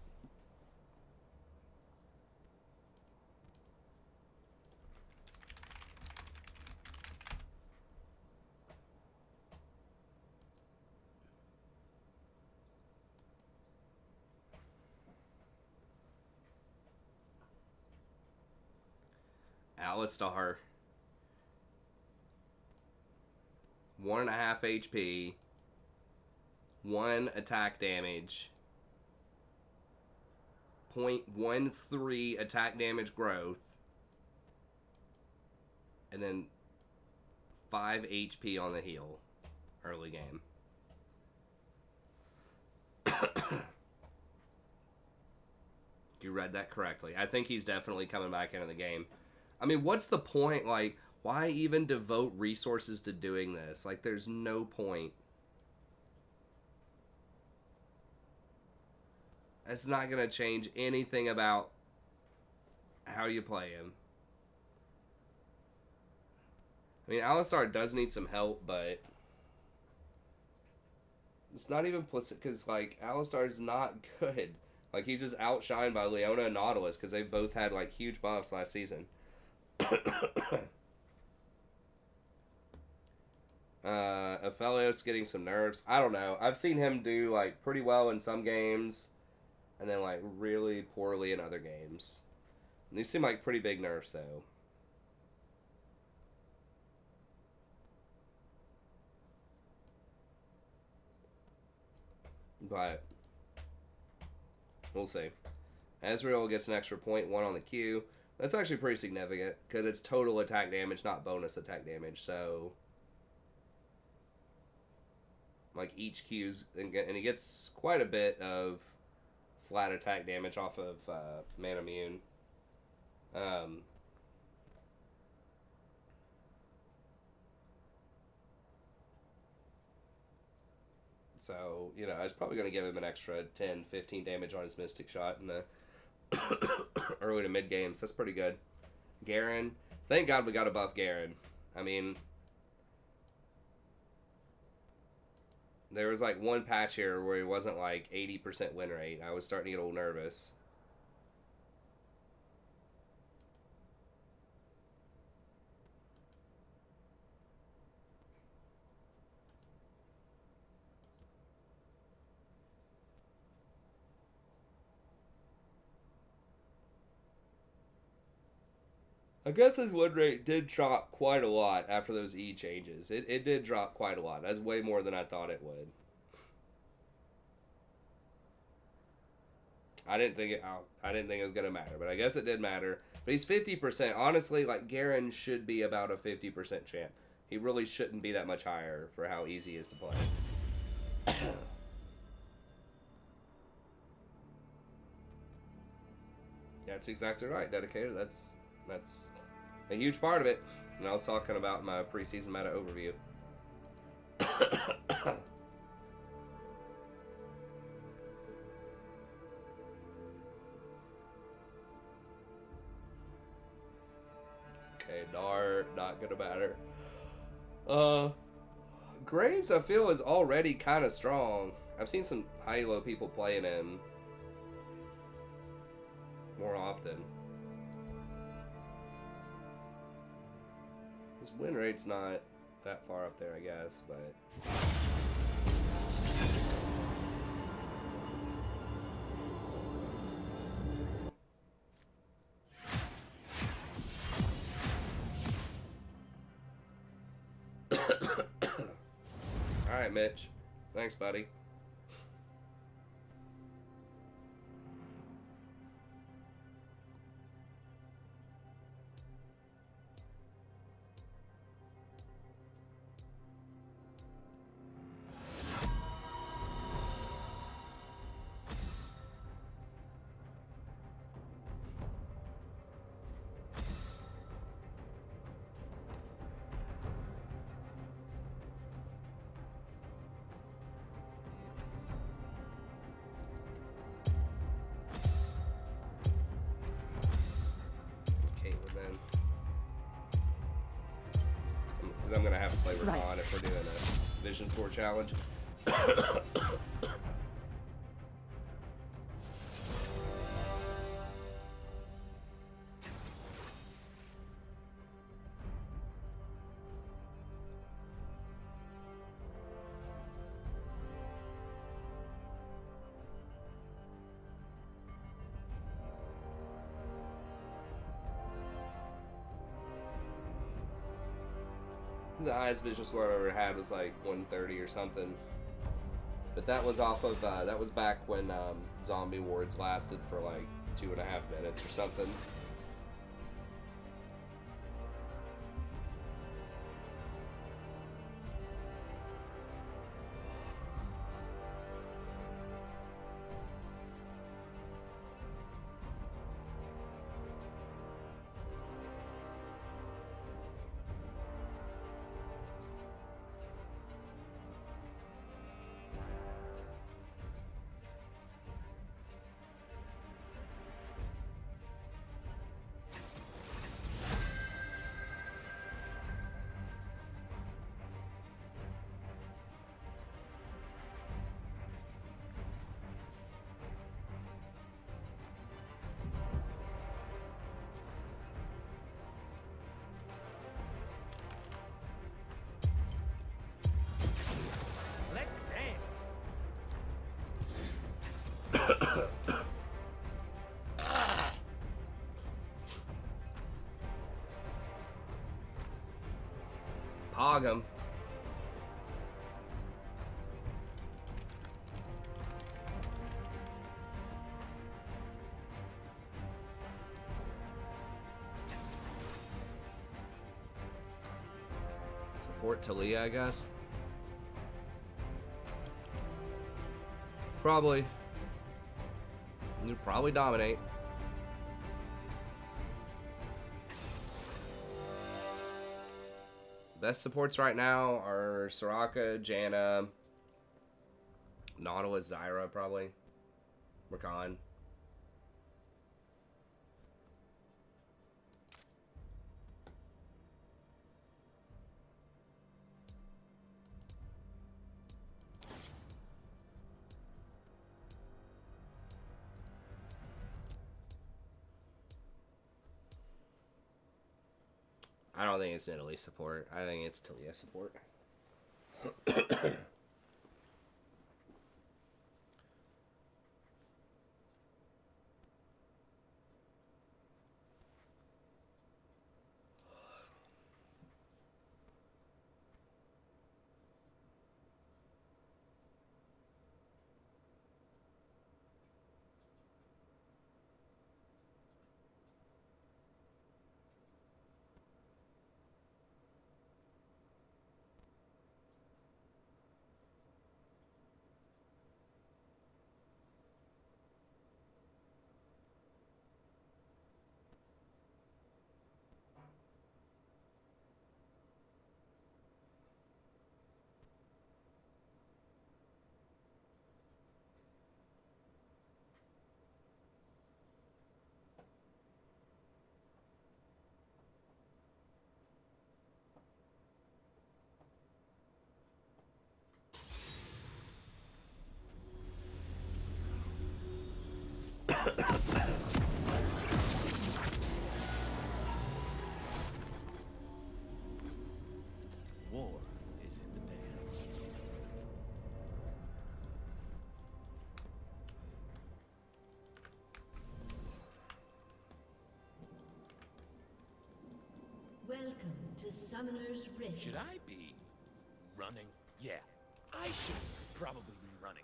Alistar, 1.5 HP, 1 attack damage, 0.13 attack damage growth, and then 5 HP on the heal early game. You read that correctly. I think he's definitely coming back into the game. I mean, what's the point? Like, why even devote resources to doing this? Like, there's no point. It's not going to change anything about how you play him. I mean, Alistar does need some help, but it's not even because, like, Alistar's not good. Like, he's just outshined by Leona and Nautilus because they both had, like, huge buffs last season. Aphelios getting some nerfs. I don't know. I've seen him do like pretty well in some games and then like really poorly in other games. And these seem like pretty big nerfs though. But we'll see. Ezreal gets an extra 0.1 on the Q. That's actually pretty significant because it's total attack damage, not bonus attack damage. So, like each Q's, and he gets quite a bit of flat attack damage off of Man Immune. So, you know, I was probably going to give him an extra 10, 15 damage on his Mystic Shot in the early to mid games. That's pretty good. Garen. Thank God we got a buff Garen. I mean, there was like one patch here where he wasn't like 80% win rate. I was starting to get a little nervous. I guess his win rate did drop quite a lot after those E changes. It did drop quite a lot. That's way more than I thought it would. I didn't think it was gonna matter, but I guess it did matter. But he's 50%. Honestly, like Garen should be about a 50% champ. He really shouldn't be that much higher for how easy he is to play. That's exactly right, Dedicated. That's a huge part of it. And I was talking about my preseason meta overview. Okay, Dart, not gonna matter. Graves, I feel, is already kind of strong. I've seen some high-low people playing him more often. His win rate's not that far up there, I guess, but... Alright, Mitch. Thanks, buddy. I'm gonna have to play Rakan if we're doing a Vision Score challenge. The highest vision score I've ever had was like 130 or something. But that was off of, that was back when zombie wards lasted for like 2.5 minutes or something. Let's dance. Pog him. Support Talia, I guess. Probably. You'd probably dominate. Best supports right now are Soraka, Janna, Nautilus, Zyra, probably. Rakan. I don't think it's Italy support. I think it's Talia support. War is in the dance. Welcome to Summoner's Rift. Should I be running? Yeah, I should probably be running.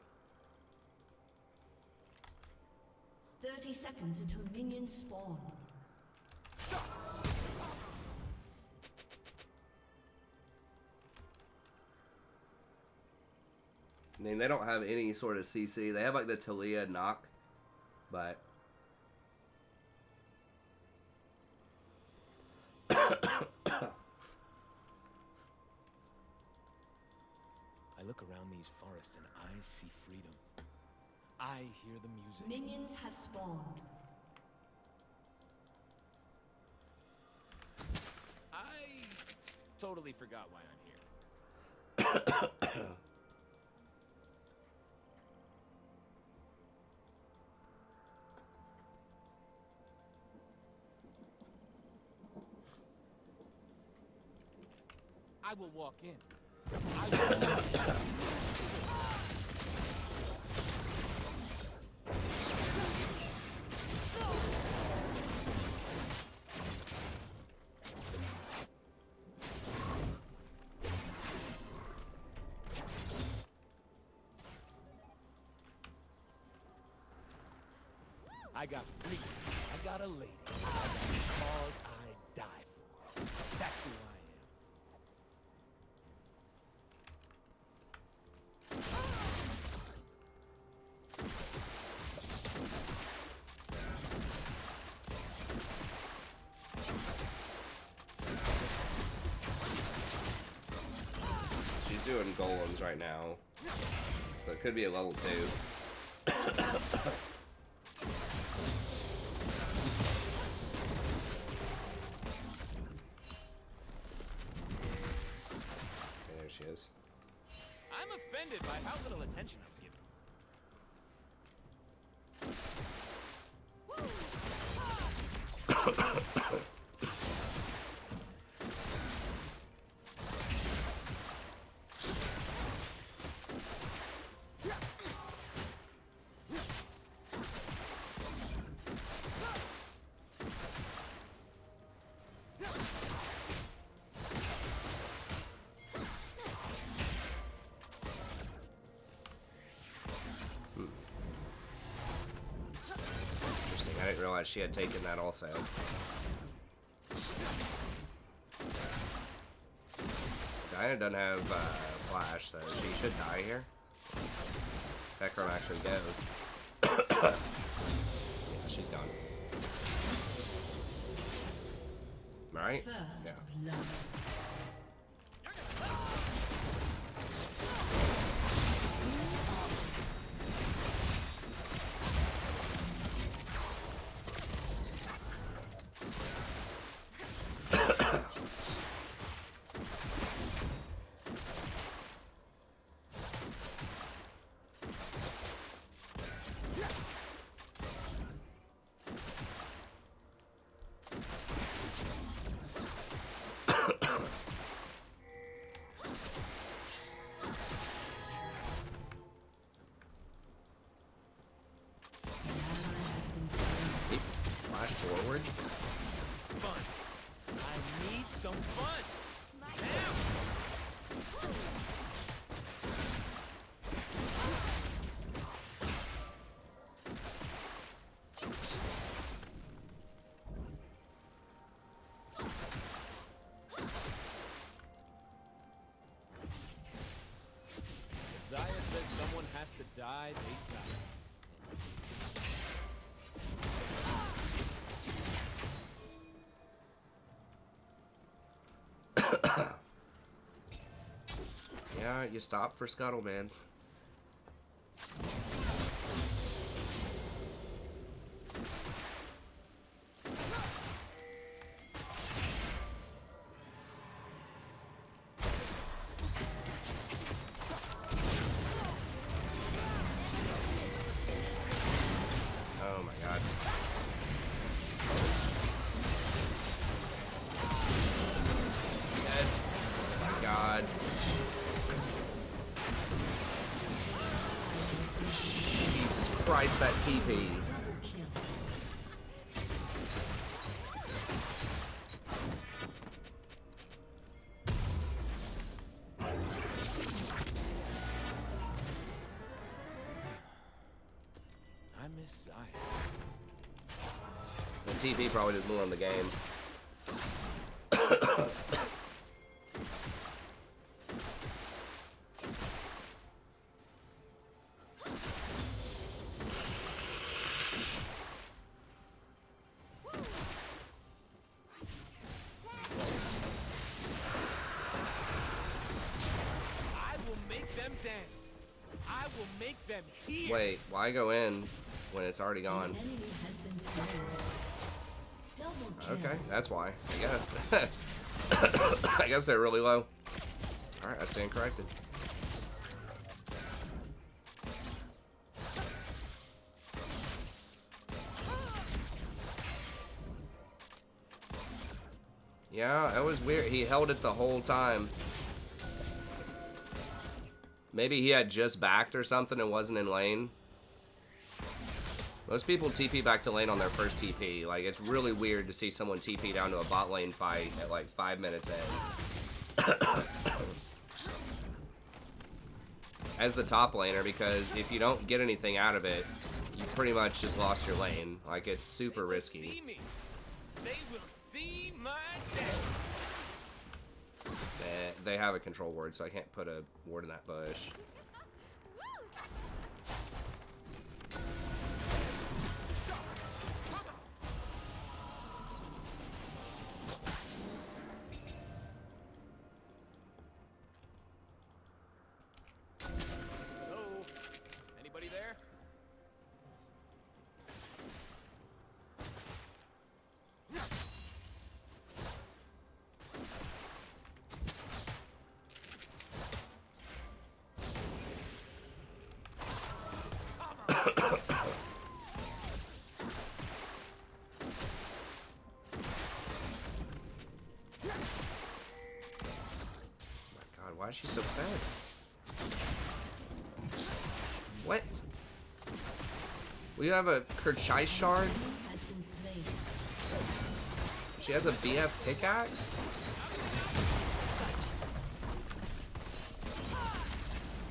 30 seconds until minions spawn. I mean, they don't have any sort of CC. They have like the Talia knock, but I look around these forests and I see freedom. I hear the music. Minions have spawned. I totally forgot why I'm here. I will walk in. I will walk in. I got freedom. I got a lady. I got the cause I die for. That's who I am. she's doing golems right now. So it could be a level 2. There she is. I'm offended by how little attention I was given. Interesting. I didn't realize she had taken that also. Diana doesn't have flash, so she should die here. Ekron actually goes. Yeah, she's gone. Right? First Yeah. blood. fun. If Zaya says someone has to die, they die. Yeah, you stop for Scuttle, man. Oh my god. Dead. Oh my god. Jesus Christ, that TP. I miss Zaya. The TP probably did more in the game. I will make them dance. I will make them hear. Wait, why go in when it's already gone? An enemy has been slain. Double kill. Okay, that's why. I guess. I guess they're really low. Alright, I stand corrected. Yeah, that was weird. He held it the whole time. Maybe he had just backed or something and wasn't in lane. Most people TP back to lane on their first TP. Like, it's really weird to see someone TP down to a bot lane fight at like 5 minutes in. As the top laner, because if you don't get anything out of it, you pretty much just lost your lane. Like, it's super risky. See me. They will see my dance. They have a control ward, so I can't put a ward in that bush. Hello? Anybody there? God, why is she so fed? What? We have a Kerchai shard? Has been slain. She has a BF pickaxe?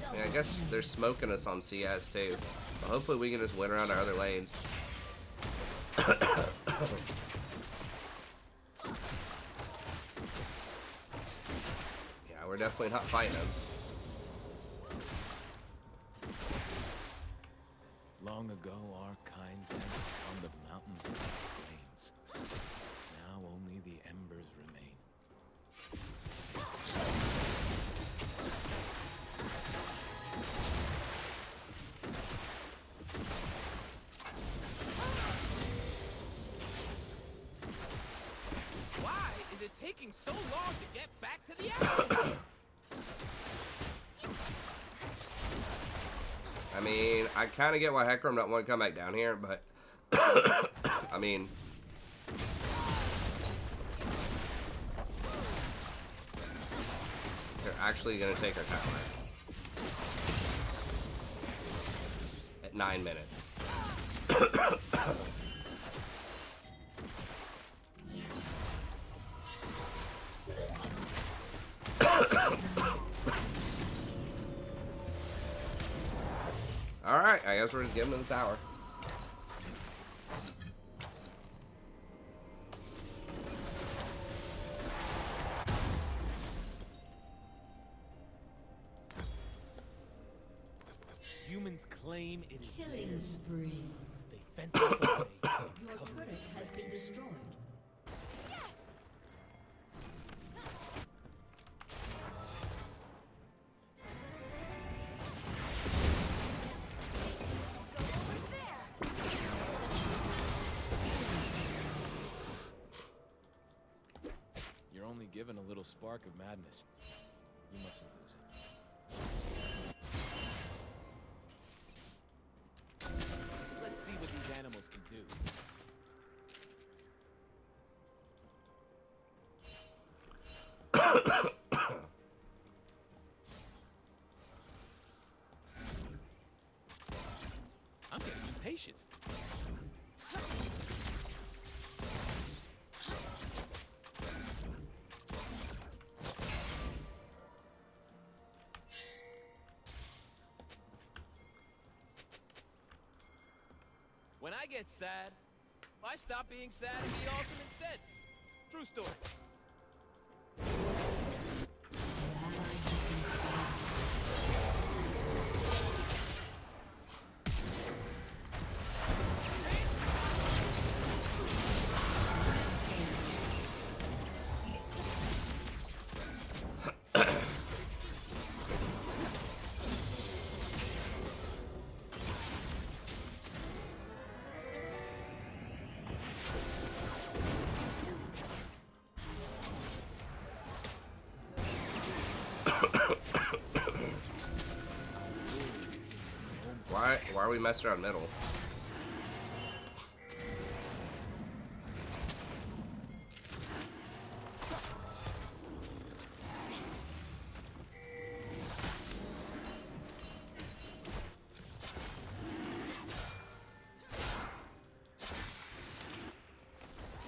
I mean, I guess they're smoking us on CS too. But hopefully we can just win around our other lanes. Yeah, we're definitely not fighting them. Long ago, our kind danced on the mountains and plains. Now only the embers remain. Why is it taking so long to get back to the action? I mean, I kind of get why Hecarim don't want to come back down here, but I mean, they're actually going to take our tower at 9 minutes. Alright, I guess we're just giving him the tower. Humans claim it is Killing theirs. spree. They fence us away. Your turret has been destroyed. You're only given a little spark of madness. You mustn't lose it. Let's see what these animals can do. I'm getting impatient. When I get sad, I stop being sad and be awesome instead. True story. Why are we messing around middle?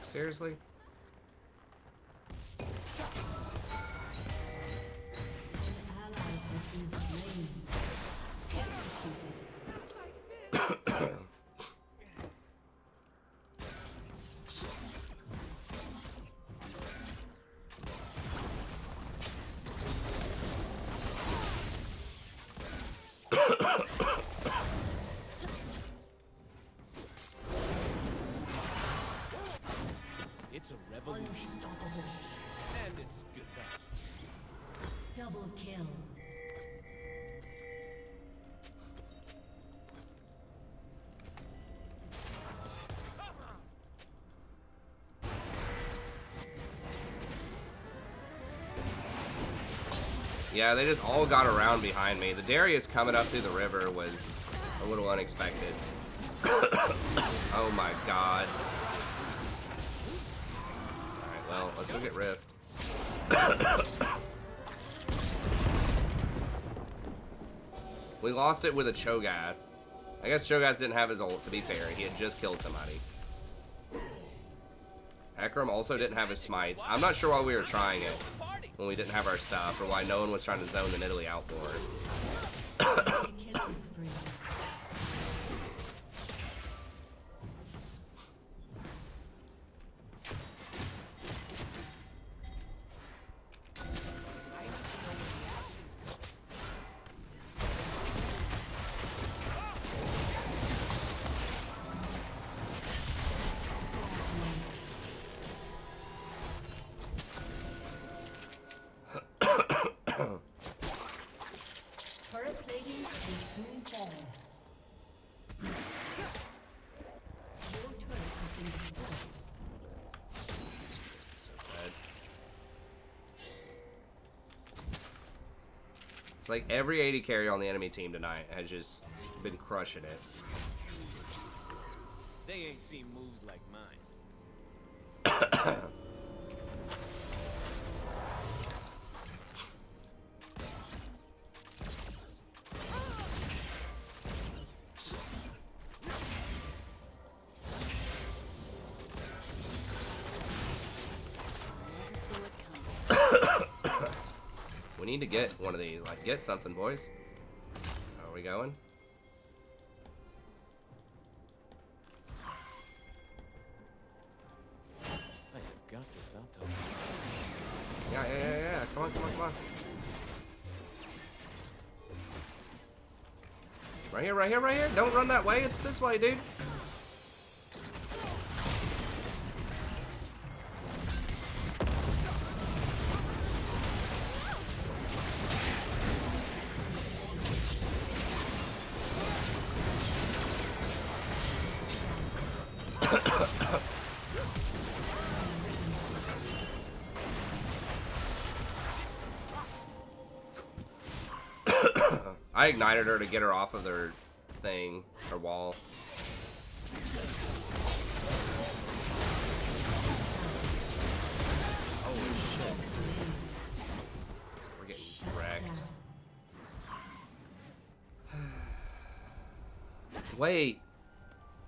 Seriously? An ally has been slain. Executed. It's a revolution. Unstoppable. And it's good times. Double kill. Yeah, they just all got around behind me. The Darius coming up through the river was a little unexpected. Oh my god. Alright, well, let's go get Rift. We lost it with a Cho'Gath. I guess Cho'Gath didn't have his ult, to be fair. He had just killed somebody. Ekram also didn't have his smites. I'm not sure why we were trying it when we didn't have our stuff, or why no one was trying to zone the Nidalee out more. Killing spree. Turret plating will soon fall. Your turret has been destroyed. This is so bad. It's like every 80 carry on the enemy team tonight has just been crushing it. They ain't seen moves like mine. We need to get one of these. Like, get something, boys. How are we going? yeah. Come on, come on, come on. Right here, right here, right here. Don't run that way. It's this way, dude. I ignited her to get her off of their thing, her wall. Holy shit. We're getting wrecked. Wait.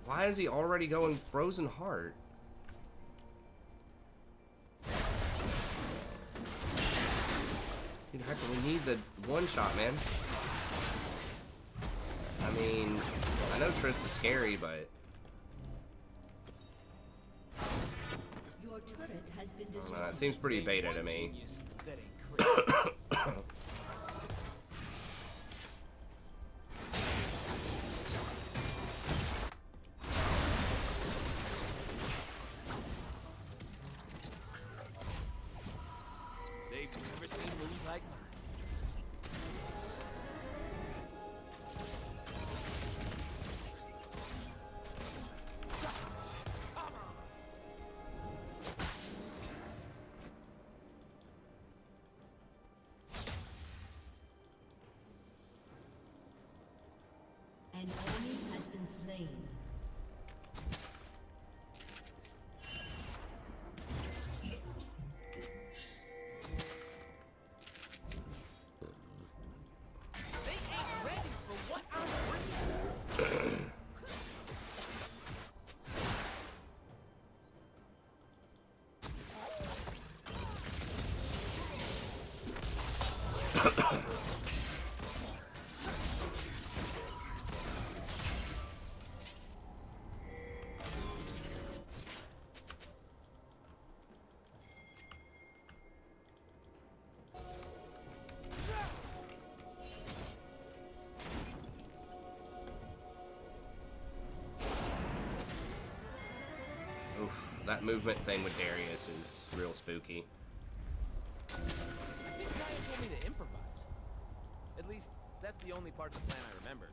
Why is he already going Frozen Heart? Dude, heck, we need the one shot, man. I mean, I know Triss is scary, but Your turret has been I don't destroyed. know, it seems pretty beta to me. That ain't crazy. They've never seen moves like mine. An enemy has been slain. Oof, that movement thing with Darius is real spooky. I think Giant told me to improvise. At least, that's the only part of the plan I remember.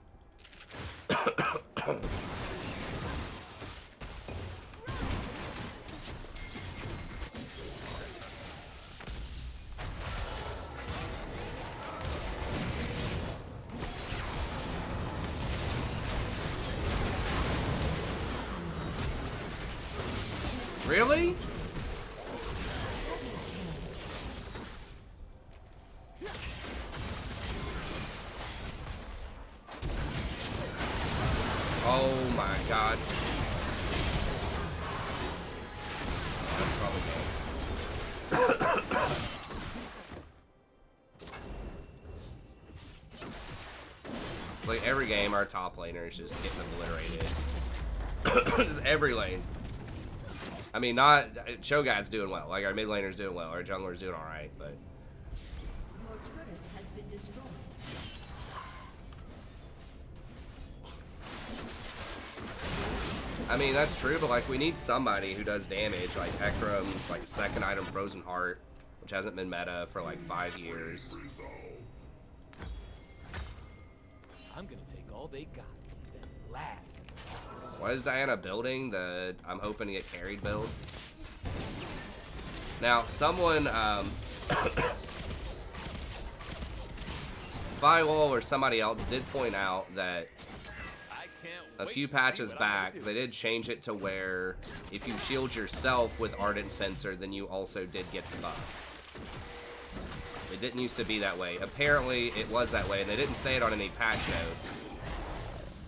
Really? Oh my god. That's probably good. Like every game, our top laner is just getting obliterated. Just every lane. I mean, not Cho'Gath's doing well. Like our mid laner's doing well. Our jungler's doing all right, but Your turret has been destroyed. I mean that's true. But like we need somebody who does damage. Like Ekram's like second item Frozen Heart, which hasn't been meta for like 5 years. I'm gonna take all they got, then laugh. Why is Diana building the I'm hoping to get carried build? Now, someone, Vylol or somebody else did point out that I can't a wait few to see patches what I'm back, gonna they did change it to where if you shield yourself with Ardent Sensor, then you also did get the buff. It didn't used to be that way. Apparently, it was that way, and they didn't say it on any patch notes.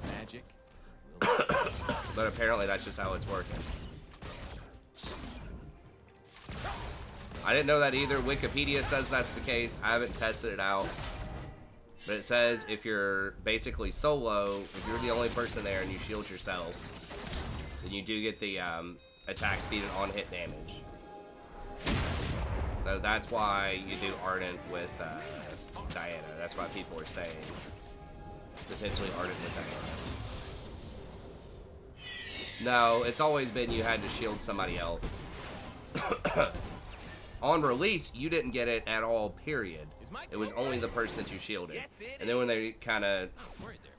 do. Magic is a will. But apparently that's just how it's working. I didn't know that either. Wikipedia says that's the case. I haven't tested it out. But it says if you're basically solo, if you're the only person there and you shield yourself, then you do get the attack speed and on-hit damage. So that's why you do Ardent with Diana. That's why people are saying potentially Ardent with Diana. No, it's always been you had to shield somebody else. On release, you didn't get it at all, period. It was only the person that you shielded. And then when they kind of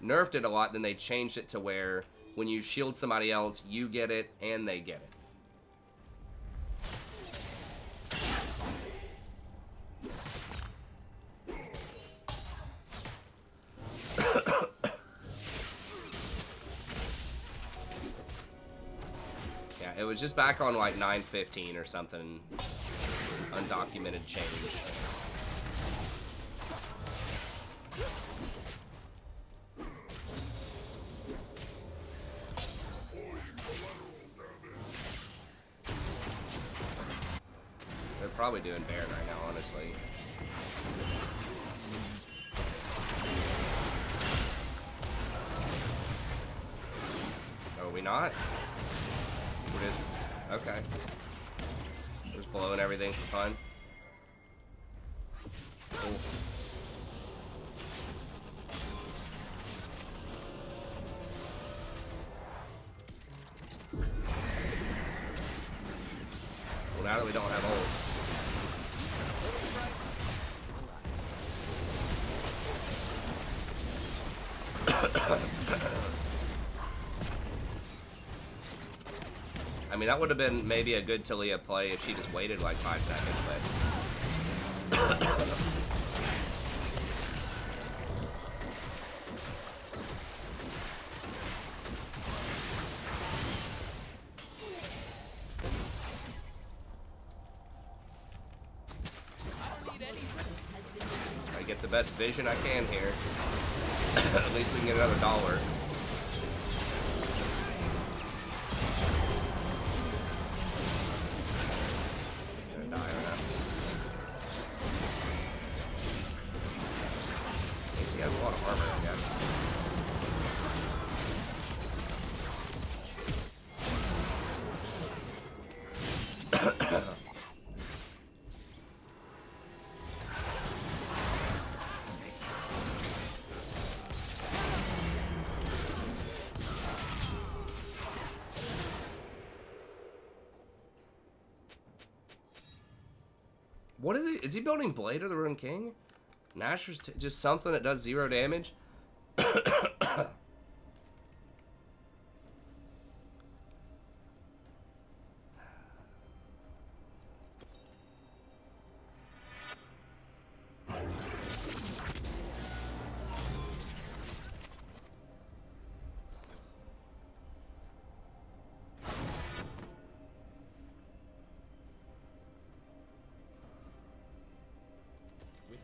nerfed it a lot, then they changed it to where when you shield somebody else, you get it and they get it. Yeah, it was just back on like 9:15 or something. Undocumented change. They're probably doing Baron right now, honestly. Are we not? We're just... okay. We're just blowing everything for fun. Cool. Well, now that we don't have ult. I mean, that would have been maybe a good Talia play if she just waited like 5 seconds, but... I get the best vision I can here. At least we can get another $1. He's gonna die right now. At least he has a lot of armor, I guess. What is he? Is he building Blade of the Ruined King? Nasher's just something that does 0 damage?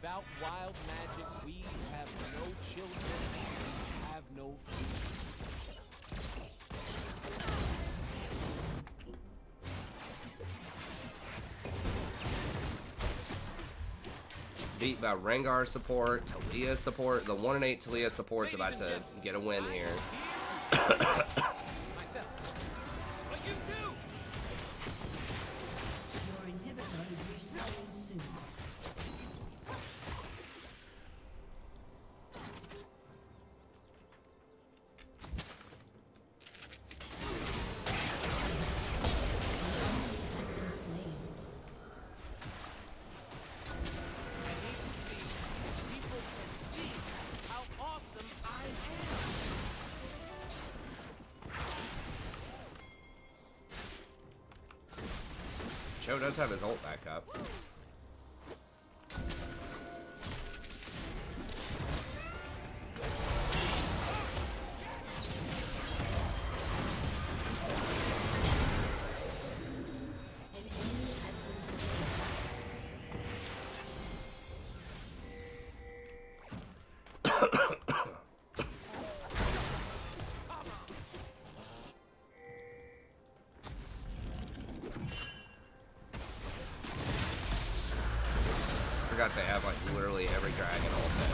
Without wild magic, we have no children, we have no future. Beat by Rengar support, Talia support. The 1-8 Talia support's about to get a win here. Myself. But you too! Your inhibitor is restarting soon. Has been slain. People can see how awesome I am. Cho does have his ult back up. An enemy has been slain. Forgot they have like literally every dragon ult now.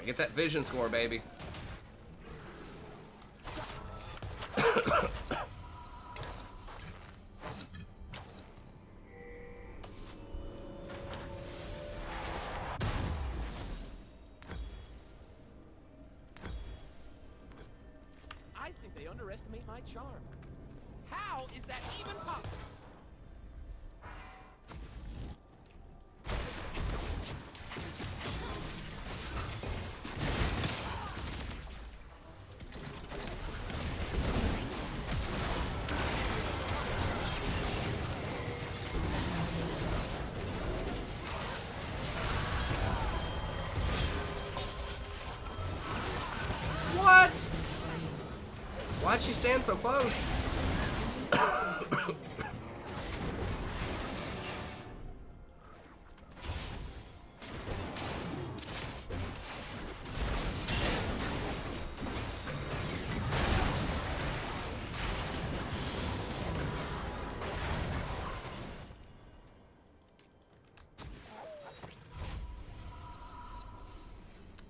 Get that vision score, baby. I think they underestimate my charm. How is that even possible? What? Why'd she stand so close?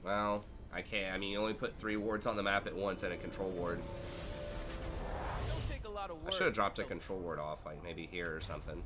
Well, I can't. I mean, you only put 3 wards on the map at once and a control ward. Don't take a lot of I words should have dropped a to- control ward off, like maybe here or something.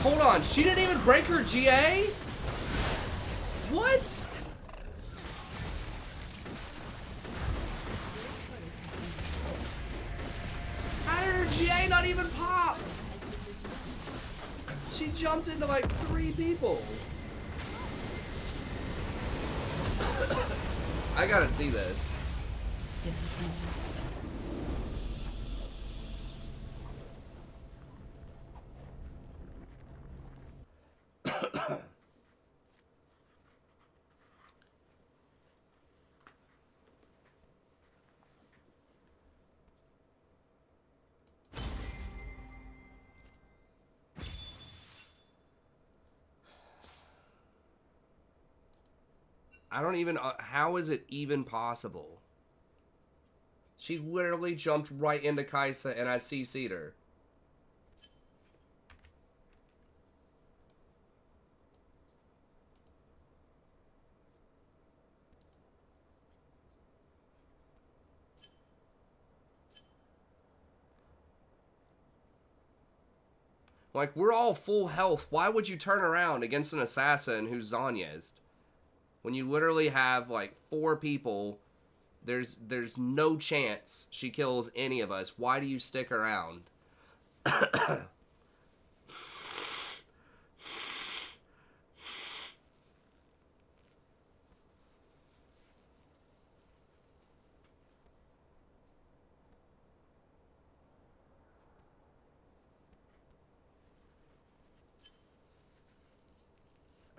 Hold on, she didn't even break her GA? What? How did her GA not even pop? She jumped into like 3 people. I gotta see this. I don't even... how is it even possible? She literally jumped right into Kaisa and I CC'd her. Like, we're all full health. Why would you turn around against an assassin who's Zanya'd? When you literally have, like, 4 people, there's no chance she kills any of us. Why do you stick around? I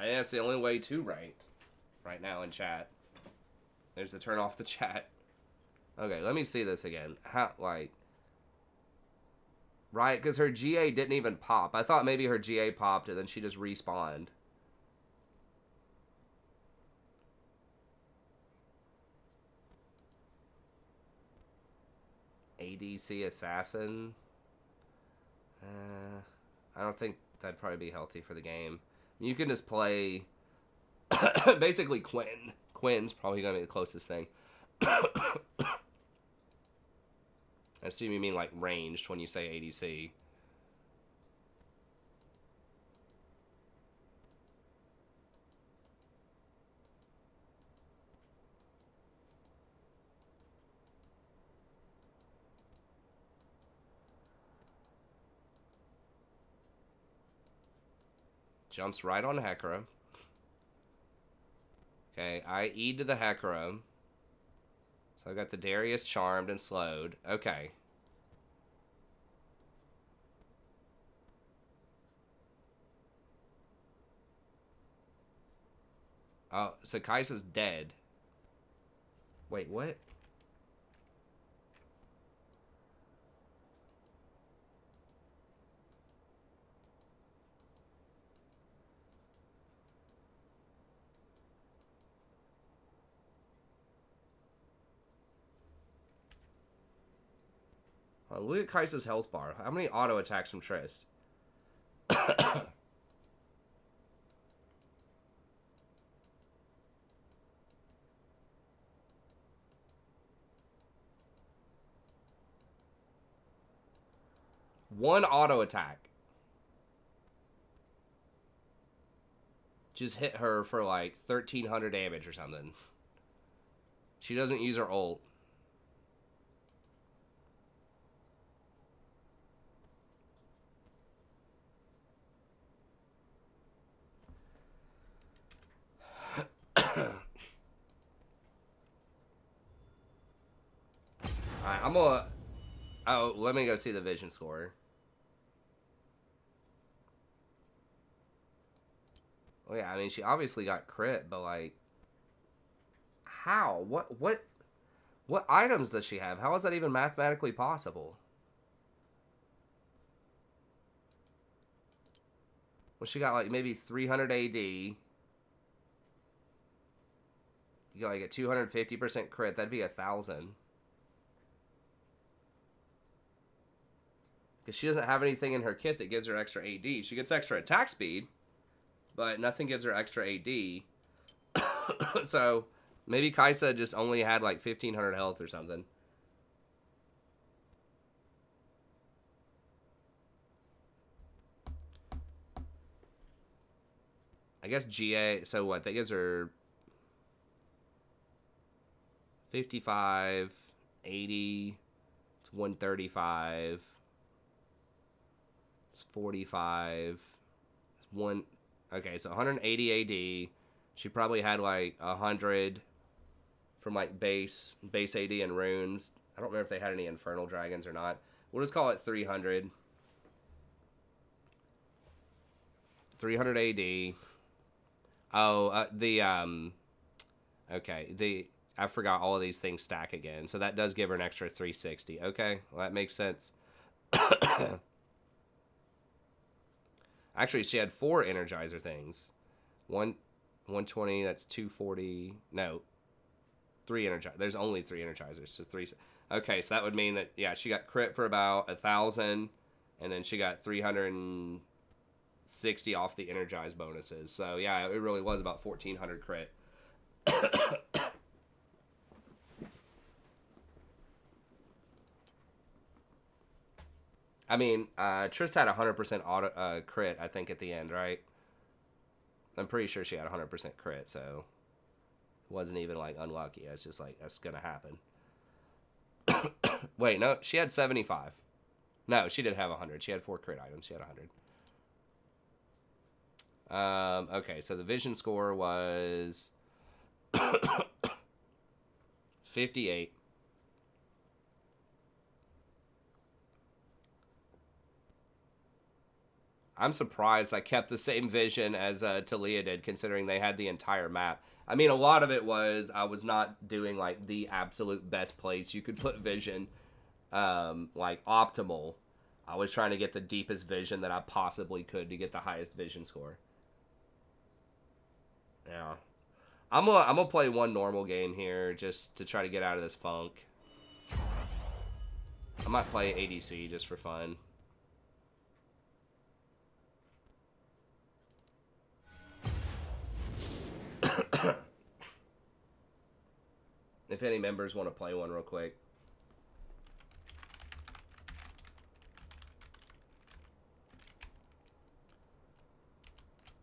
think that's the only way to ranked right now in chat. There's to turn off the chat. Okay, let me see this again. How, like... Right, because her GA didn't even pop. I thought maybe her GA popped and then she just respawned. ADC Assassin? I don't think that'd probably be healthy for the game. You can just play... basically Quinn. Quinn's probably going to be the closest thing. I assume you mean like ranged when you say ADC. Jumps right on Hecarim. Okay, I E to the Hecarim. So I got the Darius charmed and slowed. Okay. Oh, so Kaisa's dead. Wait, what? Oh, look at Kaisa's health bar. How many auto attacks from Trist? One auto attack. Just hit her for like 1,300 damage or something. She doesn't use her ult. Alright, I'm gonna... Oh, let me go see the vision score. Well, yeah, I mean, she obviously got crit, but like... How? What items does she have? How is that even mathematically possible? Well, she got like maybe 300 AD. You got like a 250% crit. That'd be 1,000. Because she doesn't have anything in her kit that gives her extra AD. She gets extra attack speed, but nothing gives her extra AD. So maybe Kaisa just only had like 1,500 health or something. I guess GA, so what? That gives her 55, 80, it's 135, it's 45, it's one, okay, so 180 AD. She probably had like 100 from like base AD and runes. I don't remember if they had any infernal dragons or not. We'll just call it 300. 300 AD. Oh, okay, I forgot all of these things stack again. So that does give her an extra 360. Okay, well, that makes sense. Actually, she had 4 energizer things. 120, that's 240. No, 3 energizers. There's only 3 energizers, so 3. Okay, so that would mean that, yeah, she got crit for about 1,000, and then she got 360 off the energized bonuses. So, yeah, it really was about 1,400 crit. I mean, Triss had 100% auto crit, I think, at the end, right? I'm pretty sure she had 100% crit, so it wasn't even, like, unlucky. It's just, like, that's going to happen. Wait, no, she had 75. No, she did have 100. She had 4 crit items. She had 100. Okay, so the vision score was 58. I'm surprised I kept the same vision as Talia did, considering they had the entire map. I mean, a lot of it was I was not doing, like, the absolute best place you could put vision, like, optimal. I was trying to get the deepest vision that I possibly could to get the highest vision score. Yeah. I'm gonna play one normal game here just to try to get out of this funk. I might play ADC just for fun. If any members want to play one real quick.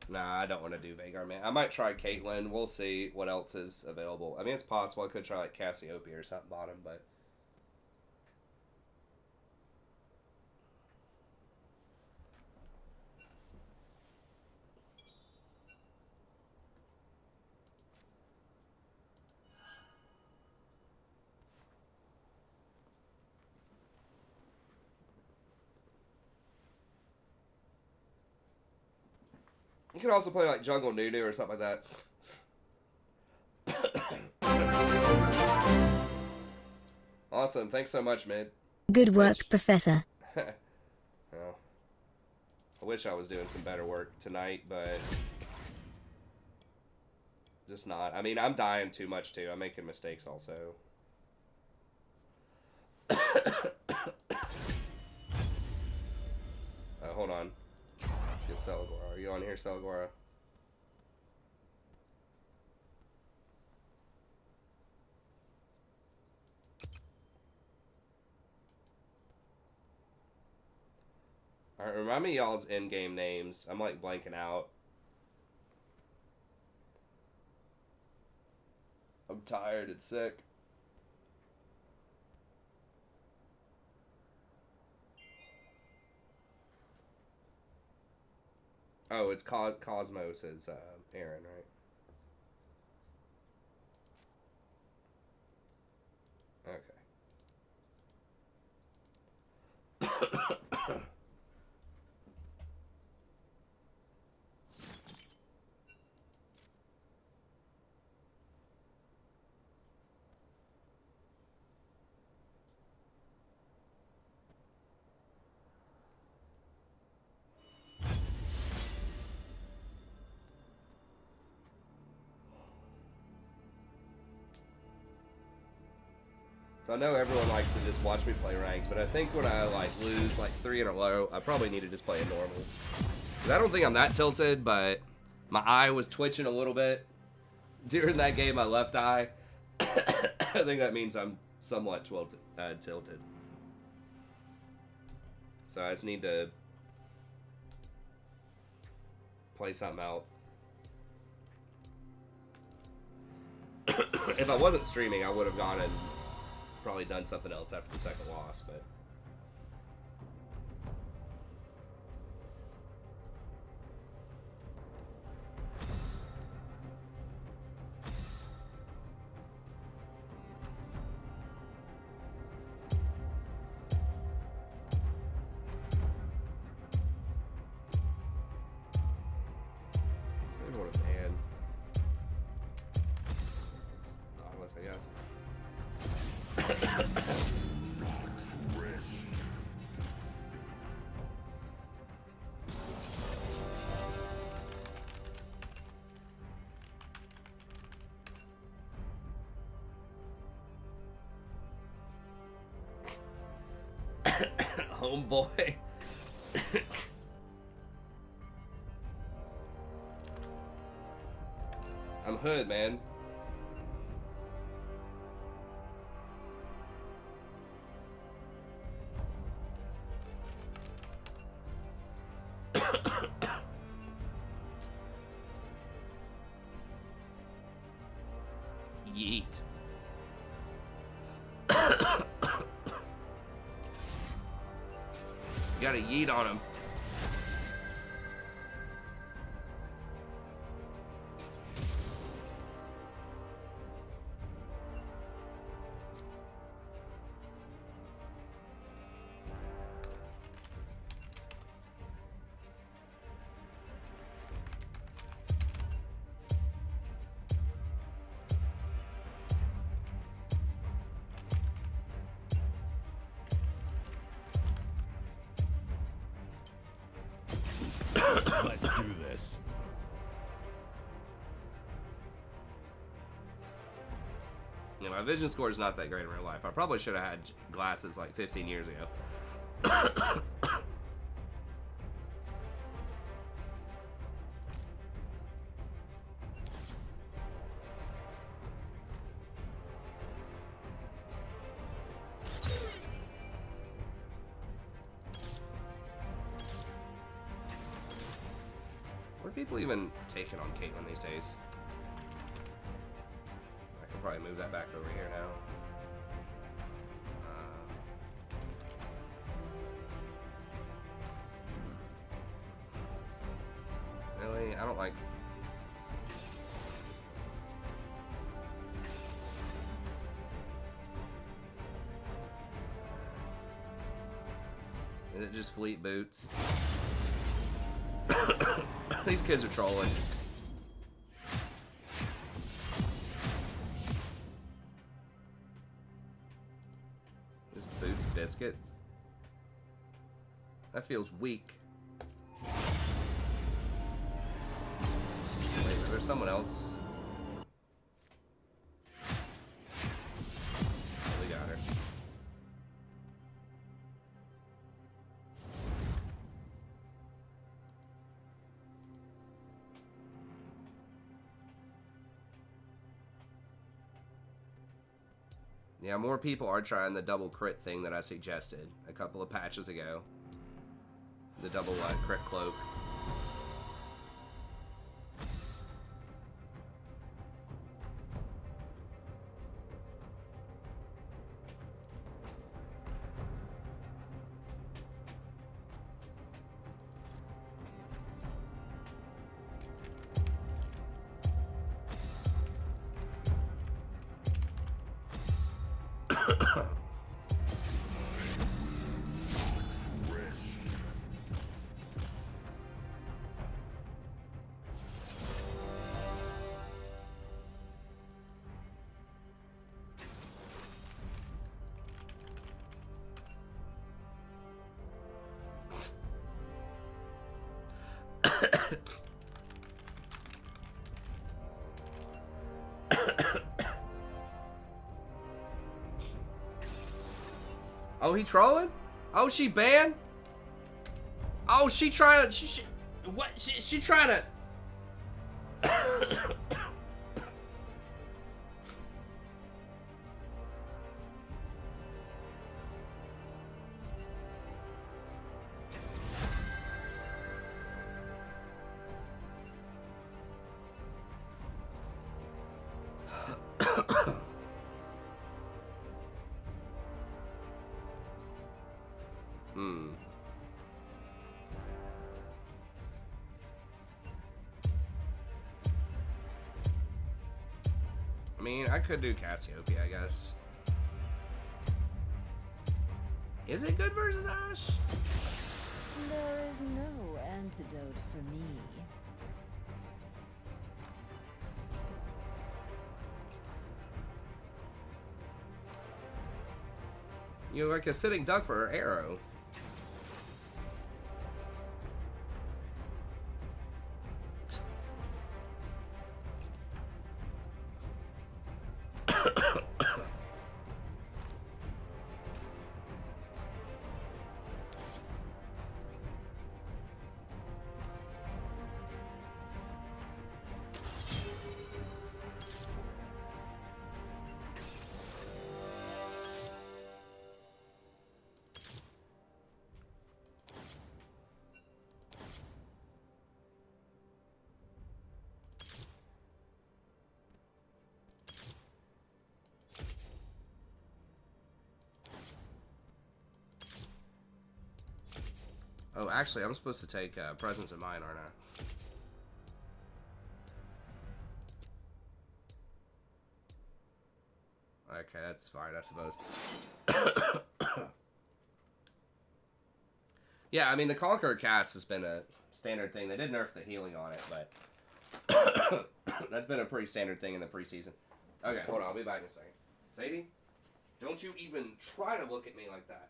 Nah, I don't want to do Vagar, man. I might try Caitlyn. We'll see what else is available. I mean, it's possible I could try, like, Cassiopeia or something bottom, but... You can also play, like, Jungle Nunu or something like that. Awesome. Thanks so much, man. Good work, Mitch. Professor. Well, I wish I was doing some better work tonight, but just not. I mean, I'm dying too much too. I'm making mistakes also. Hold on. Let's get Celigora. Are you on here, Celigora? Alright, remind me y'all's in-game names. I'm like blanking out. I'm tired and sick. Oh, it's Cosmos is Aaron, right? Okay. So I know everyone likes to just watch me play ranked, but I think when I like lose like 3 in a row, I probably need to just play a normal. 'Cause I don't think I'm that tilted, but my eye was twitching a little bit during that game. My left eye. I think that means I'm somewhat tilted. So I just need to play something else. If I wasn't streaming, I would have gone and probably done something else after the second loss, but maybe want to ban Nautilus, I guess. Homeboy. I'm hood, man. Yeet. You gotta yeet on him. Let's do this. Yeah, my vision score is not that great in real life. I probably should have had glasses like 15 years ago. What are people even taking on Caitlyn these days? I can probably move that back over here now. Really? I don't like... Is it just Fleet Boots? These kids are trolling. biscuits. That feels weak. Wait, is there someone else? Oh, we got her. Yeah, more people are trying the double crit thing that I suggested a couple of patches ago. The double crit cloak. Oh, he trolling? Oh, she banned? Oh, she trying to... What? She trying to... I mean, I could do Cassiopeia, I guess. Is it good versus Ash? There is no antidote for me. You're like a sitting duck for her arrow. Oh, actually, I'm supposed to take Presence of Mind, aren't I? Okay, that's fine, I suppose. Yeah, I mean, the Conqueror cast has been a standard thing. They did nerf the healing on it, but that's been a pretty standard thing in the preseason. Okay, hold on, I'll be back in a second. Sadie, don't you even try to look at me like that.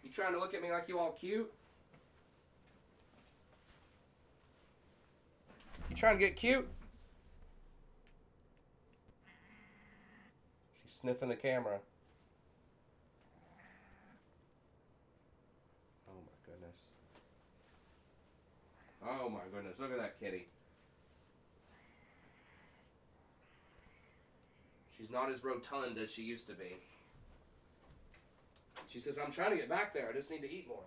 You trying to look at me like you all cute? You trying to get cute? She's sniffing the camera. Oh my goodness. Oh my goodness, look at that kitty. She's not as rotund as she used to be. She says, I'm trying to get back there, I just need to eat more.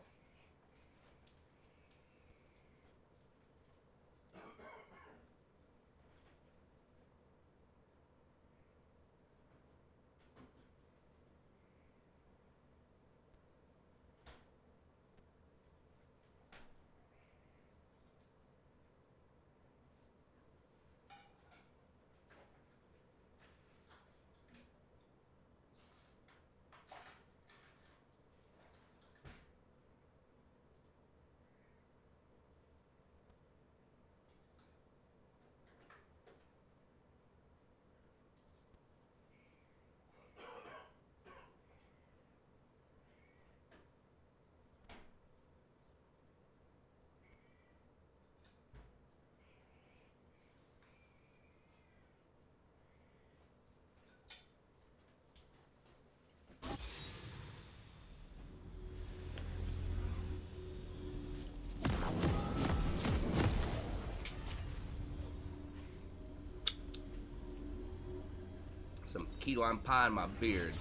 some key lime pie in my beard.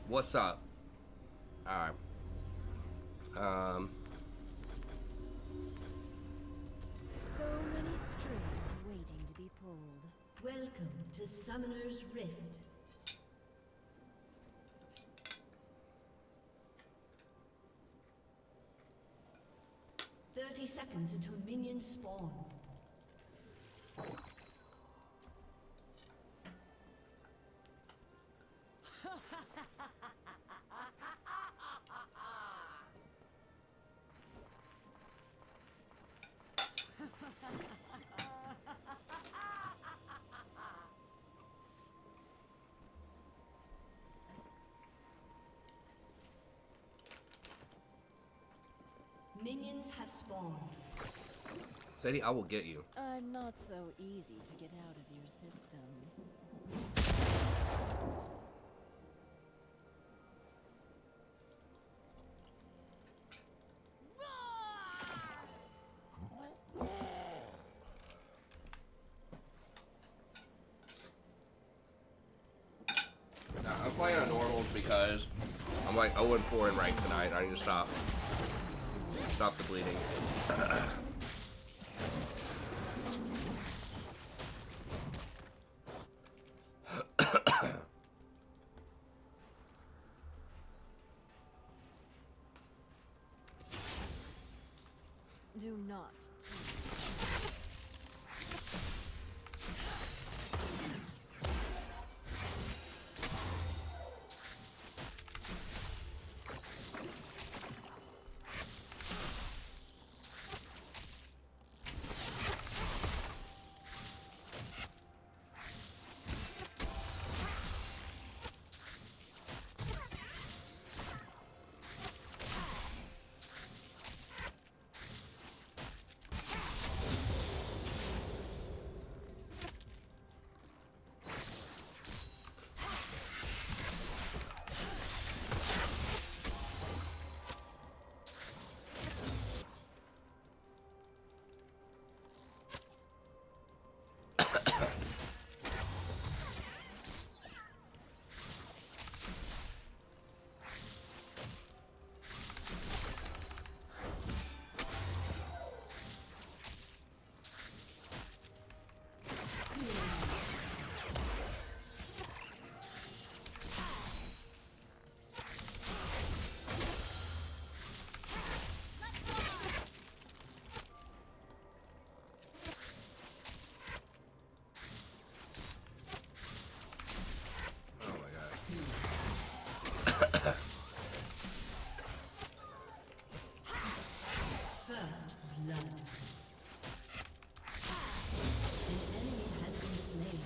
What's up? Alright. So many strings waiting to be pulled. Welcome to Summoner's Rift. "30 seconds until minions spawn." Minions have spawned. Sadie, I will get you. I'm not so easy to get out of your system. Now, I'm playing on normals because I'm like 0-4 in rank tonight. I need to stop the bleeding. Do not tempt. First blood. An enemy has been slain.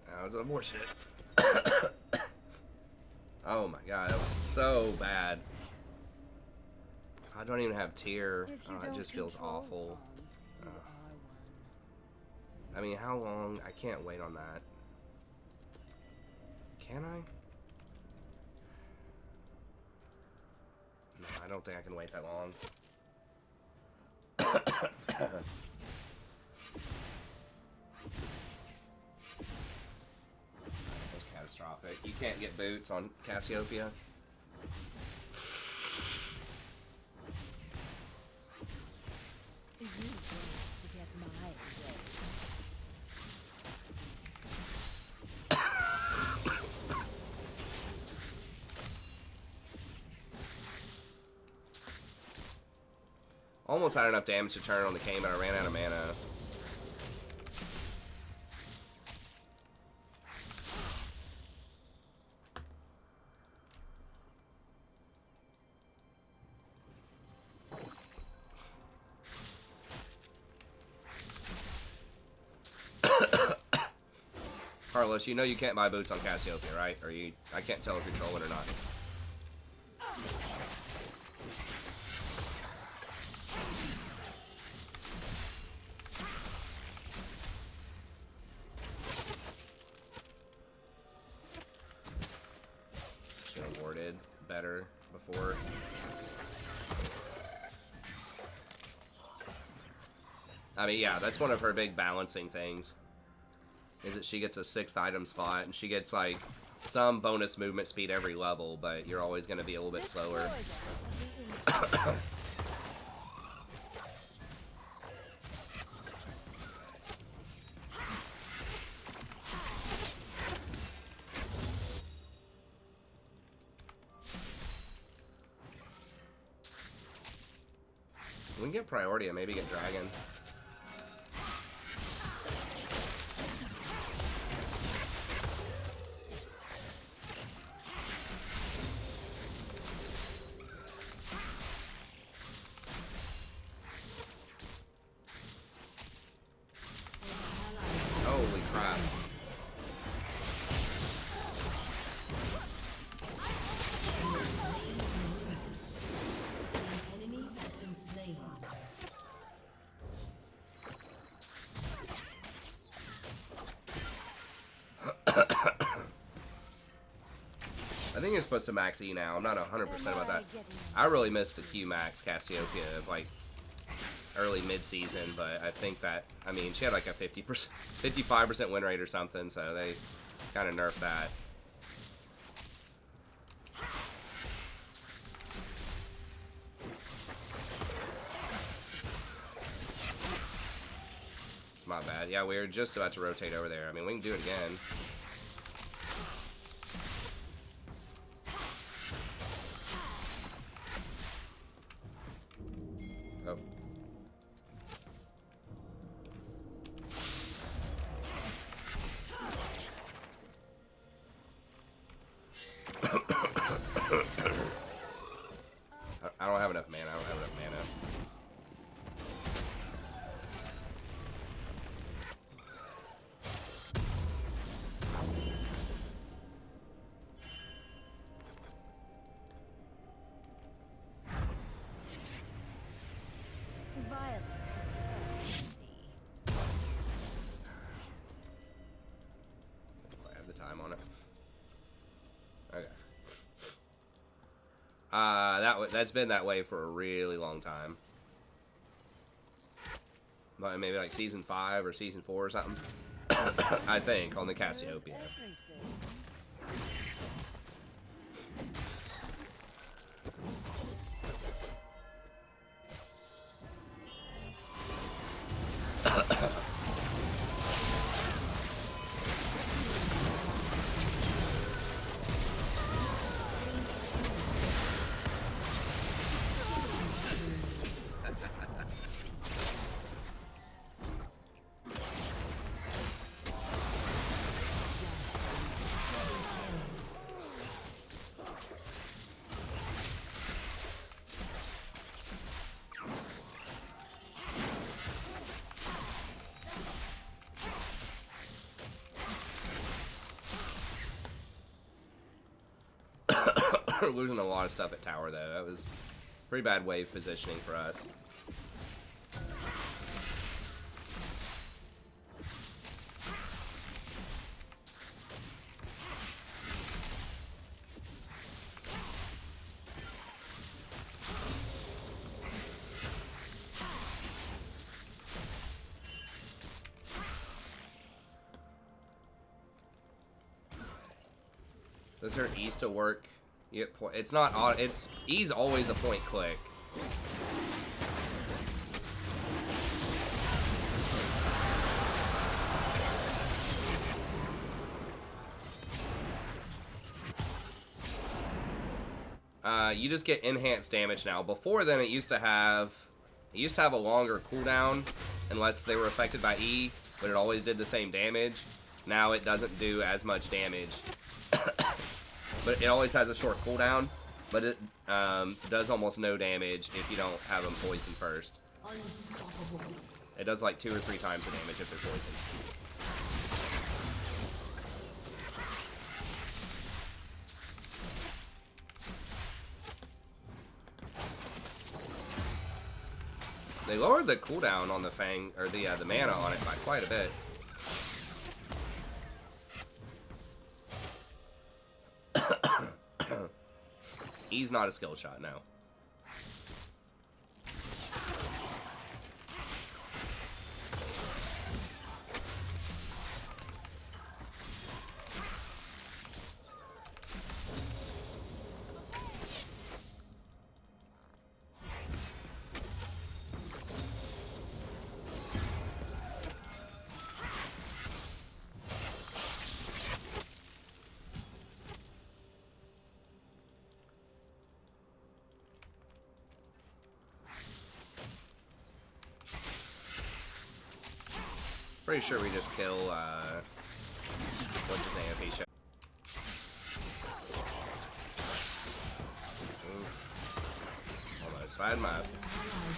That was unfortunate. Oh my god, that was so bad. I don't even have tier. If you Oh, it don't just feels control awful. pawns, you are one. I mean, how long? I can't wait on that. Can I? No, I don't think I can wait that long. That's catastrophic. You can't get boots on Cassiopeia. You don't forget my way. Almost had enough damage to turn on the Kane, but I ran out of mana. Carlos, you know you can't buy boots on Cassiopeia, right? Or you, I can't tell if you're trolling or not. Should have warded better before. I mean, yeah, that's one of her big balancing things. Is that she gets a 6th item slot, and she gets, like, some bonus movement speed every level, but you're always going to be a little bit slower. We can get priority and maybe get dragon. Holy crap. An enemy has been slain. I think you're supposed to max E now. I'm not 100% about that. I really missed the Q max Cassiopeia of like early mid-season, but I think that, I mean, she had like a 55% win rate or something, so they kind of nerfed that. My bad. Yeah, we were just about to rotate over there. I mean, we can do it again. Oh. I don't have enough mana. I don't have enough mana. Violence is so easy. I have the time on it. Okay. That's been that way for a really long time. Like maybe like season 5 or season 4 or something. I think on the Cassiopeia. We're losing a lot of stuff at tower though. That was pretty bad wave positioning for us. Does her E still work? It's not on. It's E's always a point click. You just get enhanced damage now. Before then, it used to have It used to have a longer cooldown, unless they were affected by E, but it always did the same damage. Now it doesn't do as much damage. But it always has a short cooldown, but it does almost no damage if you don't have them poisoned first. Unstoppable. It does like 2 or 3 times the damage if they're poisoned. They lowered the cooldown on the Fang, or the mana on it by quite a bit. E's not a skill shot, no. Pretty sure we just kill, what's his name if he shows. Almost. If I had my... Ally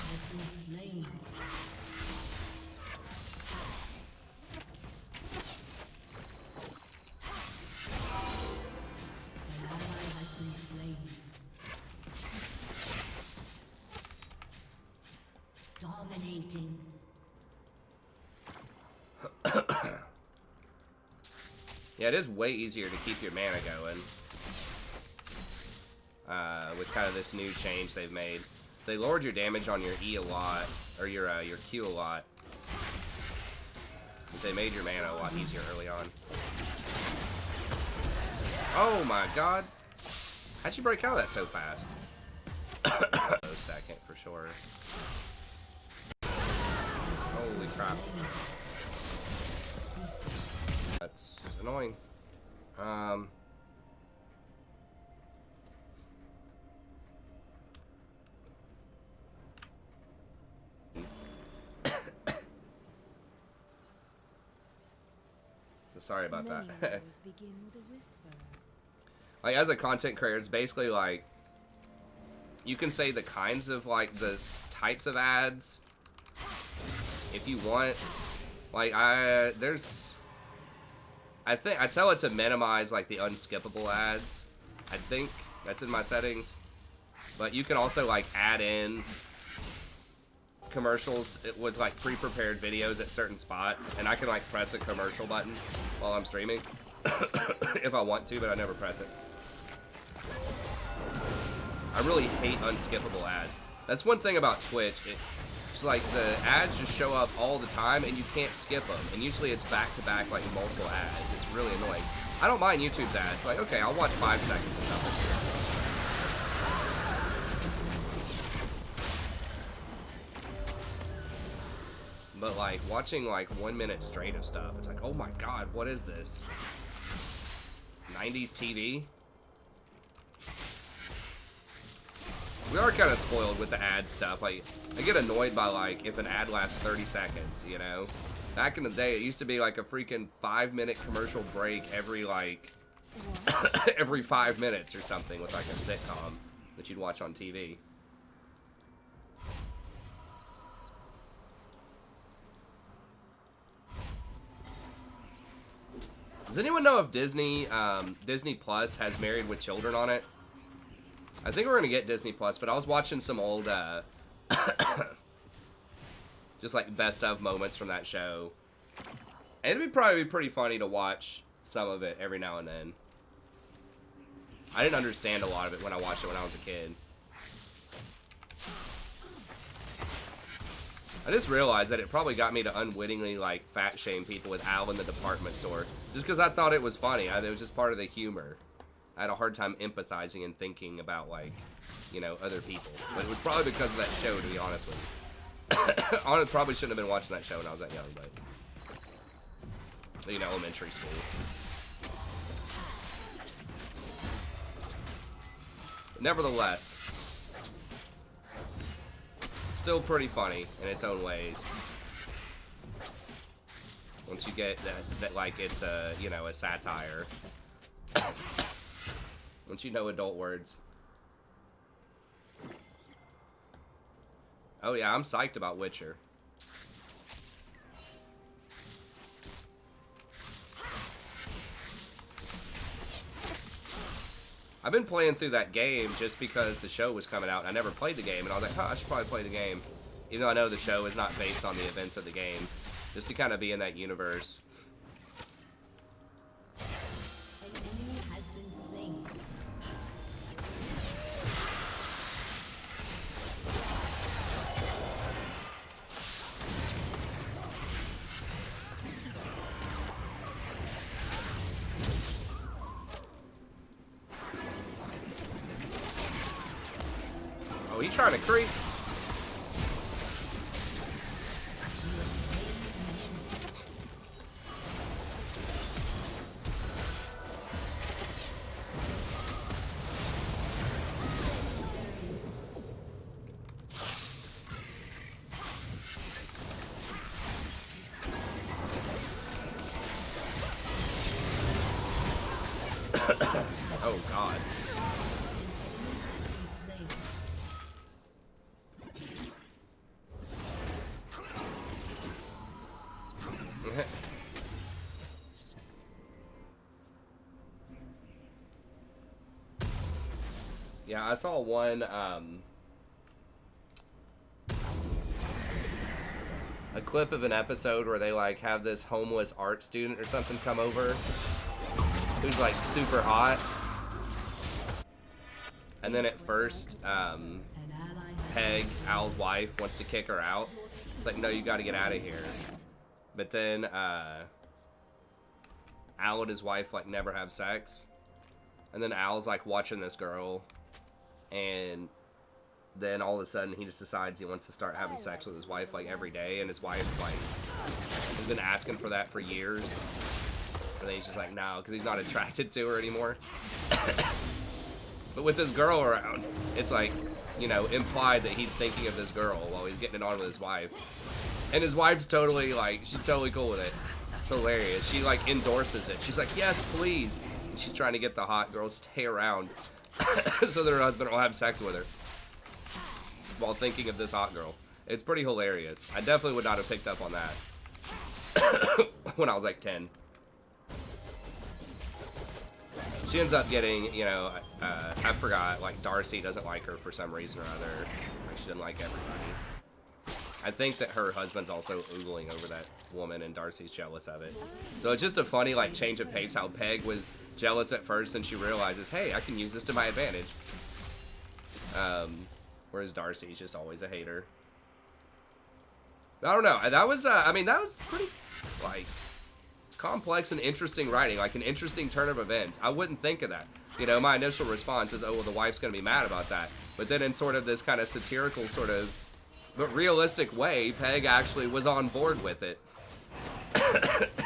has been slain. An ally has been slain. Dominating. Yeah, it is way easier to keep your mana going. With kind of this new change they've made. So they lowered your damage on your E a lot, or your Q a lot. But they made your mana a lot easier early on. Oh my god! How'd you break out of that so fast? A second for sure. Holy crap. That's annoying. So sorry about that. Many wars begin with a whisper. Like, as a content creator, it's basically like you can say the kinds of like the types of ads if you want. Like I tell it to minimize like the unskippable ads. I think that's in my settings. But you can also like add in commercials with like pre-prepared videos at certain spots, and I can like press a commercial button while I'm streaming if I want to, but I never press it. I really hate unskippable ads. That's one thing about Twitch. It's like the ads just show up all the time and you can't skip them, and usually it's back to back like multiple ads. It's really annoying. I don't mind YouTube's ads. Like, okay, I'll watch 5 seconds of something. But like watching like 1 minute straight of stuff, it's like, oh my god, what is this? 90s TV? We are kind of spoiled with the ad stuff. Like, I get annoyed by like if an ad lasts 30 seconds, you know? Back in the day, it used to be like a freaking 5-minute commercial break every like every 5 minutes or something with like a sitcom that you'd watch on TV. Does anyone know if Disney Plus has Married with Children on it? I think we're gonna get Disney Plus, but I was watching some old, just like best of moments from that show, and it'd probably be pretty funny to watch some of it every now and then. I didn't understand a lot of it when I watched it when I was a kid. I just realized that it probably got me to unwittingly like fat shame people with Al in the department store, just because I thought it was funny. It was just part of the humor. I had a hard time empathizing and thinking about like, you know, other people. But it was probably because of that show, to be honest with you. I probably shouldn't have been watching that show when I was that young, but in elementary school. Nevertheless, Still pretty funny in its own ways. Once you get that like it's a, you know, a satire. Once you know adult words. Oh yeah, I'm psyched about Witcher. I've been playing through that game just because the show was coming out. I never played the game, and I was like, huh, I should probably play the game. Even though I know the show is not based on the events of the game. Just to kind of be in that universe. An enemy has been slain. Oh, he trying to creep. Oh, God. Yeah, I saw one, a clip of an episode where they, like, have this homeless art student or something come over who's, like, super hot. And then at first, Peg, Al's wife, wants to kick her out. It's like, no, you gotta get out of here. But then, Al and his wife, like, never have sex. And then Al's, like, watching this girl. And then all of a sudden, he just decides he wants to start having sex with his wife, like, every day. And his wife, like, has been asking for that for years. And then he's just like, no, because he's not attracted to her anymore. But with this girl around, it's like, you know, implied that he's thinking of this girl while he's getting it on with his wife. And his wife's totally, like, she's totally cool with it. It's hilarious. She, like, endorses it. She's like, yes, please. And she's trying to get the hot girl to stay around so that her husband will have sex with her while thinking of this hot girl. It's pretty hilarious. I definitely would not have picked up on that when I was, like, 10. She ends up getting, you know, I forgot, like, Darcy doesn't like her for some reason or other. Like, she doesn't like everybody. I think that her husband's also oogling over that woman, and Darcy's jealous of it. So it's just a funny, like, change of pace, how Peg was jealous at first, and she realizes, hey, I can use this to my advantage. Whereas Darcy's just always a hater. I don't know. That was, I mean, that was pretty, like, complex and interesting writing, like an interesting turn of events. I wouldn't think of that. You know, my initial response is, oh, well, the wife's going to be mad about that. But then in sort of this kind of satirical sort of, but realistic way, Peg actually was on board with it.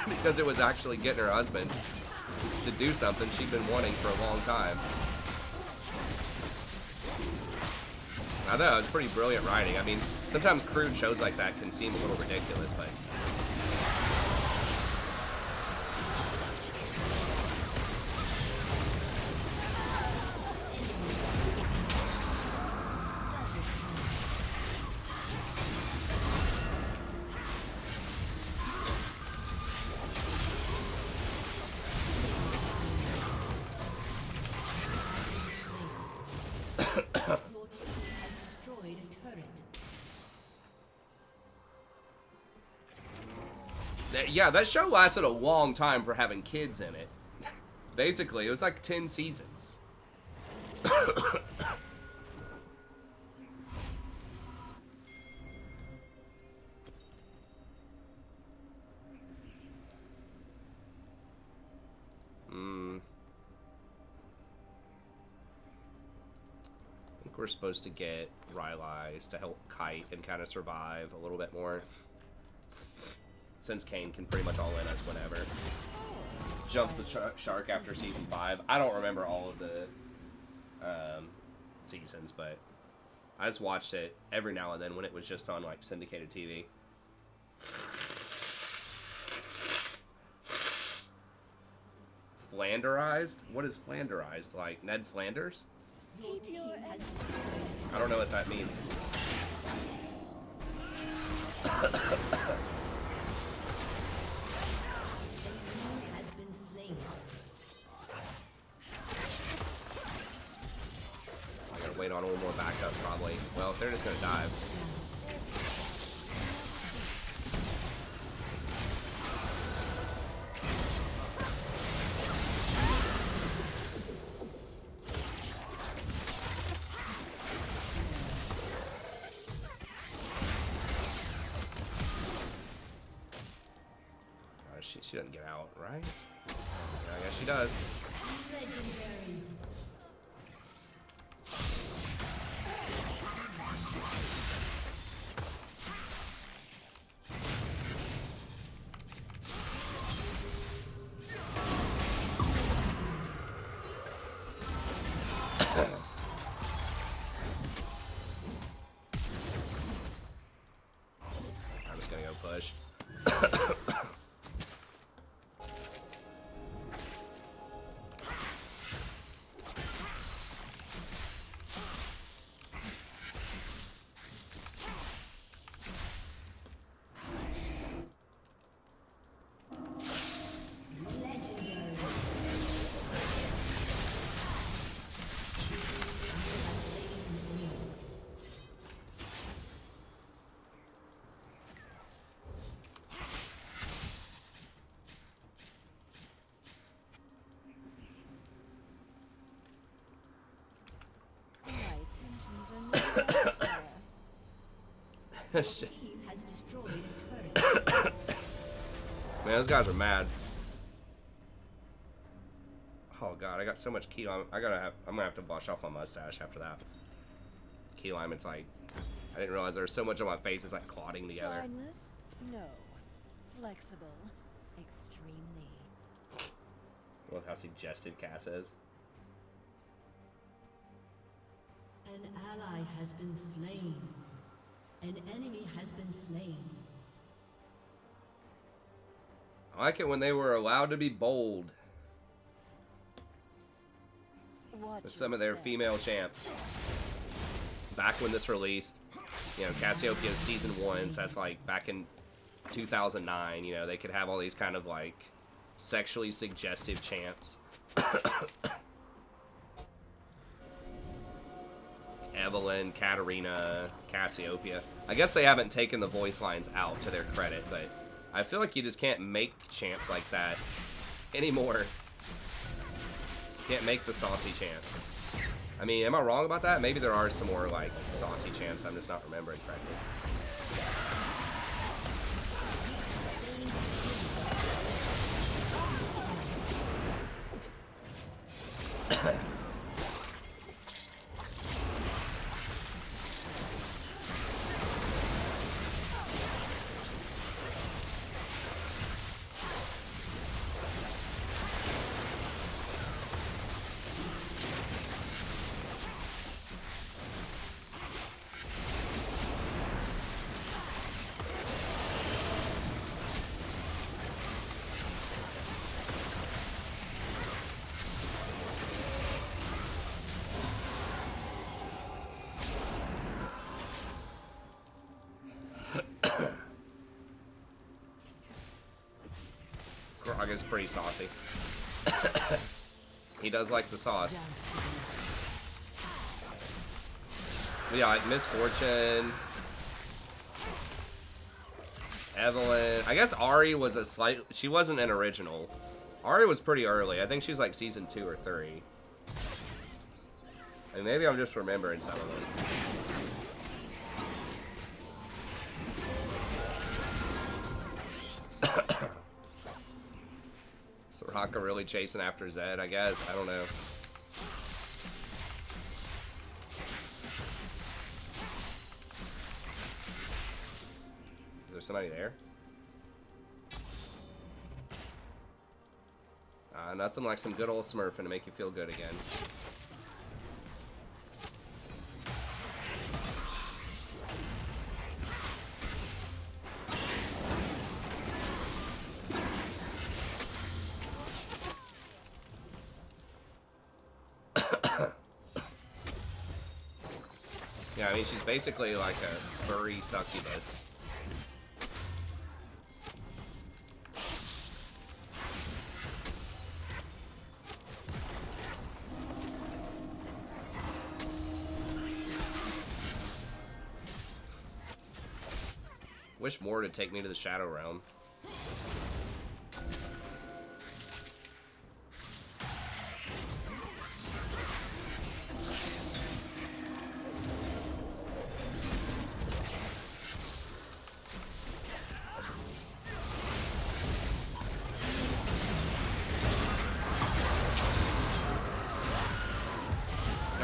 Because it was actually getting her husband to do something she'd been wanting for a long time. I thought it was pretty brilliant writing. I mean, sometimes crude shows like that can seem a little ridiculous, but... Yeah, that show lasted a long time for having kids in it. Basically, it was like 10 seasons. I think we're supposed to get Rylai's to help Kite and kind of survive a little bit more. Since Kane can pretty much all-in us whenever. Jump the shark after season 5. I don't remember all of the seasons, but I just watched it every now and then when it was just on like syndicated TV. Flanderized? What is Flanderized? Like Ned Flanders? I don't know what that means. Has been slain. I gotta wait on a little more backup probably. Well, if they're just gonna dive. She doesn't get out, right? Yeah, I guess she does. Legendary. I'm just gonna go push. My intentions are not there. Shit. Team has destroyed a turret. Man, those guys are mad. Oh god, I got so much key lime. I'm gonna have to wash off my mustache after that. Key lime, it's like I didn't realize there was so much on my face. It's like clotting together. Spineless? No. Flexible? Extremely. I love how suggested Cass is. An ally has been slain. An enemy has been slain. I like it when they were allowed to be bold Watch with some of their your step. female champs. Back when this released, you know, Cassiopeia's season 1, so that's like back in 2009, you know, they could have all these kind of like sexually suggestive champs. Evelyn, Katarina, Cassiopeia. I guess they haven't taken the voice lines out to their credit, but I feel like you just can't make champs like that anymore. You can't make the saucy champs. I mean, am I wrong about that? Maybe there are some more like saucy champs. I'm just not remembering correctly. Grog is pretty saucy. He does like the sauce. But yeah, like Misfortune, Evelyn. I guess Ari was a slight. She wasn't an original. Ari was pretty early. I think she's like season 2 or 3. I mean, maybe I'm just remembering some of them. Soraka really chasing after Zed, I guess. I don't know. Is there somebody there? Nothing like some good old smurfing to make you feel good again. Yeah, I mean, she's basically like a furry succubus. Wish more to take me to the Shadow Realm.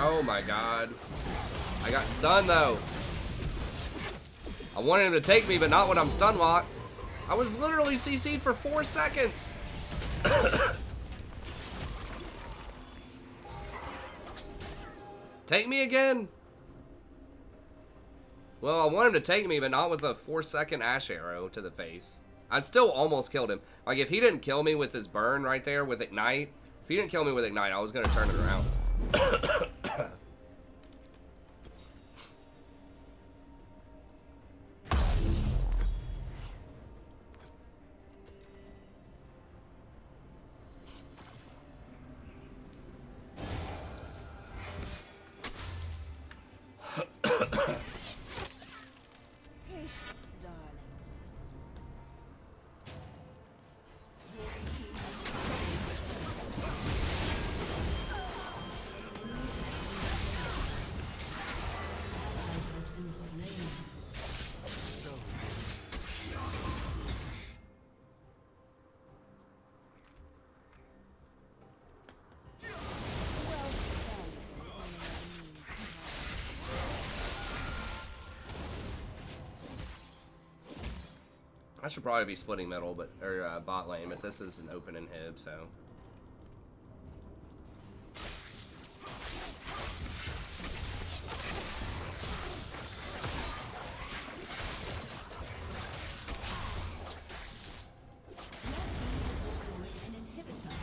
Oh my god. I got stunned though. I wanted him to take me, but not when I'm stun locked. I was literally CC'd for 4 seconds. Take me again. Well, I want him to take me, but not with a 4-second ash arrow to the face. I still almost killed him. Like, if he didn't kill me with his burn right there with Ignite, if he didn't kill me with Ignite, I was going to turn it around. Patience, darling. Has been slain. I should probably be splitting middle, but or bot lane, but this is an open inhib, so. Destroyed an inhibitor.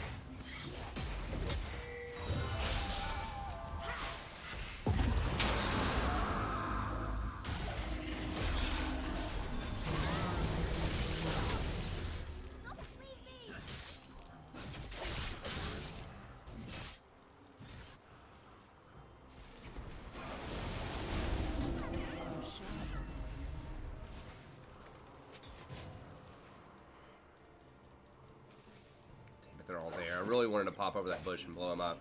But they're all there. I really wanted to pop over that bush and blow him up.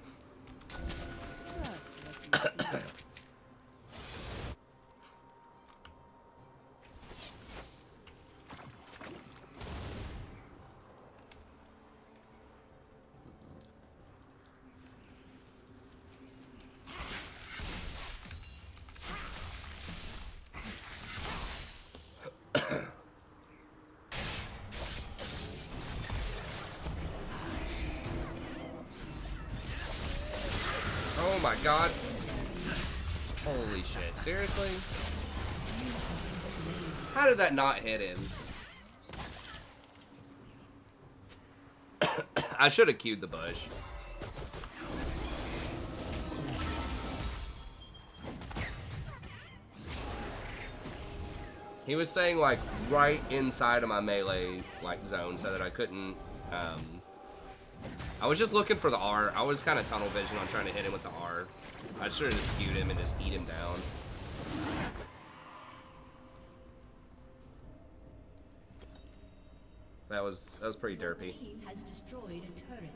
Oh my god. Holy shit. Seriously? How did that not hit him? I should have queued the bush. He was staying like right inside of my melee like zone so that I couldn't I was just looking for the R. I was kind of tunnel vision on trying to hit him with the R. I should have just queued him and just eat him down. That was pretty derpy. Team has destroyed a turret.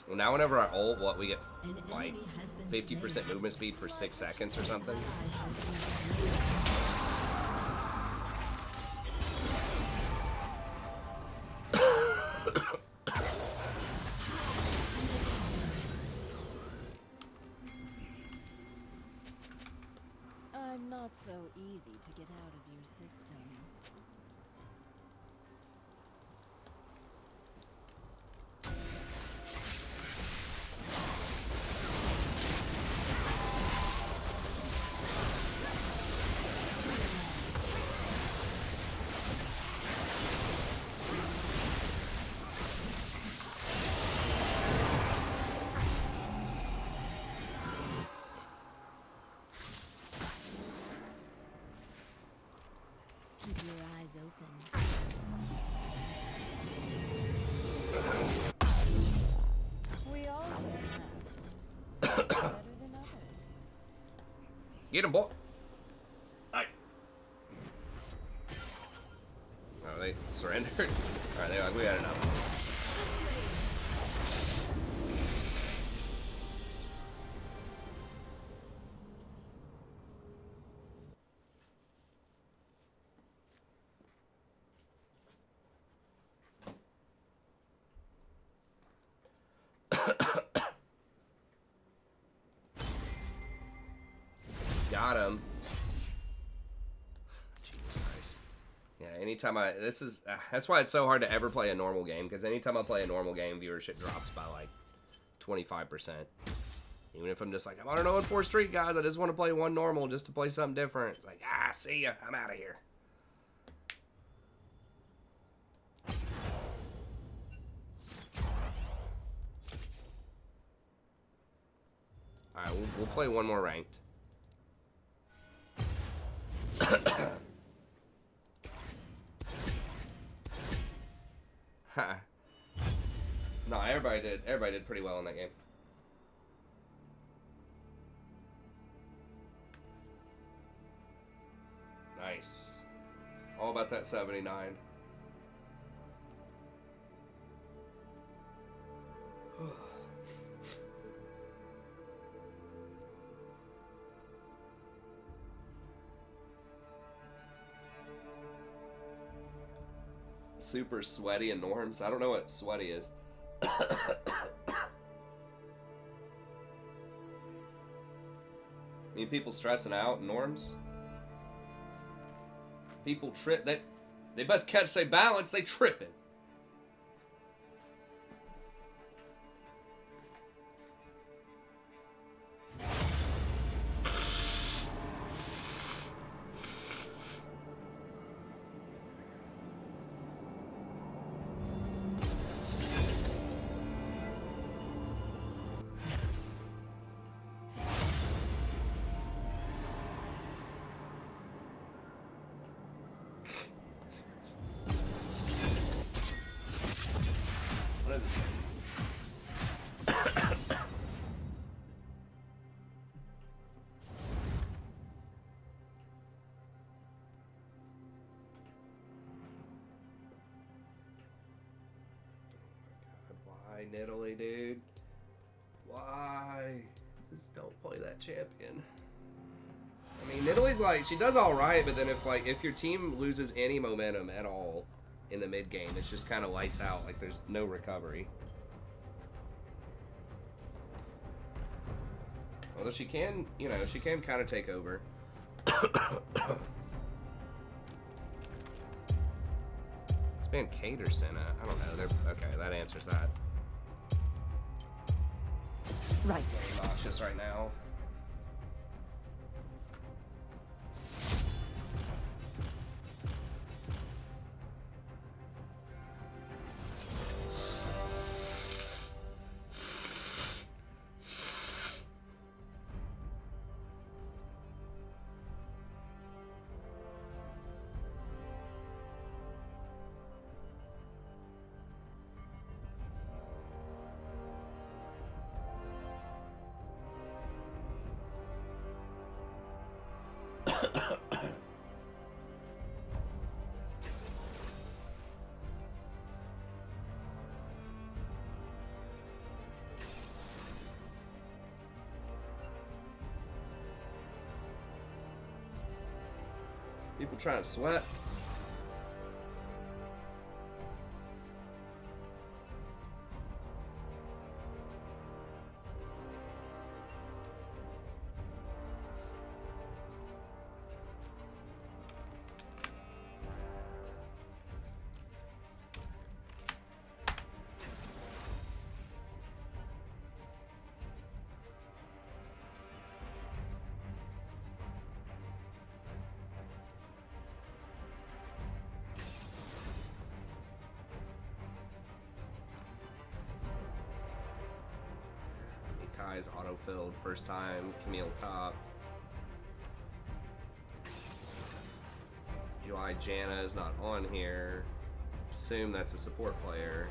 Well, now whenever I ult, what, we get An like enemy has been 50% slain. movement speed for 6 seconds or something? Ally has been slain. I'm not so easy to get out of your system. Get him, boy. Aye. Oh, they surrendered. All right, they're like, we got enough. Got him. Jesus Christ. Yeah, anytime that's why it's so hard to ever play a normal game, because anytime I play a normal game, viewership drops by like 25%. Even if I'm just like, I'm on an 0-4 streak, guys, I just want to play one normal just to play something different. It's like, see ya, I'm out of here. Alright, we'll play one more ranked. No, everybody did pretty well in that game. Nice. All about that 79. Super sweaty and norms. I don't know what sweaty is. I mean, people stressing out and norms. People trip. They best catch their balance. They tripping. Why, Nidalee, dude? Why? Just don't play that champion. I mean, Nidalee's like, she does all right, but then if your team loses any momentum at all in the mid game, it's just kind of lights out. Like, there's no recovery. Although she can, she can kind of take over. It's been Kate or Senna. I don't know. Okay, that answers that. Right. Very nauseous right now. People trying to sweat. Kai's auto-filled first time. Camille top. July Jana is not on here. Assume that's a support player.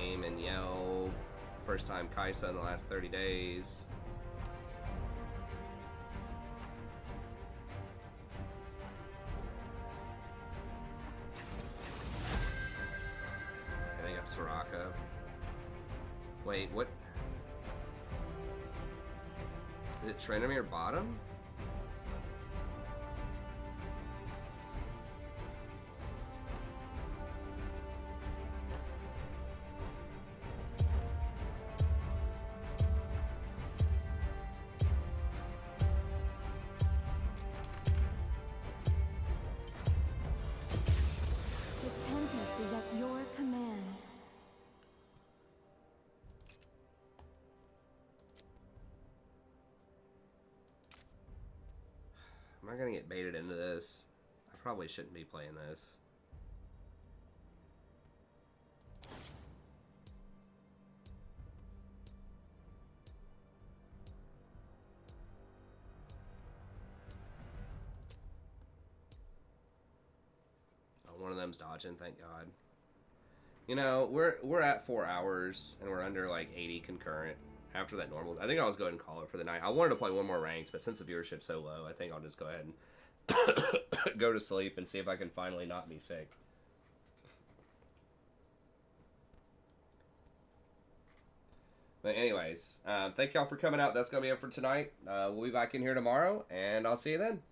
scream and yell. First time Kaisa in the last 30 days. And they got Soraka. Wait, what? Is it Trenemir bottom? The Tempest is at your command. Am I gonna get baited into this? I probably shouldn't be playing this. Oh, one of them's dodging, thank God. You know, we're at 4 hours and we're under like 80 concurrent. After that normal, I think I'll just go ahead and call it for the night. I wanted to play one more ranked, but since the viewership's so low, I think I'll just go ahead and go to sleep and see if I can finally not be sick. But anyways, thank y'all for coming out. That's going to be it for tonight. We'll be back in here tomorrow, and I'll see you then.